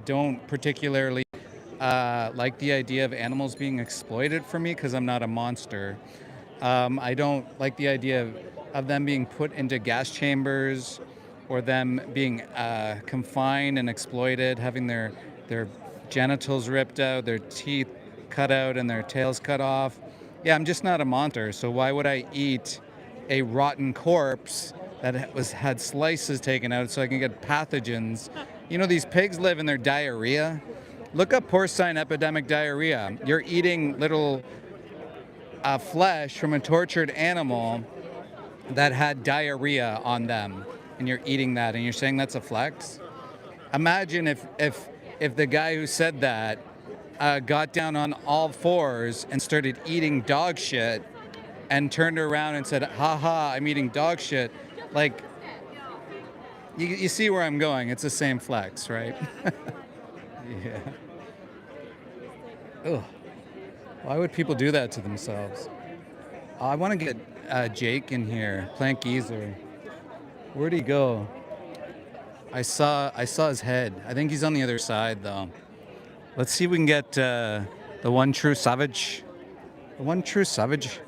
Don't particularly like the idea of animals being exploited for me because I'm not a monster. I don't like the idea of them being put into gas chambers or them being confined and exploited, having their genitals ripped out, their teeth cut out, and their tails cut off. Yeah, I'm just not a monster, so why would I eat a rotten corpse that had slices taken out so I can get pathogens? You know, these pigs live in their diarrhea. Look up porcine epidemic diarrhea. You're eating little flesh from a tortured animal that had diarrhea on them, and you're eating that, and you're saying that's a flex? Imagine if the guy who said that got down on all fours and started eating dog shit and turned around and said, haha, I'm eating dog shit. Like, you see where I'm going. It's the same flex, right? Yeah. Ugh. Why would people do that to themselves? I want to get Jake in here, Plank Geezer. Where'd he go? I saw his head. I think he's on the other side, though. Let's see if we can get the one true savage. The one true savage.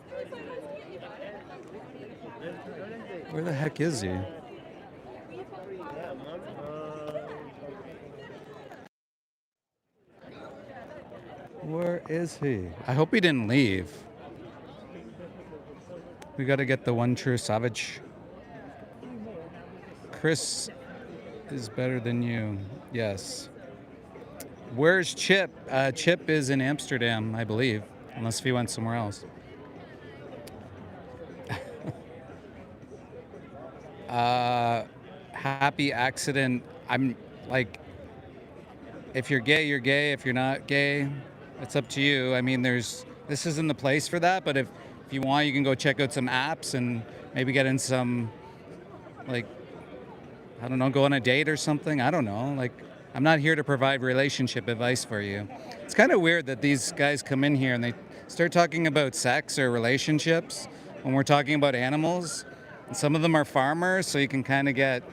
Where the heck is he? Where is he? I hope he didn't leave. We got to get the one true savage. Chris is better than you. Yes. Where's Chip? Chip is in Amsterdam, I believe, unless he went somewhere else. Happy accident. I'm like, if you're gay, you're gay. If you're not gay, it's up to you. I mean, this isn't the place for that, but if you want, you can go check out some apps and maybe get in some, like, I don't know, go on a date or something. I don't know. Like, I'm not here to provide relationship advice for you. It's kind of weird that these guys come in here and they start talking about sex or relationships when we're talking about animals. And some of them are farmers, so you can kind of get,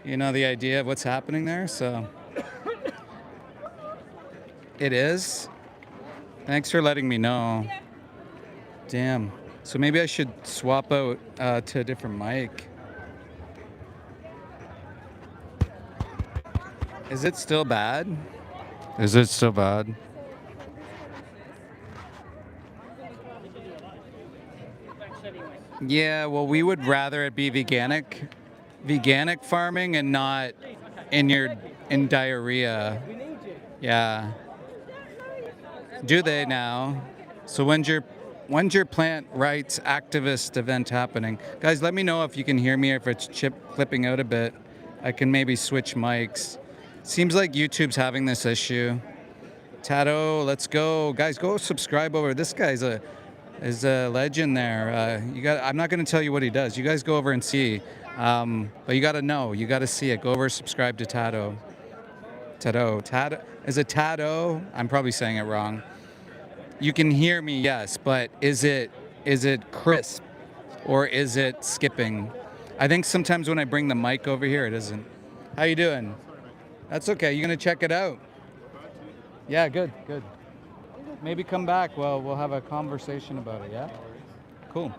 you know, the idea of what's happening there. So it is. Thanks for letting me know. Damn. So maybe I should swap out to a different mic. Is it still bad? Is it still bad? Yeah, well, we would rather it be veganic farming and not in diarrhea. Yeah. Do they now? So when's your plant rights activist event happening? Guys, let me know if you can hear me or if it's clipping out a bit. I can maybe switch mics. Seems like YouTube's having this issue. Tato, let's go. Guys, go subscribe over. This guy's a legend there. I'm not going to tell you what he does. You guys go over and see. But you got to know. You got to see it. Go over, subscribe to Tato. Tato. Is it Tato? I'm probably saying it wrong. You can hear me, yes, but is it crisp or is it skipping? I think sometimes when I bring the mic over here, it isn't. How you doing? That's okay. You gonna check it out? Yeah, good. Maybe come back. Well, we'll have a conversation about it. Yeah. Cool.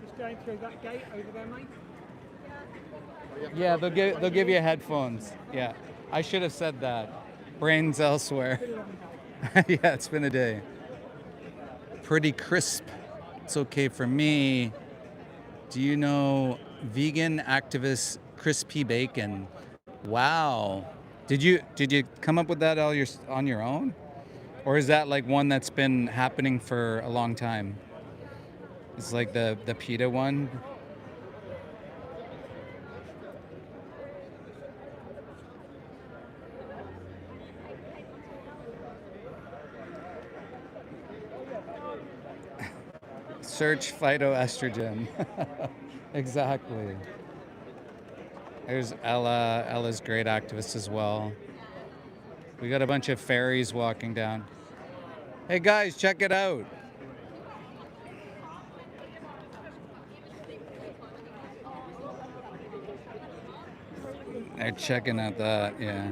Just going through that gate over there, mate.
Yeah, they'll give you headphones. Yeah, I should have said that. Brains elsewhere. Yeah, it's been a day. Pretty crisp. It's okay for me. Do you know vegan activist Crispy Bacon? Wow. Did you come up with that on your own? Or is that like one that's been happening for a long time? It's like the PETA one. Search phytoestrogen. Exactly. There's Ella. Ella's great activist as well. We got a bunch of fairies walking down. Hey guys, check it out. They're checking out that, yeah.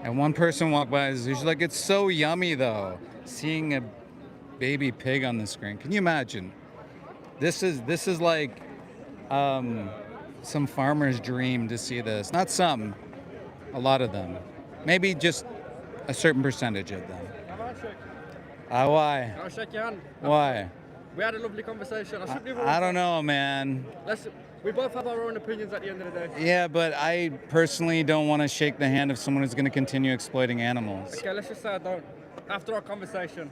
And one person walked by, she's like, it's so yummy though, seeing a baby pig on the screen. Can you imagine? This is like some farmer's dream to see this. Not some, a lot of them. Maybe just a certain percentage of them. Why?
Can I shake your hand?
Why?
We had a lovely conversation.
I don't know, man.
We both have our own opinions at the end of the day.
Yeah, but I personally don't want to shake the hand of someone who's going to continue exploiting animals.
Okay, let's just say I don't. After our conversation,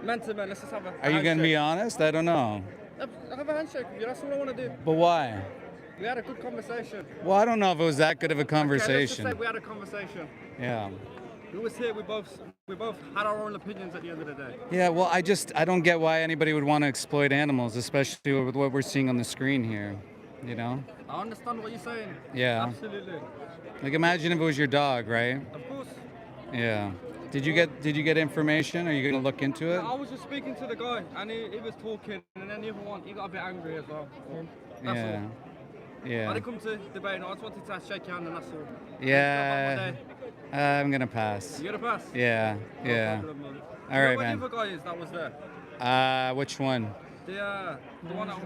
man to man, let's just have a
Are you going to be honest? I don't know.
Have a handshake with you. That's all I want to do.
But why?
We had a good conversation.
Well, I don't know if it was that good of a
Okay, let's
conversation.
just say we had a conversation.
Yeah.
We was here. We both had our own opinions at the end of the day.
Yeah, well, I don't get why anybody would want to exploit animals, especially with what we're seeing on the screen here, you know?
I understand what you're saying.
Yeah.
Absolutely.
Like, imagine if it was your dog, right?
Of course.
Yeah. Did you get information? Are you going to look into it?
I was just speaking to the guy, and he was talking, and then the other one, he got a bit angry as well. That's
Yeah.
all.
Yeah.
I didn't come to debate, I just wanted to shake your hand, and that's all.
Yeah. I'm going to pass.
You gonna pass?
Yeah.
No
Yeah.
problem, man.
All right,
You know
man.
where the other guy is that was there?
Which one?
The one that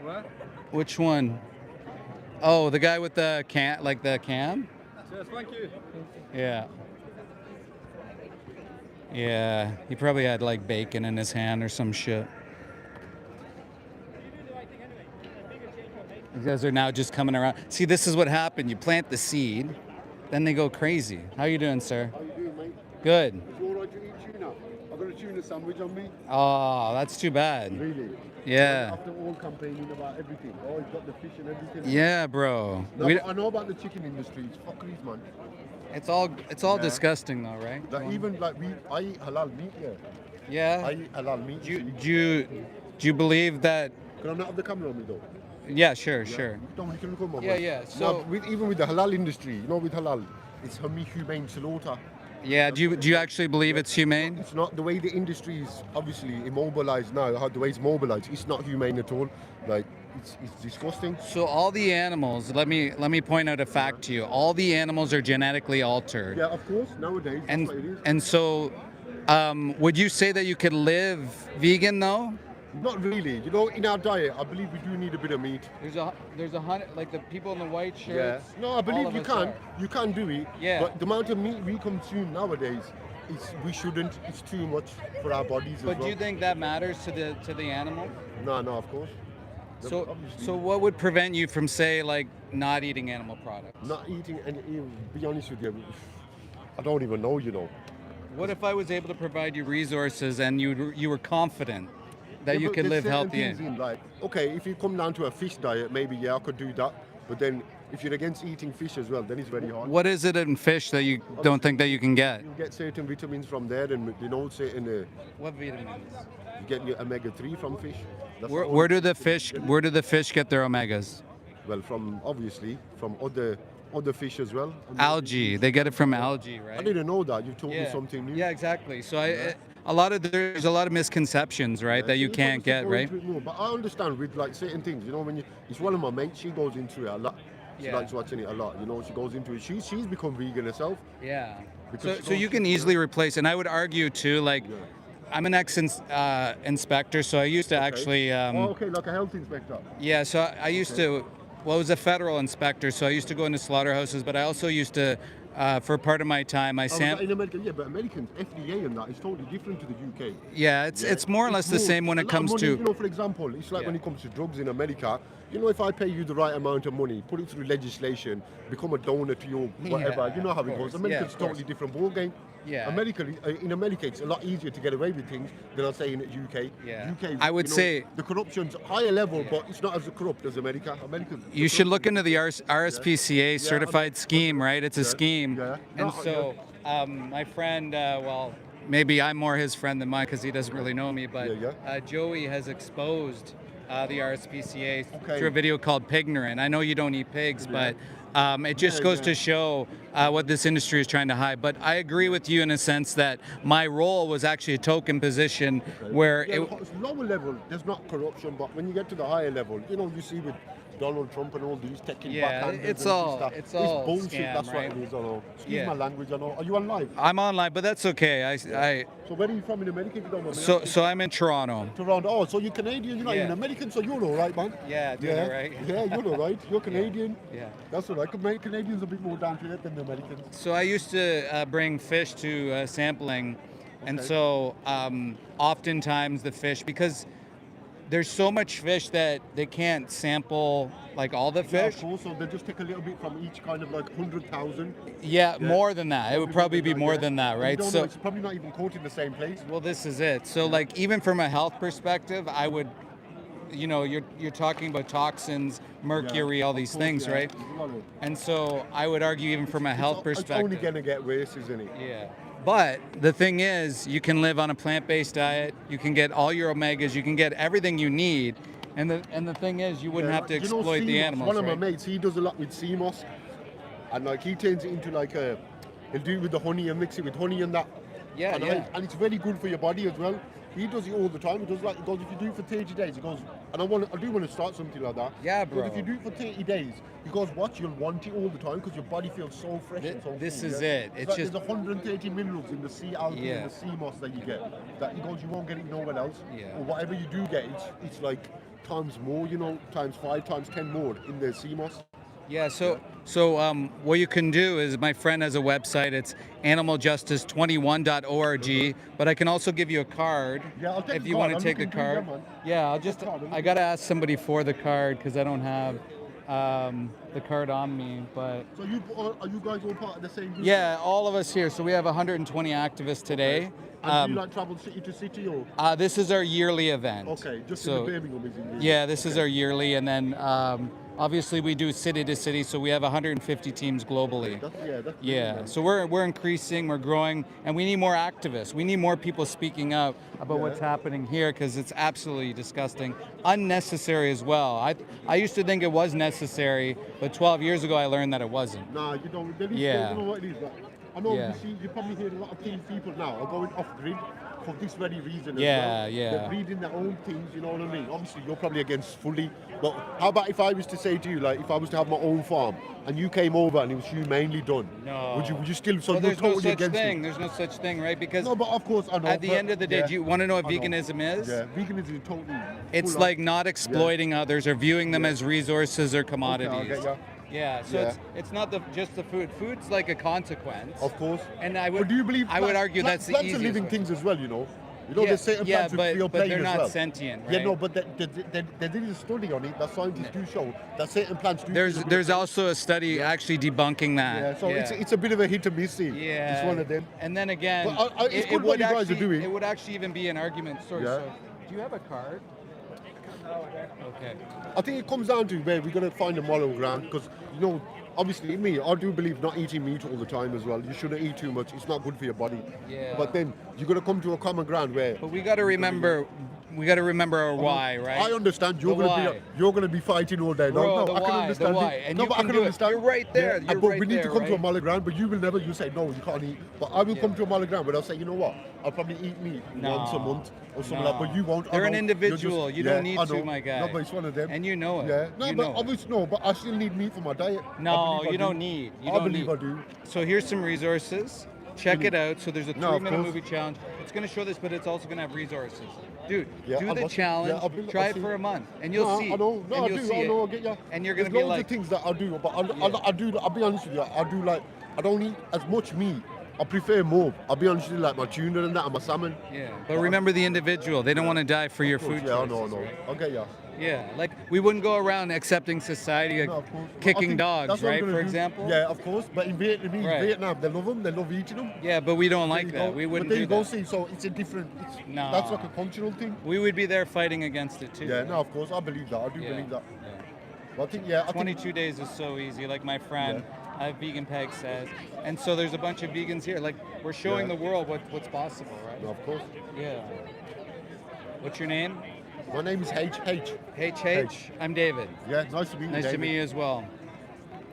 Where?
Which one? Oh, the guy with the the cam?
Cheers, thank you.
Yeah. Yeah, he probably had like bacon in his hand or some shit. You guys are now just coming around. See, this is what happened. You plant the seed, then they go crazy. How you doing, sir?
How you doing, mate?
Good.
Is it all right to eat tuna? I've got a tuna sandwich on me.
Oh, that's too bad.
Really?
Yeah.
After all complaining about everything. Oh, he's got the fish and everything.
Yeah, bro.
No, I know about the chicken industry. It's fuckeries, man.
It's all disgusting though, right?
Like even like I eat halal meat, yeah.
Yeah.
I eat halal meat.
Do you believe that?
Can I not have the camera on me though?
Yeah, sure, sure.
Don't you can record my
Yeah,
voice.
yeah.
So even with the halal industry, you know, with halal, it's humane slaughter.
Yeah. Do you actually believe it's humane?
It's not the way the industry is obviously immobilized now. How the way it's mobilized, it's not humane at all. Like it's disgusting.
So all the animals. Let me point out a fact to you. All the animals are genetically altered.
Yeah, of course. Nowadays, that's what it is.
And so, would you say that you could live vegan though?
Not really. You know, in our diet, I believe we do need a bit of meat.
There's a hundred, like the people in the white shirts.
Yeah. No, I believe you can do it.
Yeah.
But the amount of meat we consume nowadays, we shouldn't. It's too much for our bodies.
But do you think that matters to the animal?
No, of course.
So what would prevent you from, say, like not eating animal products?
Not eating, and be honest with you, I don't even know. You know.
What if I was able to provide you resources and you were confident that you could live healthy?
Like, okay, if you come down to a fish diet, maybe I could do that. But then, if you're against eating fish as well, then it's very hard.
What is it in fish that you don't think that you can get?
You get certain vitamins from there, and you know, certain.
What vitamins?
You get your omega-3 from fish.
Where do the fish get their omegas?
Well, from other fish as well.
Algae. They get it from algae, right?
I didn't know that. You told me something new.
Yeah, exactly. So there's a lot of misconceptions, right, that you can't get, right?
But I understand with like certain things. You know, it's one of my mates. She goes into it a lot. She likes watching it a lot. You know, she goes into it. She's become vegan herself.
Yeah. So you can easily replace, and I would argue too, like. Yeah. I'm an ex-inspector, so I used to actually...
like a health inspector.
Yeah, so I used to... Well, I was a federal inspector, so I used to go into slaughterhouses, but I also used to for part of my time. I
In America, yeah, but Americans, FDA and that is totally different to the UK.
Yeah, it's more or less the same when it comes
money,
to.
You know, for example, it's like when it comes to drugs in America. You know, if I pay you the right amount of money, put it through legislation, become a donor to your whatever, you know how it goes. America's totally different ballgame.
Yeah.
In America, it's a lot easier to get away with things than I'd say in the UK.
Yeah.
UK,
I would say
the corruption's higher level, but it's not as corrupt as America.
You should look into the RSPCA certified scheme, right? It's a scheme.
Yeah.
And so my friend, well, maybe I'm more his friend than mine because he doesn't really know me, but Joey has exposed the RSPCA through a video called Pignorant. I know you don't eat pigs, but it just goes to show what this industry is trying to hide. But I agree with you in a sense that my role was actually a token position where
it's lower level, there's not corruption, but when you get to the higher level, you know, you see with Donald Trump and all these taking backhanders
it's
and
all
stuff.
it's all
bullshit.
scam,
That's
right?
what it is. I know. Excuse my language. I know. Are you on live?
I'm on live, but that's okay.
So where are you from in America? If you don't mind me
So
asking?
so I'm in Toronto.
Toronto. Oh, so you're Canadian. You're not even American, so you're all right, man.
Yeah, doing all right.
Yeah, you're all right. You're Canadian.
Yeah.
That's all right. Canadians are a bit more down to earth than the Americans.
So I used to bring fish to sampling, and so oftentimes the fish, because there's so much fish that they can't sample like all the fish.
Yeah, so they just take a little bit from each kind of like 100,000.
Yeah, more than that. It would probably be more than that, right?
So it's probably not even caught in the same place.
Well, this is it. So like even from a health perspective, I would, you know, you're talking about toxins, mercury, all these things, right? And so I would argue even from a health perspective.
It's only going to get worse, isn't it?
Yeah. But the thing is, you can live on a plant-based diet. You can get all your omegas. You can get everything you need. And the thing is, you wouldn't have to exploit the animals.
One of my mates, he does a lot with sea moss, and like he turns it into like he'll do it with the honey and mix it with honey and that.
Yeah,
and it's very good for your body as well. He does it all the time. He goes, if you do it for 30 days, he goes, and I do want to start something like that.
Yeah, bro.
Because if you do it for 30 days, he goes, you'll want it all the time because your body feels so fresh and so
This
full,
is
yeah?
it. It's just
there's 130 minerals in the sea algae and the sea moss that you get. That he goes, you won't get it nowhere else.
Yeah.
Or whatever you do get, it's like times more, you know, times 5, times 10 more in the sea moss.
Yeah, so what you can do is, my friend has a website. It's animaljustice21.org, but I can also give you a card if you want to take the card. Yeah, I got to ask somebody for the card because I don't have the card on me. But
so are you guys all part of the same group?
Yeah, all of us here. So we have 120 activists today.
And do you like travel city to city or?
This is our yearly event.
Okay, just in the Birmingham, is it?
Yeah, this is our yearly, and then obviously we do city to city, so we have 150 teams globally.
That's
so we're increasing, we're growing, and we need more activists. We need more people speaking up about what's happening here because it's absolutely disgusting, unnecessary as well. I used to think it was necessary, but 12 years ago I learned that it wasn't.
Nah, you don't.
Yeah.
You know what it is. I know you probably hear a lot of people now are going off grid for this very reason as well. They're breeding their own things, you know what I mean? Obviously, you're probably against fully, but how about if I was to say to you, like, if I was to have my own farm and you came over and it was humanely done?
No.
Would you still, so
well,
you're totally
no such
against
thing.
it?
There's no such thing, right? Because
no, but of course, I know.
At the end of the day, do you want to know what veganism is?
Yeah, veganism is totally.
It's like not exploiting others or viewing them as resources or commodities.
Okay,
Yeah, so it's not just the food. Food's like a consequence.
Of course.
And I would.
But do you believe?
I would argue that's the easiest.
Plants are living things as well, you know. You know,
Yeah,
there's certain plants with feel
but
pain
they're
as
not
well.
sentient, right?
Yeah, no, but there is a study on it that scientists do show that certain plants do.
There's also a study actually debunking that.
Yeah, so it's a bit of a hit and miss thing.
Yeah.
It's one of them.
And then again,
But it's good what you guys are doing.
It would actually even be an argument. Sorry,
Yeah.
so do you have a card? Okay.
I think it comes down to where we're going to find a moral ground because, you know, obviously me, I do believe not eating meat all the time as well. You shouldn't eat too much. It's not good for your body.
Yeah.
But then you're going to come to a common ground where.
But we got to remember our why, right?
I understand you're going to be fighting all day.
Bro,
No, I can understand
the why.
it.
And
no,
you
but
can
I can
do it.
understand.
You're right there.
Yeah,
You're
but
right
we need to
there,
come to a
right?
moral ground. But you will never. You say no, you can't eat. But I will come to a moral ground. But I'll say, you know what? I'll probably eat meat once a month or something like that. But you won't.
They're
I
an
know.
individual. You don't need
I
to,
know.
my guy.
No, but it's one of them.
And you know it.
Yeah. No,
you
but
know it.
obviously no. But I still need meat for my diet.
No, you don't need.
I believe I do.
So here's some resources. Check it out. So there's a 3-minute
course.
movie challenge. It's going to show this, but it's also going to have resources. Dude,
Yeah,
do
I'll
the
watch it.
challenge.
Yeah, I'll
try
see
it for
it.
a month, and you'll see.
I know. No,
and
I
you'll
do.
see
I know. I
it.
get you.
And you're going to
There's
be
loads
like,
of things that I do, but I'll be honest with you. I do like I don't eat as much meat. I prefer more. I'll be honest with you, like my tuna and that and my salmon.
Yeah. But remember the individual. They don't want to die for your food
Yeah, I
choices,
know.
right?
I'll get ya.
Yeah, like we wouldn't go around accepting society,
No, of course. I
kicking
think
dogs,
that's what I'm
right?
gonna
For
do.
example.
Yeah, of course. But in Vietnam,
Right.
they love them. They love eating them.
Yeah, but we don't like
There you
that.
go.
We wouldn't
But there
do
you go.
that.
See, so it's a different.
No.
That's like a cultural thing.
We would be there fighting against it too.
Yeah, no, of course. I believe that. I do
Yeah,
believe that.
yeah.
But I think, yeah, I think
22 days is so easy. Like my friend, Vegan Peg says, and so there's a bunch of vegans here. Like we're showing
Yeah.
the world what's possible, right?
No, of course.
Yeah. What's your name?
My name is HH.
HH. I'm David.
Yeah, nice to meet you.
Nice to
David.
meet you as well.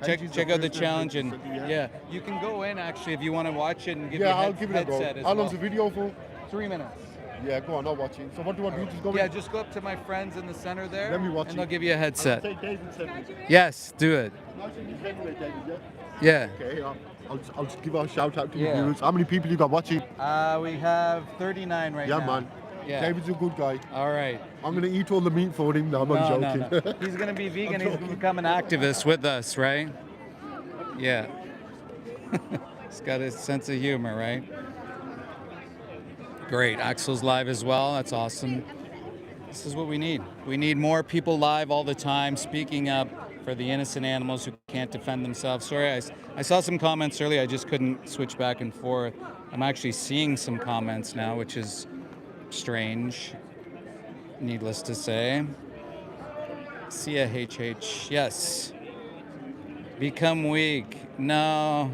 H is
Check
the
out the
first name,
challenge
H
and
is the second,
yeah, you can go in actually if you want to watch it and give
Yeah,
you a
I'll give it a go.
headset as
How long's
well.
the video for?
3 minutes.
Yeah, go on, I'll watch it. So what do I do? Just go
Yeah,
in?
just go up to my friends in the center there,
Let me watch
and
it.
they'll give you a headset.
I'll take David sent me.
Yes, do it.
Nice to meet you anyway, David,
Yeah.
Okay, I'll just give a shout out to
Yeah.
the viewers. How many people you got watching?
We have 39 right
Yeah,
now.
man.
Yeah.
David's a good guy.
All right.
I'm gonna eat all the meat for him. No, I'm
No,
joking.
no. He's gonna be vegan.
I'm
He's
joking.
gonna become an activist with us, right? Yeah. He's got a sense of humor, right? Great. Axel's live as well. That's awesome. This is what we need. We need more people live all the time, speaking up for the innocent animals who can't defend themselves. Sorry, I saw some comments earlier. I just couldn't switch back and forth. I'm actually seeing some comments now, which is strange, needless to say. Sia HH, yes. Become weak. No.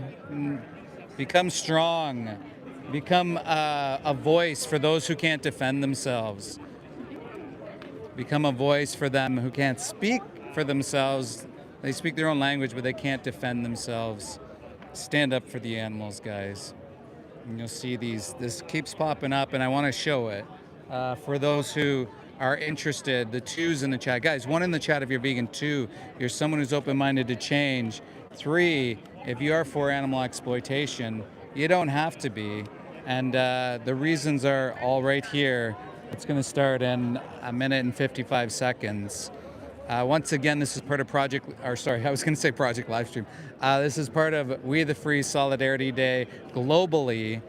Become strong. Become a voice for those who can't defend themselves. Become a voice for them who can't speak for themselves. They speak their own language, but they can't defend themselves. Stand up for the animals, guys. And you'll see this keeps popping up, and I want to show it. For those who are interested, the 2's in the chat. Guys, 1 in the chat if you're vegan, 2, you're someone who's open-minded to change. 3, if you are for animal exploitation, you don't have to be. And the reasons are all right here. It's going to start in 1 minute and 55 seconds. Once again, this is part of Project LiveStream. This is part of We the Free Solidarity Day globally.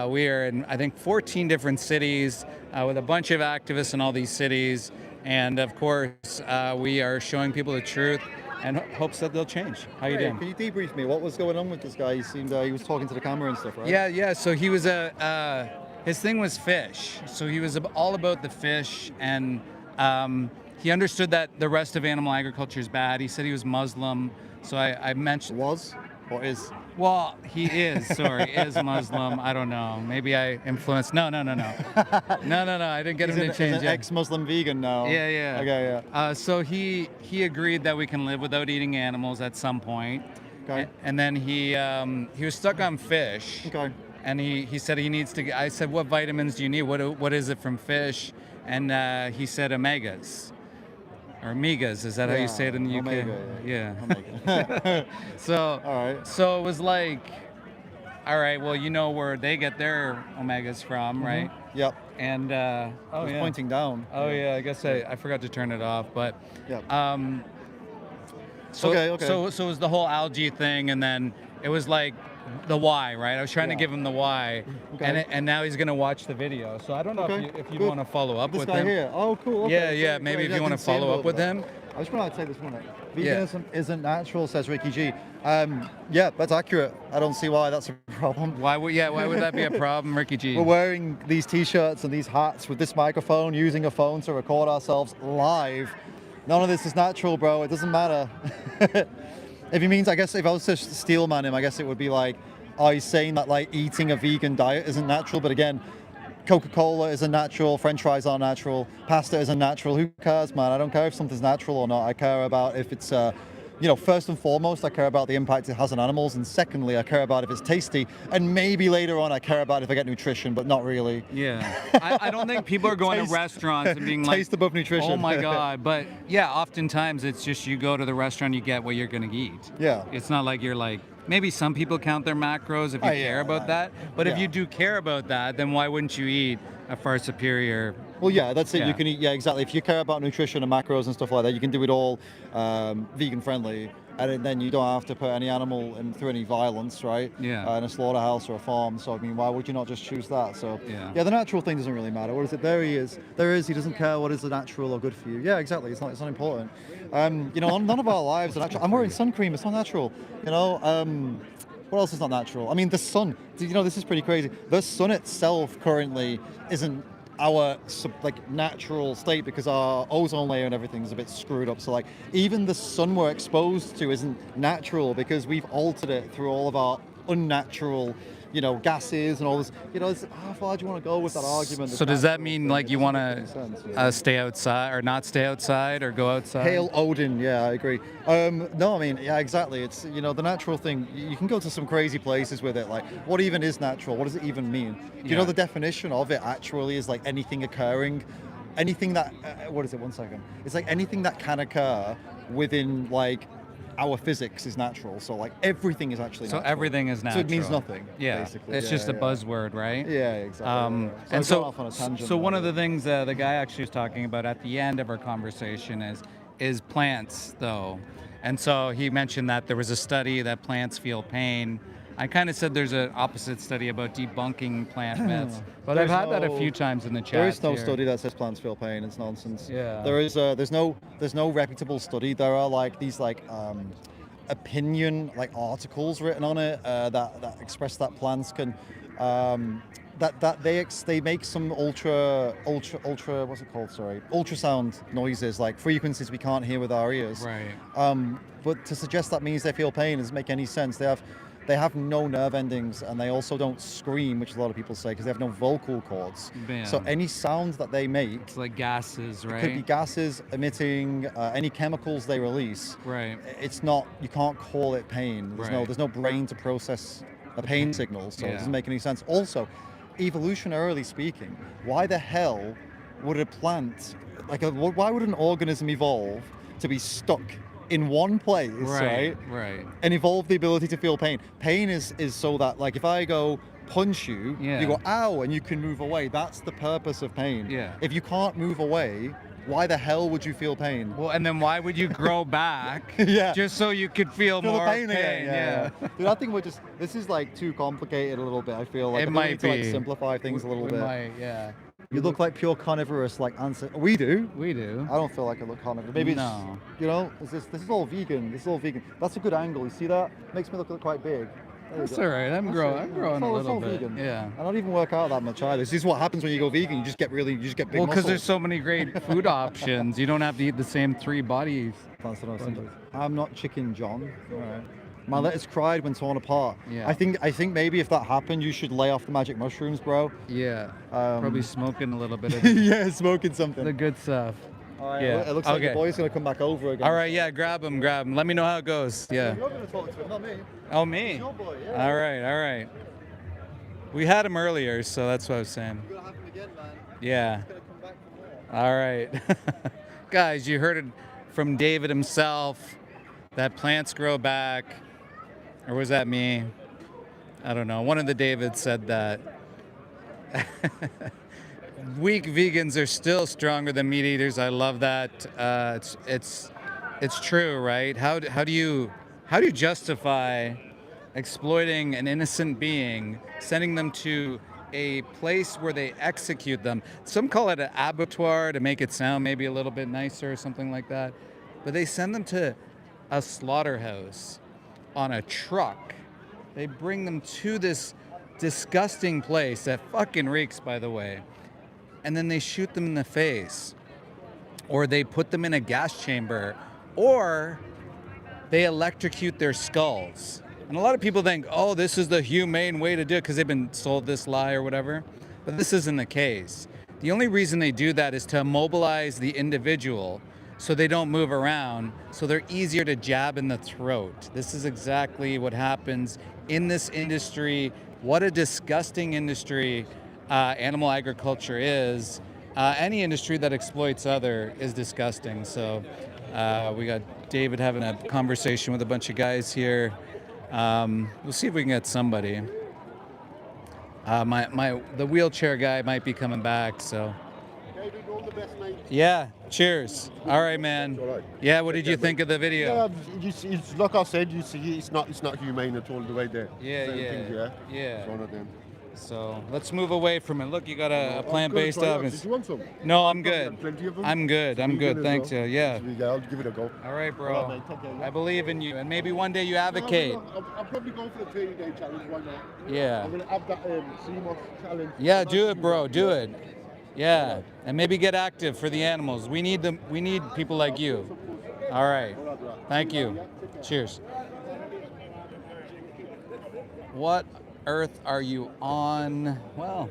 We are in, I think, 14 different cities with a bunch of activists in all these cities. And of course, we are showing people the truth and hopes that they'll change. How you doing?
Can you debrief me? What was going on with this guy? He seemed he was talking to the camera and stuff, right?
Yeah. So he was his thing was fish. So he was all about the fish, and he understood that the rest of animal agriculture is bad. He said he was Muslim. So I mentioned
or is.
Well, he is. Sorry, is Muslim. I don't know. Maybe I influenced. No. No. I didn't get him to change
He's an
it.
ex-Muslim vegan now.
Yeah.
Okay, yeah.
So he agreed that we can live without eating animals at some point.
Okay.
And then he was stuck on fish.
Okay.
And he said he needs to. I said, what vitamins do you need? What is it from fish? And he said omegas. Or megas, is that how you say it in the UK?
Omega,
yeah.
Omega.
So,
all right.
So it was like, all right, well, you know where they get their omegas from, right?
Yep.
And
It's pointing down.
Oh yeah, I guess I forgot to turn it off, but
yeah.
So
okay.
So it was the whole algae thing, and then it was like the why, right? I was trying to give him the why, and now he's gonna watch the video. So I don't know if you want to follow up
this
with
guy
him.
Here. Oh, cool. Okay.
Yeah. Maybe if you want to follow up with him.
I just want to take this one. Veganism isn't natural, says Ricky G. Yeah, that's accurate. I don't see why that's a problem.
Why would that be a problem, Ricky G?
We're wearing these T-shirts and these hats with this microphone, using a phone to record ourselves live. None of this is natural, bro. It doesn't matter. If he means, I guess, if I was to steel man him, I guess it would be like, oh, he's saying that like eating a vegan diet isn't natural. But again, Coca-Cola isn't natural, French fries aren't natural, pasta isn't natural. Who cares, man? I don't care if something's natural or not. I care about if it's, first and foremost, I care about the impact it has on animals. And secondly, I care about if it's tasty. And maybe later on, I care about if I get nutrition, but not really.
Yeah. I don't think people are going to restaurants and being like,
taste above nutrition.
Oh my God. But yeah, oftentimes it's just you go to the restaurant, you get what you're going to eat.
Yeah.
It's not like you're like, maybe some people count their macros if you care about that. But if you do care about that, then why wouldn't you eat a far superior?
Well, yeah, that's it.
Yeah.
You can eat, exactly. If you care about nutrition and macros and stuff like that, you can do it all vegan friendly. then you don't have to put any animal through any violence, right?
Yeah.
In a slaughterhouse or a farm. So I mean, why would you not just choose that? So
Yeah.
the natural thing doesn't really matter. What is it? There he is. He doesn't care what is the natural or good for you. Yeah, exactly. It's not important. None of our lives are natural. I'm wearing sun cream. It's not natural. What else is not natural? I mean, the sun. This is pretty crazy. The sun itself currently isn't our natural state because our ozone layer and everything's a bit screwed up. So like even the sun we're exposed to isn't natural because we've altered it through all of our unnatural, gases and all this. How far do you want to go with that argument?
So does that mean like you want to stay outside or not stay outside or go outside?
Hail Odin, yeah, I agree. No, I mean, yeah, exactly. It's, the natural thing, you can go to some crazy places with it. Like, what even is natural? What does it even mean? Do you know the definition of it actually is like anything occurring, anything that, what is it, 1 second? It's like anything that can occur within like our physics is natural, so like everything is actually natural.
So everything is natural.
So it means nothing.
Yeah,
basically.
it's just a buzzword, right?
Yeah, exactly.
And
so off on a tangent
so one of the things the guy actually was talking about at the end of our conversation is plants, though, and so he mentioned that there was a study that plants feel pain. I kind of said there's an opposite study about debunking plant myths, but I've had that a few times in the chat.
There is no
here.
study that says plants feel pain. It's nonsense.
Yeah.
There's no reputable study. There are like these opinion articles written on it that express that plants can that they make some ultra what's it called? Sorry, ultrasound noises like frequencies we can't hear with our ears.
Right.
But to suggest that means they feel pain doesn't make any sense. They have no nerve endings, and they also don't scream, which a lot of people say, because they have no vocal cords.
Man.
So any sounds that they make,
It's like gases, right?
it could be gases emitting any chemicals they release.
Right.
It's not. You can't call it pain. There's no brain to process a pain signal, so it doesn't make any sense. Also, evolutionarily speaking, why the hell would a plant, why would an organism evolve to be stuck in one place, right?
Right.
And evolve the ability to feel pain. Pain is so that, like, if I go punch you, you go ow, and you can move away. That's the purpose of pain.
Yeah.
If you can't move away, why the hell would you feel pain?
Well, and then why would you grow back?
Yeah.
Just so you could feel
the
more
pain
pain.
again.
Yeah.
Dude, I think this is like too complicated a little bit. I feel like
It
I
might
need to
be.
simplify things a little
We
bit.
might, yeah.
You look like pure carnivorous, answer. We do.
We do.
I don't feel like I look carnivorous. Maybe it's,
No.
this is all vegan. This is all vegan. That's a good angle. You see that? Makes me look quite big. There you
That's
go.
all right. I'm
That's
growing.
it.
I'm growing a
It's all
little bit.
vegan.
Yeah.
I don't even work out that much either. This is what happens when you go vegan. You just get big
Well, because there's
muscles.
so many great food options. You don't have to eat the same 3 bodies.
I'm not Chicken John. All right. My letters cried when torn apart.
Yeah.
I think maybe if that happened, you should lay off the magic mushrooms, bro.
Yeah. Probably smoking a little bit of
Yeah, smoking something.
the good stuff.
All right,
Yeah.
It looks like the boy's gonna come back over again.
All right, yeah, grab him. Let me know how it goes. Yeah.
You're gonna talk to him, not me.
Oh, me?
It's your boy, yeah.
All right. We had him earlier, so that's what I was saying.
You're gonna have him again, man.
Yeah.
He's gonna come back for more.
All right. Guys, you heard it from David himself that plants grow back. Or was that me? I don't know. One of the Davids said that. Weak vegans are still stronger than meat eaters. I love that. It's true, right? How do you justify exploiting an innocent being, sending them to a place where they execute them? Some call it an abattoir to make it sound maybe a little bit nicer or something like that. But they send them to a slaughterhouse on a truck. They bring them to this disgusting place that fucking reeks, by the way. And then they shoot them in the face. Or they put them in a gas chamber. Or they electrocute their skulls. And a lot of people think, oh, this is the humane way to do it because they've been sold this lie or whatever. But this isn't the case. The only reason they do that is to immobilize the individual so they don't move around, so they're easier to jab in the throat. This is exactly what happens in this industry. What a disgusting industry animal agriculture is. Any industry that exploits other is disgusting. So we got David having a conversation with a bunch of guys here. We'll see if we can get somebody. The wheelchair guy might be coming back, so.
All the best, mate.
Yeah, cheers. All right, man.
All right.
Yeah, what did you think of the video?
Yeah, it's like I said. You see, it's not humane at all the way there.
Yeah,
Certain
yeah,
things,
yeah.
It's one of them.
So let's move away from it. Look, you got a
I'm
plant-based
gonna try it out.
oven.
Did you want some?
No, I'm
I've got
good.
plenty of them.
I'm good. I'm good.
as
Thanks.
well.
Yeah.
Yeah, I'll give it a go.
All right, bro.
All right, mate, take care, yeah.
I believe in you, and maybe one day you advocate.
I'll probably go for the 30-day challenge. Why not?
Yeah.
I'm gonna have that CMOS challenge.
Yeah, do it, bro. Do it. Yeah, and maybe get active for the animals. We need them. We need people like you. All right. Thank you. Cheers. What earth are you on? Well,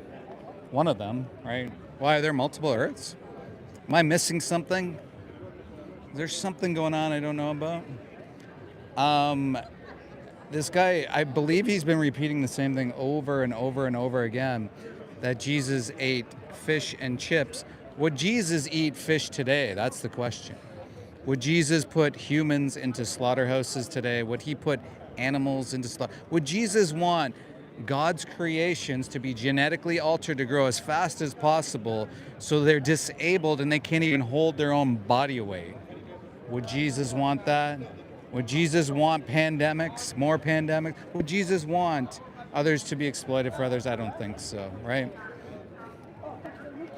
one of them, right? Why are there multiple earths? Am I missing something? Is there something going on I don't know about? This guy, I believe he's been repeating the same thing over and over and over again, that Jesus ate fish and chips. Would Jesus eat fish today? That's the question. Would Jesus put humans into slaughterhouses today? Would he put animals into slaughter? Would Jesus want God's creations to be genetically altered to grow as fast as possible so they're disabled and they can't even hold their own body weight? Would Jesus want that? Would Jesus want pandemics, more pandemics? Would Jesus want others to be exploited for others? I don't think so, right?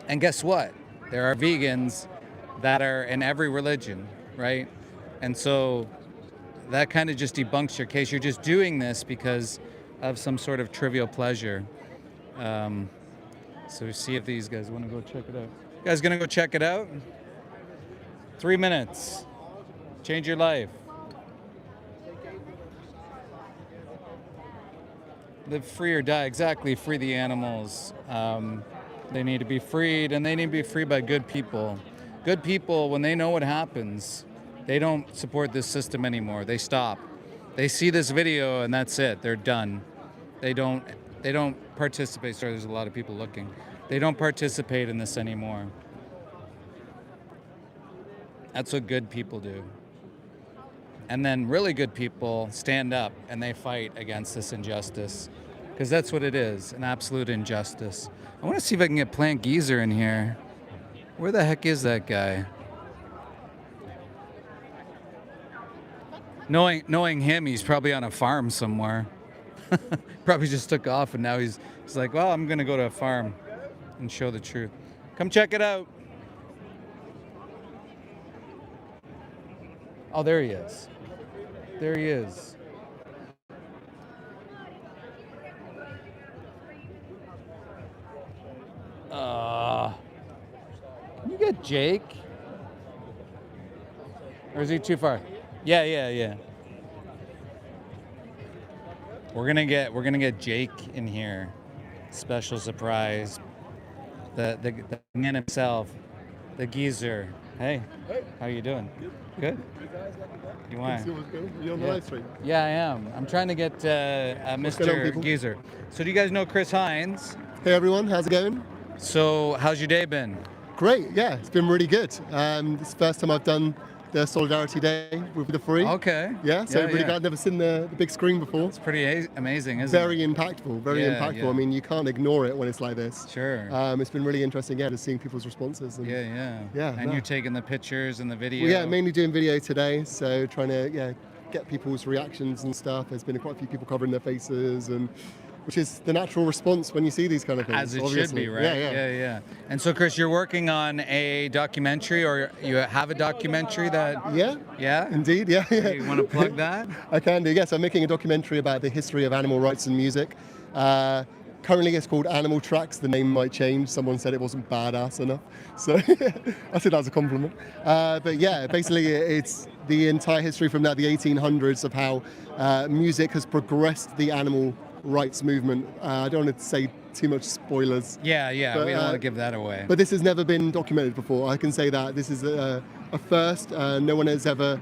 And guess what? There are vegans that are in every religion, right? And so that kind of just debunks your case. You're just doing this because of some sort of trivial pleasure. So see if these guys want to go check it out. You guys gonna go check it out? 3 minutes. Change your life. Live free or die. Exactly, free the animals. They need to be freed, and they need to be freed by good people. Good people, when they know what happens, they don't support this system anymore. They stop. They see this video, and that's it. They're done. They don't participate. Sorry, there's a lot of people looking. They don't participate in this anymore. That's what good people do. And then really good people stand up and they fight against this injustice, because that's what it is, an absolute injustice. I want to see if I can get Plant Geezer in here. Where the heck is that guy? Knowing him, he's probably on a farm somewhere. Probably just took off and now he's like, well, I'm gonna go to a farm and show the truth. Come check it out. Oh, there he is. There he is. Can you get Jake? Or is he too far? Yeah. We're gonna get Jake in here. Special surprise. The man himself, the geezer. Hey, how you doing? Good. You want?
You on the live stream?
Yeah, I am. I'm trying to get Mr. Geezer. So do you guys know Chris Hines?
Hey everyone, how's it going?
So how's your day been?
Great, yeah, it's been really good. It's the first time I've done the Solidarity Day with the Free.
Okay.
Yeah, so really glad I've never seen the big screen before.
It's pretty amazing, isn't
Very
it?
impactful, very impactful.
Yeah.
I mean, you can't ignore it when it's like this.
Sure.
It's been really interesting, to seeing people's responses. And,
Yeah. And you're taking the pictures and the video.
Well, yeah, mainly doing video today, so trying to get people's reactions and stuff. There's been quite a few people covering their faces, and which is the natural response when you see these kind of things.
As it
obviously.
should be, right?
Yeah.
And so, Chris, you're working on a documentary, or you have a documentary that... Yeah?
Indeed, yeah.
You want to plug that?
I can do, yes. I'm making a documentary about the history of animal rights in music. Currently it's called Animal Tracks. The name might change. Someone said it wasn't badass enough. So I said that as a compliment. But yeah, basically it's the entire history from now, the 1800s, of how music has progressed the animal rights movement. I don't want to say too much spoilers.
Yeah,
but,
we don't want to give that away.
But this has never been documented before. I can say that. This is a first. No one has ever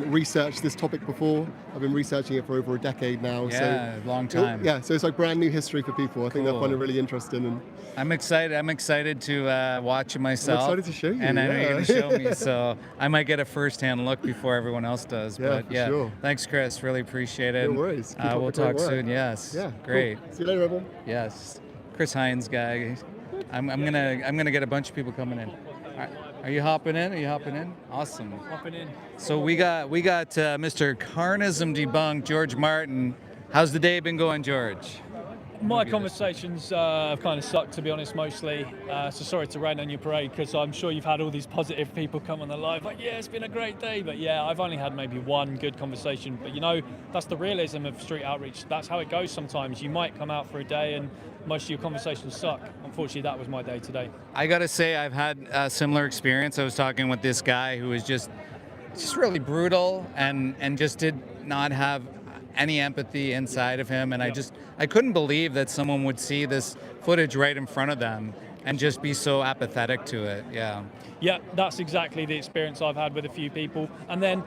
researched this topic before. I've been researching it for over a decade now.
Yeah,
so
long time.
So it's like brand new history for people. I think they'll find it really interesting. And
I'm excited to watch it myself.
I'm excited to show you.
And I know you're going to show me, so I might get a first-hand look before everyone else does.
Yeah,
but
for sure.
Thanks, Chris. Really appreciate it.
No worries. Keep up
We'll
the great
talk
work.
soon. Yes.
Yeah.
Great.
Cool. See you later, everyone.
Yes. Chris Hines guy. I'm gonna get a bunch of people coming in. Are you hopping in? Are you hopping in? Awesome.
Hopping in.
So we got Mr. Carnism debunked, George Martin. How's the day been going, George?
My conversations have kind of sucked, to be honest, mostly. So sorry to rain on your parade, because I'm sure you've had all these positive people come on the live, like, yeah, it's been a great day. But yeah, I've only had maybe one good conversation. But you know, that's the realism of street outreach. That's how it goes sometimes. You might come out for a day and most of your conversations suck. Unfortunately, that was my day today.
I gotta say, I've had a similar experience. I was talking with this guy who was just really brutal and just did not have any empathy inside of him, and I couldn't believe that someone would see this footage right in front of them and just be so apathetic to it.
Yeah, that's exactly the experience I've had with a few people. And then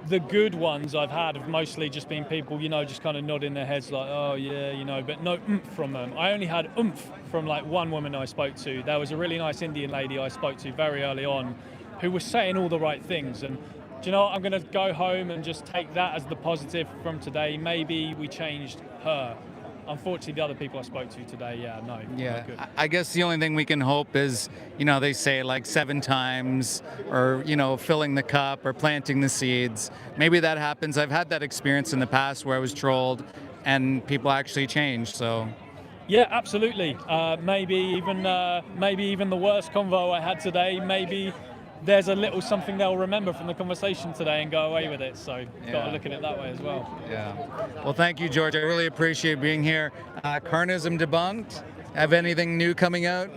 the good ones I've had have mostly just been people, you know, just kind of nodding their heads like, oh yeah, you know, but no oomph from them. I only had oomph from like one woman I spoke to. There was a really nice Indian lady I spoke to very early on who was saying all the right things. And do you know what? I'm going to go home and just take that as the positive from today. Maybe we changed her. Unfortunately, the other people I spoke to today, no.
Yeah,
good.
I guess the only thing we can hope is, you know, they say like 7 times, or, you know, filling the cup or planting the seeds. Maybe that happens. I've had that experience in the past where I was trolled and people actually changed, so.
Yeah, absolutely. Maybe even the worst convo I had today, maybe there's a little something they'll remember from the conversation today and go away with it. So got to look at it that way as well.
Yeah. Well, thank you, George. I really appreciate being here. Carnism debunked. Have anything new coming out?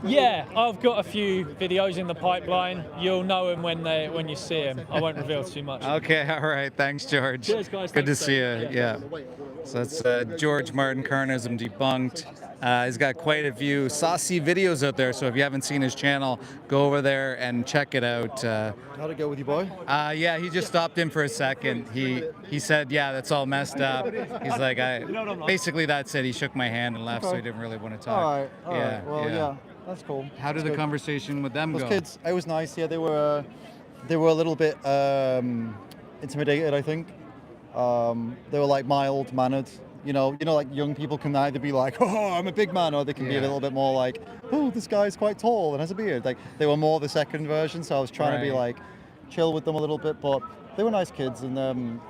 Yeah, I've got a few videos in the pipeline. You'll know them when you see them. I won't reveal too much.
Okay, all right. Thanks, George.
Cheers, guys.
Good to
Thanks,
see you.
Dave.
Yeah. So that's George Martin, Carnism debunked. He's got quite a few saucy videos out there, so if you haven't seen his channel, go over there and check it out.
How'd it go with you, boy?
Yeah, he just stopped in for a second. He said, yeah, that's all messed up. He's like, basically that's it. He shook my hand and left, so he didn't really want to talk.
All right. Well, yeah, that's cool.
How did the conversation with them go?
Those kids, it was nice. Yeah, they were a little bit intimidated, I think. They were like mild-mannered. You know, like young people can either be like, oh, I'm a big man, or they can be a little bit more like, oh, this guy's quite tall and has a beard. Like, they were more the second version, so I was trying to be like, chill with them a little bit, but they were nice kids, and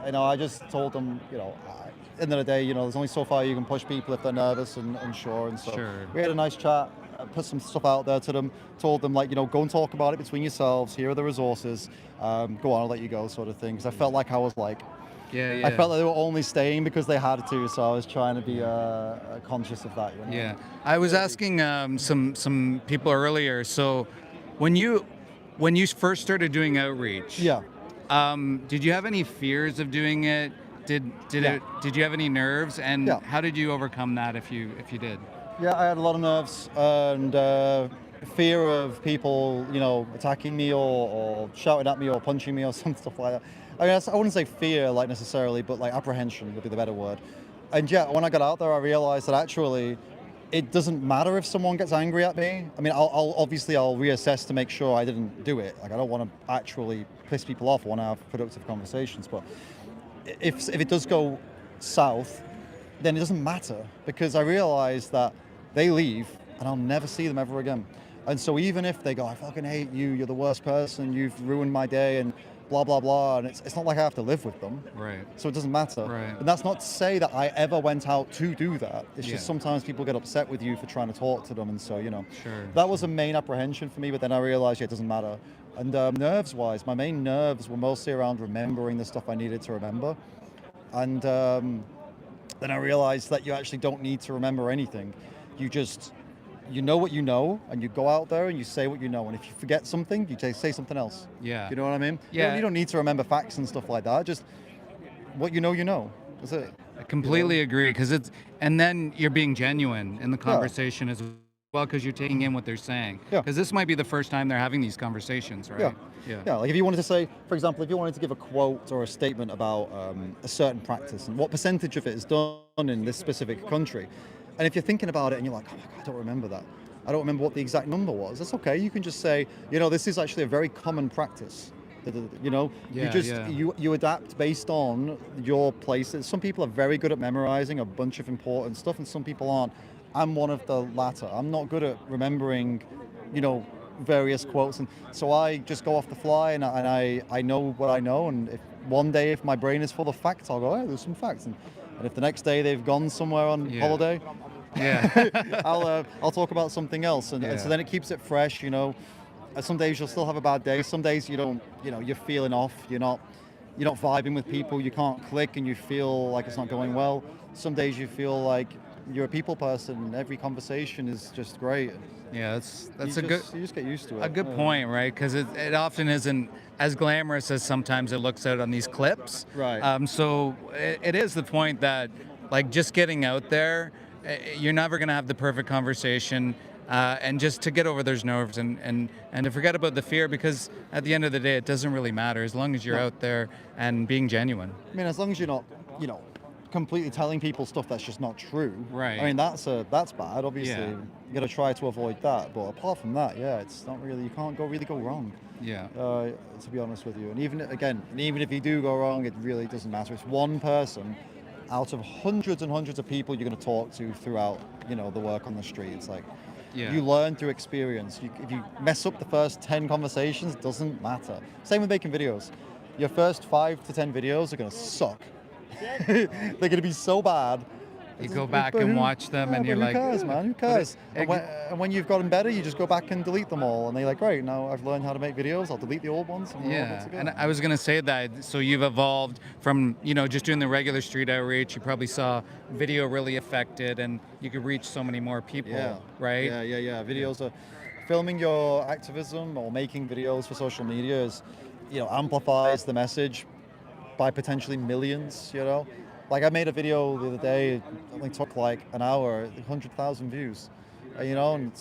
you know, I just told them, you know, at the end of the day, you know, there's only so far you can push people if they're nervous and unsure, and so we had a nice chat. Put some stuff out there to them, told them, like, you know, go and talk about it between yourselves, here are the resources, go on, I'll let you go, sort of thing, because I felt like I was like, I felt like they were only staying because they had to, so I was trying to be conscious of that. You know?
Yeah, I was asking some people earlier. So, when you first started doing outreach, did you have any fears of doing it? Did you have any nerves? And how did you overcome that if you did?
Yeah, I had a lot of nerves and fear of people, you know, attacking me or shouting at me or punching me or some stuff like that. I mean, I wouldn't say fear, like, necessarily, but like apprehension would be the better word. And yeah, when I got out there, I realized that actually it doesn't matter if someone gets angry at me. I mean, I'll obviously reassess to make sure I didn't do it. Like, I don't want to actually piss people off. I want to have productive conversations. But if it does go south, then it doesn't matter, because I realized that they leave and I'll never see them ever again. And so even if they go, I fucking hate you, you're the worst person, you've ruined my day, and blah, blah, blah, and it's not like I have to live with them.
Right.
So it doesn't matter.
Right.
And that's not to say that I ever went out to do that. It's just sometimes people get upset with you for trying to talk to them, and so, you know. That was a main apprehension for me, but then I realized, it doesn't matter. And nerves-wise, my main nerves were mostly around remembering the stuff I needed to remember. And then I realized that you actually don't need to remember anything. You know what you know, and you go out there and you say what you know. And if you forget something, you say something else.
Yeah.
You know what I mean?
Yeah.
You don't need to remember facts and stuff like that. Just what you know, you know. That's it.
I completely agree, and then you're being genuine in the conversation as well, because you're taking in what they're saying.
Yeah.
Because this might be the first time they're having these conversations, right?
Yeah. Like if you wanted to say, for example, if you wanted to give a quote or a statement about a certain practice and what percentage of it is done in this specific country. And if you're thinking about it and you're like, oh my God, I don't remember that. I don't remember what the exact number was. That's okay. You can just say, you know, this is actually a very common practice. You know, you adapt based on your places. Some people are very good at memorizing a bunch of important stuff, and some people aren't. I'm one of the latter. I'm not good at remembering, various quotes, and so I just go off the fly, and I know what I know, and if one day if my brain is full of facts, I'll go, hey, there's some facts, and if the next day they've gone somewhere on holiday, I'll talk about something else, and so then it keeps it fresh. Some days you'll still have a bad day. Some days you don't. You're feeling off. You're not vibing with people. You can't click, and you feel like it's not going well. Some days you feel like you're a people person, and every conversation is just great.
Yeah, that's
you just get used to it.
A good point, right? Because it often isn't as glamorous as sometimes it looks out on these clips.
Right.
So it is the point that, like, just getting out there, you're never going to have the perfect conversation. And just to get over those nerves and to forget about the fear, because at the end of the day, it doesn't really matter as long as you're out there and being genuine.
I mean, as long as you're not, completely telling people stuff that's just not true.
Right.
I mean, that's bad. Obviously,
Yeah.
you got to try to avoid that. But apart from that, it's not really. You can't really go wrong.
Yeah.
To be honest with you, and even if you do go wrong, it really doesn't matter. It's one person out of hundreds and hundreds of people you're going to talk to throughout, the work on the street. It's like.
Yeah.
You learn through experience. If you mess up the first 10 conversations, it doesn't matter. Same with making videos. Your first 5 to 10 videos are going to suck. They're going to be so bad.
You go back and watch them, and you're like,
who cares, man? Who cares? And when you've gotten better, you just go back and delete them all. And they're like, great, now I've learned how to make videos. I'll delete the old ones. And we're all good to go.
And I was going to say that. So you've evolved from, just doing the regular street outreach. You probably saw video really affected, and you could reach so many more people, right?
Yeah. Videos are filming your activism or making videos for social media is, amplifies the message by potentially millions, Like I made a video the other day, it only took like an hour, 100,000 views, and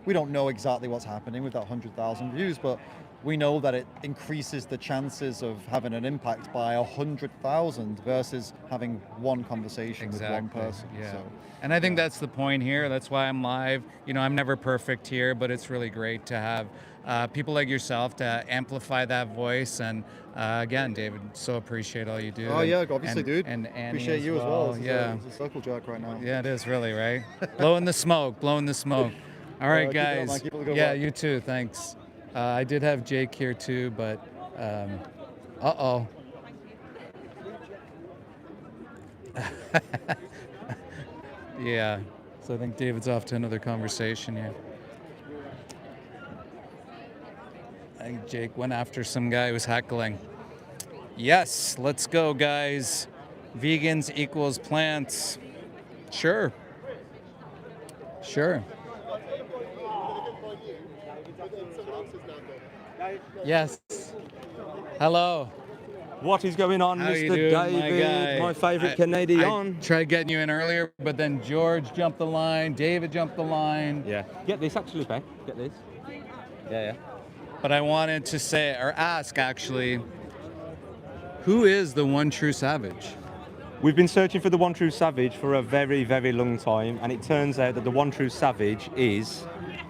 we don't know exactly what's happening with that 100,000 views, but we know that it increases the chances of having an impact by 100,000 versus having one conversation with one person.
Yeah.
So,
and I think that's the point here. That's why I'm live. I'm never perfect here, but it's really great to have people like yourself to amplify that voice. And again, David, so appreciate all you do.
Oh yeah, obviously, dude.
And Annie
appreciate you as well.
It's
a circle jerk right now.
Yeah, it is really, right? blowing the smoke. All right, guys.
Keep it up, man.
Yeah, you too. Thanks. I did have Jake here too, but uh-oh. Yeah, so I think David's off to another conversation here. I think Jake went after some guy who was heckling. Yes, let's go, guys. Vegans equals plants. Sure. Yes. Hello.
What is going on,
How
Mr.
you doing,
David, my favourite
I
Canadian?
tried getting you in earlier, but then George jumped the line, David jumped the line.
Yeah. Get this, actually, Pay. Get this. Yeah.
But I wanted to say, or ask actually, who is the one true savage?
We've been searching for the one true savage for a very, very long time, and it turns out that the one true savage is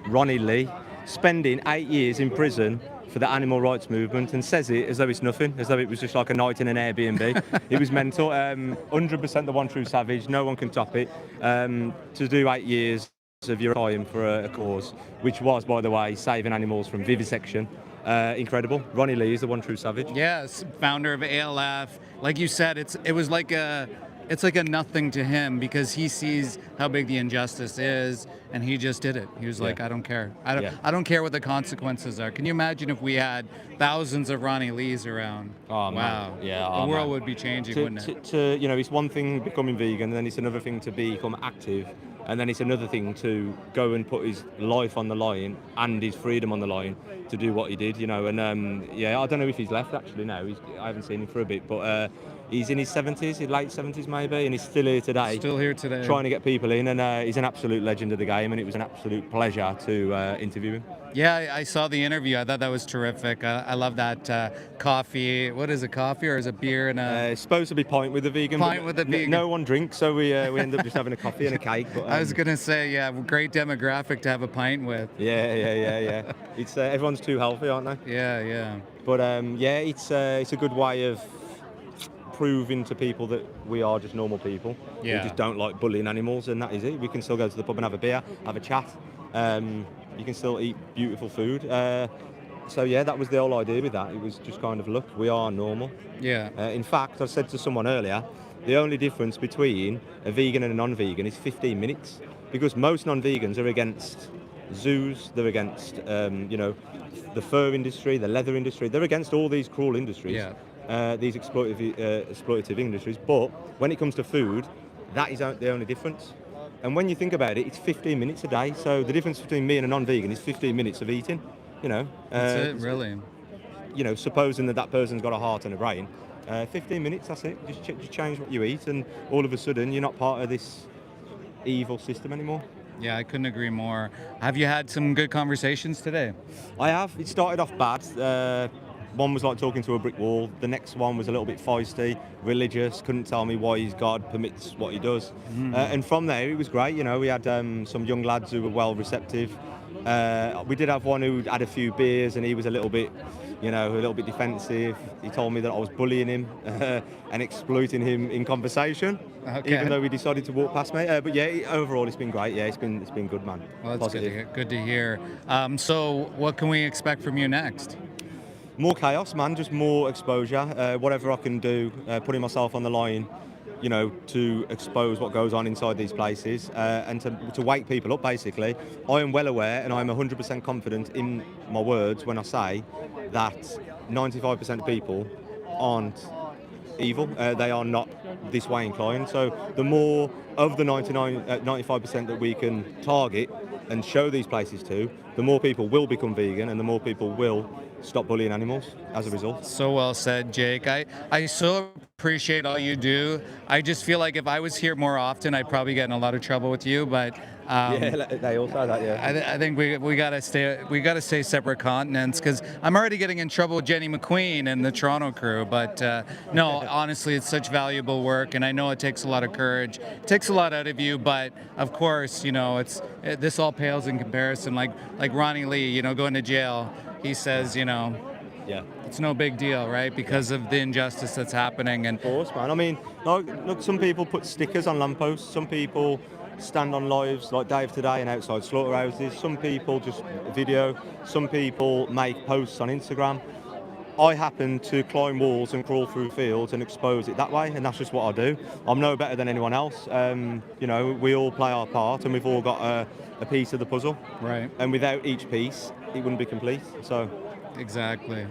Ronnie Lee, spending 8 years in prison for the animal rights movement, and says it as though it's nothing, as though it was just like a night in an Airbnb. It was mental. 100% the one true savage. No one can top it. To do 8 years of your time for a cause, which was, by the way, saving animals from vivisection. Incredible. Ronnie Lee is the one true savage.
Yes, founder of ALF. Like you said, it's like a nothing to him because he sees how big the injustice is, and he just did it. He was like, I don't care. I don't care what the consequences are. Can you imagine if we had thousands of Ronnie Lees around?
Oh,
wow.
Man. Yeah.
The world would be changing, wouldn't it?
It's one thing becoming vegan, and then it's another thing to become active, and then it's another thing to go and put his life on the line and his freedom on the line to do what he did, And I don't know if he's left actually now. I haven't seen him for a bit, but he's in his 70s, his late 70s maybe, and he's still here today. Trying to get people in, and he's an absolute legend of the game, and it was an absolute pleasure to interview him.
Yeah, I saw the interview. I thought that was terrific. I love that coffee. What is it, coffee or is it beer? And
it's supposed to be pint with a vegan.
Pint with a vegan.
No one drinks, so we end up just having a coffee and a cake. But,
I was gonna say, yeah, great demographic to have a pint with.
Yeah. It's everyone's too healthy, aren't they?
Yeah.
But it's a good way of proving to people that we are just normal people.
Yeah.
We just don't like bullying animals, and that is it. We can still go to the pub and have a beer, have a chat. You can still eat beautiful food. So yeah, that was the whole idea with that. It was just kind of, look, we are normal.
Yeah.
In fact, I said to someone earlier, the only difference between a vegan and a non-vegan is 15 minutes, because most non-vegans are against zoos, they're against, the fur industry, the leather industry, they're against all these cruel industries, these exploitative industries. But when it comes to food, that is the only difference. And when you think about it, it's 15 minutes a day. So the difference between me and a non-vegan is 15 minutes of eating.
That's it, really.
Supposing that person's got a heart and a brain, 15 minutes, that's it. Just change what you eat, and all of a sudden you're not part of this evil system anymore.
Yeah, I couldn't agree more. Have you had some good conversations today?
I have. It started off bad. One was like talking to a brick wall. The next one was a little bit feisty, religious, couldn't tell me why his God permits what he does. And from there, it was great. We had some young lads who were well receptive. We did have one who had a few beers, and he was a little bit defensive. He told me that I was bullying him and exploiting him in conversation, even though we decided to walk past me. But yeah, overall it's been great. Yeah, it's been good, man.
Well, that's good to hear. So what can we expect from you next?
More chaos, man. Just more exposure. Whatever I can do, putting myself on the line, to expose what goes on inside these places, and to wake people up, basically. I am well aware, and I'm 100% confident in my words when I say that 95% of people aren't evil. They are not this way inclined. So the more of the 95% that we can target and show these places to, the more people will become vegan, and the more people will stop bullying animals as a result.
So well said, Jake. I so appreciate all you do. I just feel like if I was here more often, I'd probably get in a lot of trouble with you. But
yeah, they all say that. Yeah.
I think we gotta stay separate continents, because I'm already getting in trouble with Jenny McQueen and the Toronto crew. But no, honestly, it's such valuable work, and I know it takes a lot of courage. It takes a lot out of you, but of course, this all pales in comparison. Like Ronnie Lee, going to jail. He says,
yeah,
it's no big deal, right? Because of the injustice that's happening. And
of course, man. I mean, look, some people put stickers on lampposts. Some people stand on lives like Dave today and outside slaughterhouses. Some people just video. Some people make posts on Instagram. I happen to climb walls and crawl through fields and expose it that way, and that's just what I do. I'm no better than anyone else. We all play our part, and we've all got a piece of the puzzle.
Right.
And without each piece, it wouldn't be complete. So.
Exactly.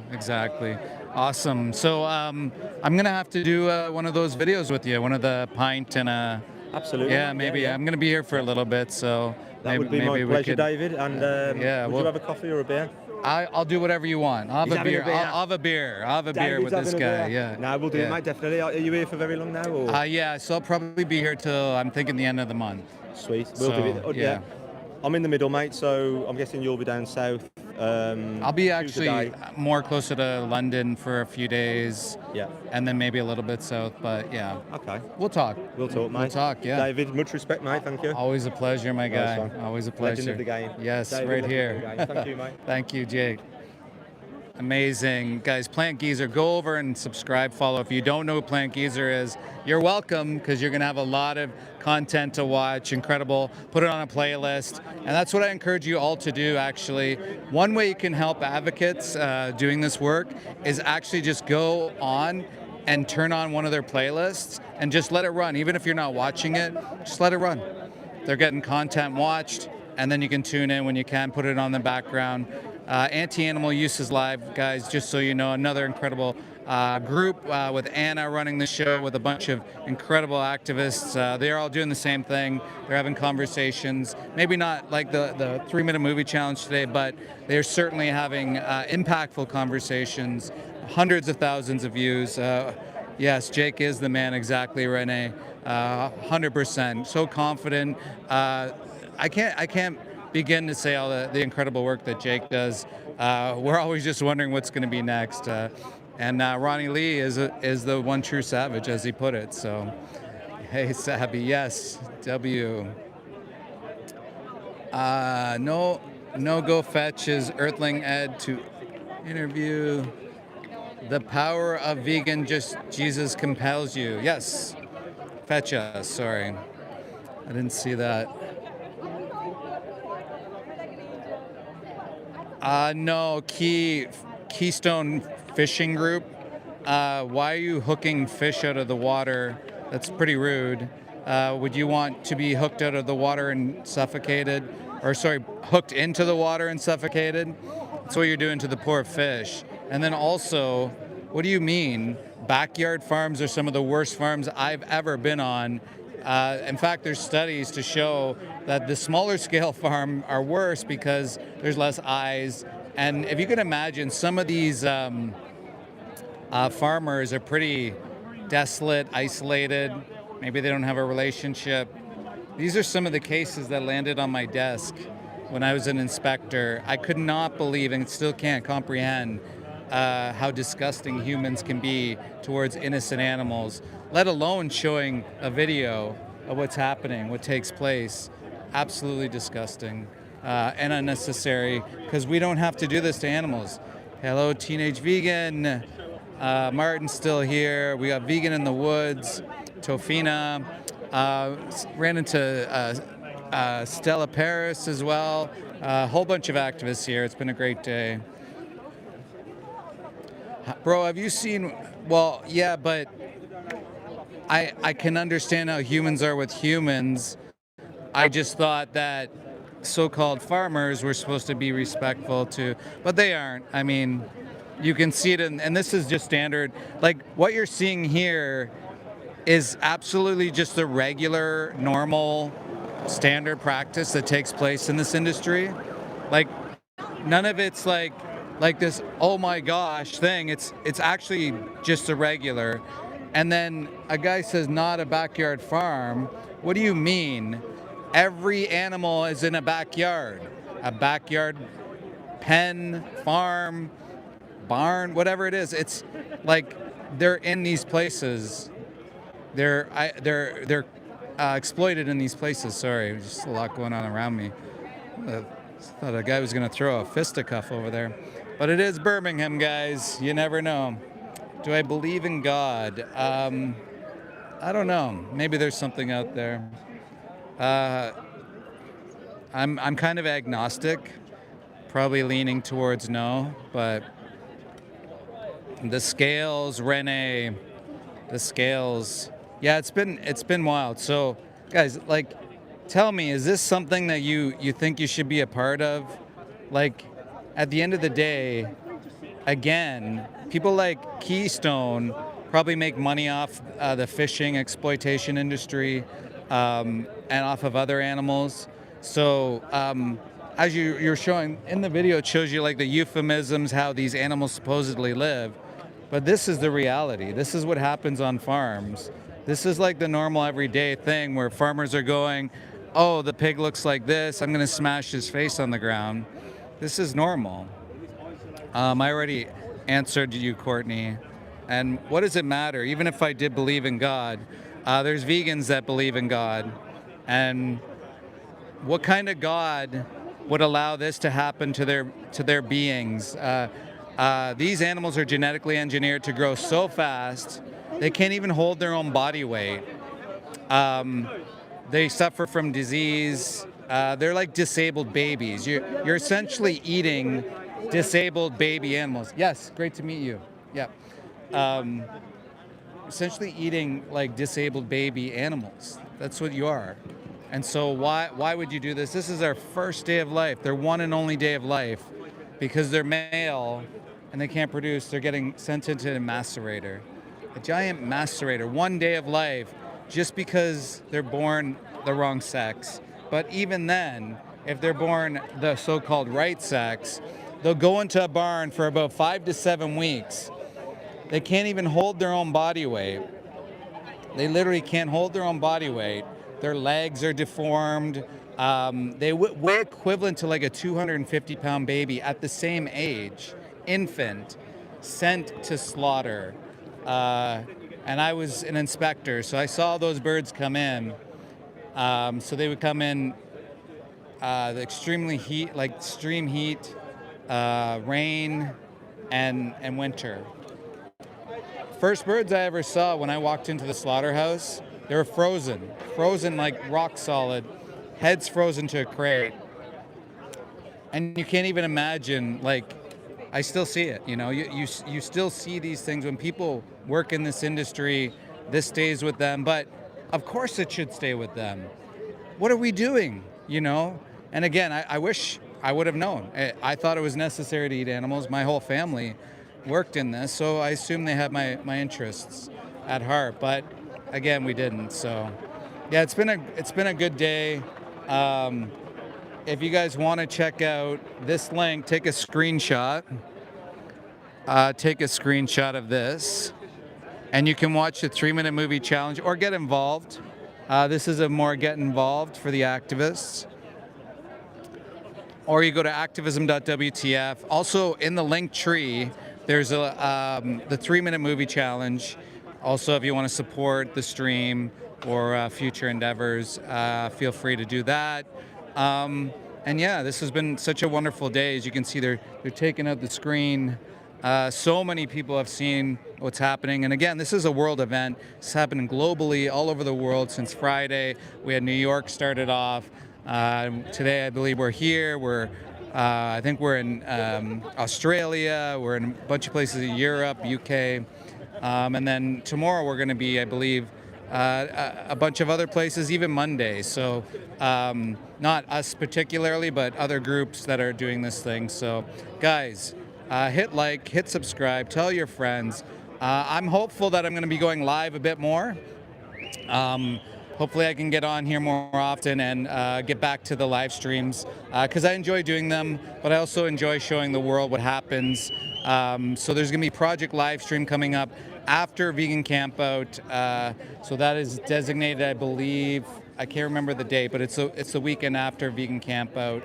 Awesome. So I'm gonna have to do one of those videos with you, one of the pint and a.
Absolutely.
Yeah, maybe. Yeah. I'm gonna be here for a little bit, so.
That would be my pleasure, David. And would you have a coffee or a beer?
I'll do whatever you want. I'll have a beer. I'll have a beer. I'll have a beer with this guy. Yeah.
No, we'll do it, mate. Definitely. Are you here for very long now? Or?
Yeah. So I'll probably be here till I'm thinking the end of the month.
Sweet. We'll do it. Yeah. I'm in the middle, mate. So I'm guessing you'll be down south.
I'll be actually more closer to London for a few days.
Yeah.
And then maybe a little bit south, but yeah.
Okay.
We'll talk.
We'll talk, mate.
We'll talk, yeah.
David, much respect, mate. Thank you.
Always a pleasure, my guy.
Nice one.
Always a pleasure.
Legend of the game.
Yes,
David,
right here.
Thank you, mate.
Thank you, Jake. Amazing. Guys, Plant Geezer, go over and subscribe, follow. If you don't know who Plant Geezer is, you're welcome, because you're going to have a lot of content to watch. Incredible. Put it on a playlist. And that's what I encourage you all to do, actually. One way you can help advocates doing this work is actually just go on and turn on one of their playlists and just let it run. Even if you're not watching it, just let it run. They're getting content watched, and then you can tune in when you can, put it on the background. Anti-Animal Use is live, guys, just so you know. Another incredible group with Anna running the show with a bunch of incredible activists. They're all doing the same thing. They're having conversations. Maybe not like the 3-minute movie challenge today, but they're certainly having impactful conversations. Hundreds of thousands of views. Yes, Jake is the man, exactly, Renee. 100%. So confident. I can't begin to say all the incredible work that Jake does. We're always just wondering what's going to be next. And Ronnie Lee is the one true savage, as he put it. So, hey, Sabby, yes, W. No go fetch his Earthling Ed to interview The power of vegan, just Jesus compels you. Yes. Fetch us, sorry. I didn't see that. No, Keystone Fishing Group. Why are you hooking fish out of the water? That's pretty rude. Would you want to be hooked out of the water and suffocated? Or sorry, hooked into the water and suffocated? That's what you're doing to the poor fish. And then also, what do you mean? Backyard farms are some of the worst farms I've ever been on. In fact, there's studies to show that the smaller scale farm are worse because there's less eyes. And if you can imagine, some of these farmers are pretty desolate, isolated. Maybe they don't have a relationship. These are some of the cases that landed on my desk when I was an inspector. I could not believe and still can't comprehend how disgusting humans can be towards innocent animals, let alone showing a video of what's happening, what takes place. Absolutely disgusting and unnecessary, because we don't have to do this to animals. Hello, Teenage Vegan. Martin's still here. We got Vegan in the Woods, Tofina. Ran into Stella Paris as well. A whole bunch of activists here. It's been a great day. Bro, have you seen, well, yeah, but I can understand how humans are with humans. I just thought that so-called farmers were supposed to be respectful to, but they aren't. I mean, you can see it and this is just standard. Like what you're seeing here is absolutely just the regular, normal, standard practice that takes place in this industry. Like none of it's like this, oh my gosh thing. It's actually just a regular. And then a guy says, not a backyard farm. What do you mean? Every animal is in a backyard pen, farm, barn, whatever it is. It's like they're in these places. They're exploited in these places. Sorry, there's just a lot going on around me. I thought a guy was going to throw a fisticuff over there. But it is Birmingham, guys. You never know. Do I believe in God? I don't know. Maybe there's something out there. I'm kind of agnostic, probably leaning towards no, but the scales, Rene, the scales. Yeah, it's been wild. So, guys, like, tell me, is this something that you think you should be a part of? Like, at the end of the day, again, people like Keystone probably make money off the fishing exploitation industry and off of other animals. So as you're showing in the video, it shows you like the euphemisms, how these animals supposedly live. But this is the reality. This is what happens on farms. This is like the normal everyday thing where farmers are going, oh, the pig looks like this, I'm going to smash his face on the ground. This is normal. I already answered you, Courtney. And what does it matter? Even if I did believe in God, there's vegans that believe in God. And what kind of God would allow this to happen to their beings? These animals are genetically engineered to grow so fast, they can't even hold their own body weight. They suffer from disease. They're like disabled babies. You're essentially eating disabled baby animals. Yes, great to meet you. Yeah. Essentially eating like disabled baby animals. That's what you are. And so why would you do this? This is their first day of life, their one and only day of life. Because they're male and they can't produce, they're getting sent into a macerator. A giant macerator, one day of life, just because they're born the wrong sex. But even then, if they're born the so-called right sex, they'll go into a barn for about 5 to 7 weeks. They can't even hold their own body weight. They literally can't hold their own body weight. Their legs are deformed. They weigh equivalent to like a 250-pound baby at the same age, infant, sent to slaughter. And I was an inspector, so I saw those birds come in. So they would come in the extremely heat, like extreme heat, rain, and winter. first birds I ever saw when I walked into the slaughterhouse, they were frozen like rock solid, heads frozen to a crate. And you can't even imagine, like, I still see it, you know, you still see these things when people work in this industry, this stays with them, but of course it should stay with them. What are we doing, you know? And again, I wish I would have known. I thought it was necessary to eat animals. My whole family worked in this, so I assume they had my interests at heart, but again, we didn't. So yeah, it's been a good day. If you guys want to check out this link, take a screenshot. Take a screenshot of this, and you can watch the 3-minute movie challenge or get involved. This is a more get involved for the activists. Or you go to activism.wtf. Also in the link tree, there's the 3-minute movie challenge. Also, if you want to support the stream or future endeavors, feel free to do that. And yeah, this has been such a wonderful day. As you can see, they're taking out the screen. So many people have seen what's happening. And again, this is a world event. It's happening globally, all over the world since Friday. We had New York started off. Today, I believe we're here. I think we're in Australia. We're in a bunch of places in Europe, UK. And then tomorrow we're going to be, I believe, a bunch of other places, even Monday. So not us particularly, but other groups that are doing this thing. So guys, hit like, hit subscribe, tell your friends. I'm hopeful that I'm going to be going live a bit more. Hopefully I can get on here more often and get back to the live streams because I enjoy doing them, but I also enjoy showing the world what happens. So there's going to be Project Livestream coming up after Vegan Campout. So that is designated, I believe, I can't remember the date, but it's the weekend after Vegan Campout.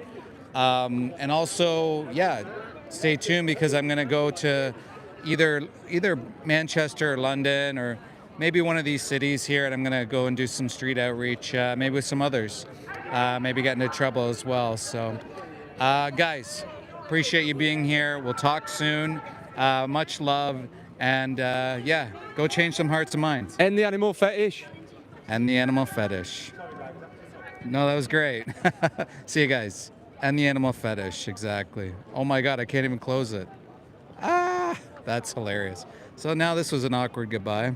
And also, yeah, stay tuned because I'm going to go to either Manchester or London or maybe one of these cities here, and I'm going to go and do some street outreach, maybe with some others, maybe get into trouble as well. So, guys, appreciate you being here. We'll talk soon. Much love. And yeah, go change some hearts and minds.
End the animal fetish.
End the animal fetish. No, that was great. See you guys. End the animal fetish, exactly. Oh my God, I can't even close it. That's hilarious. So now this was an awkward goodbye.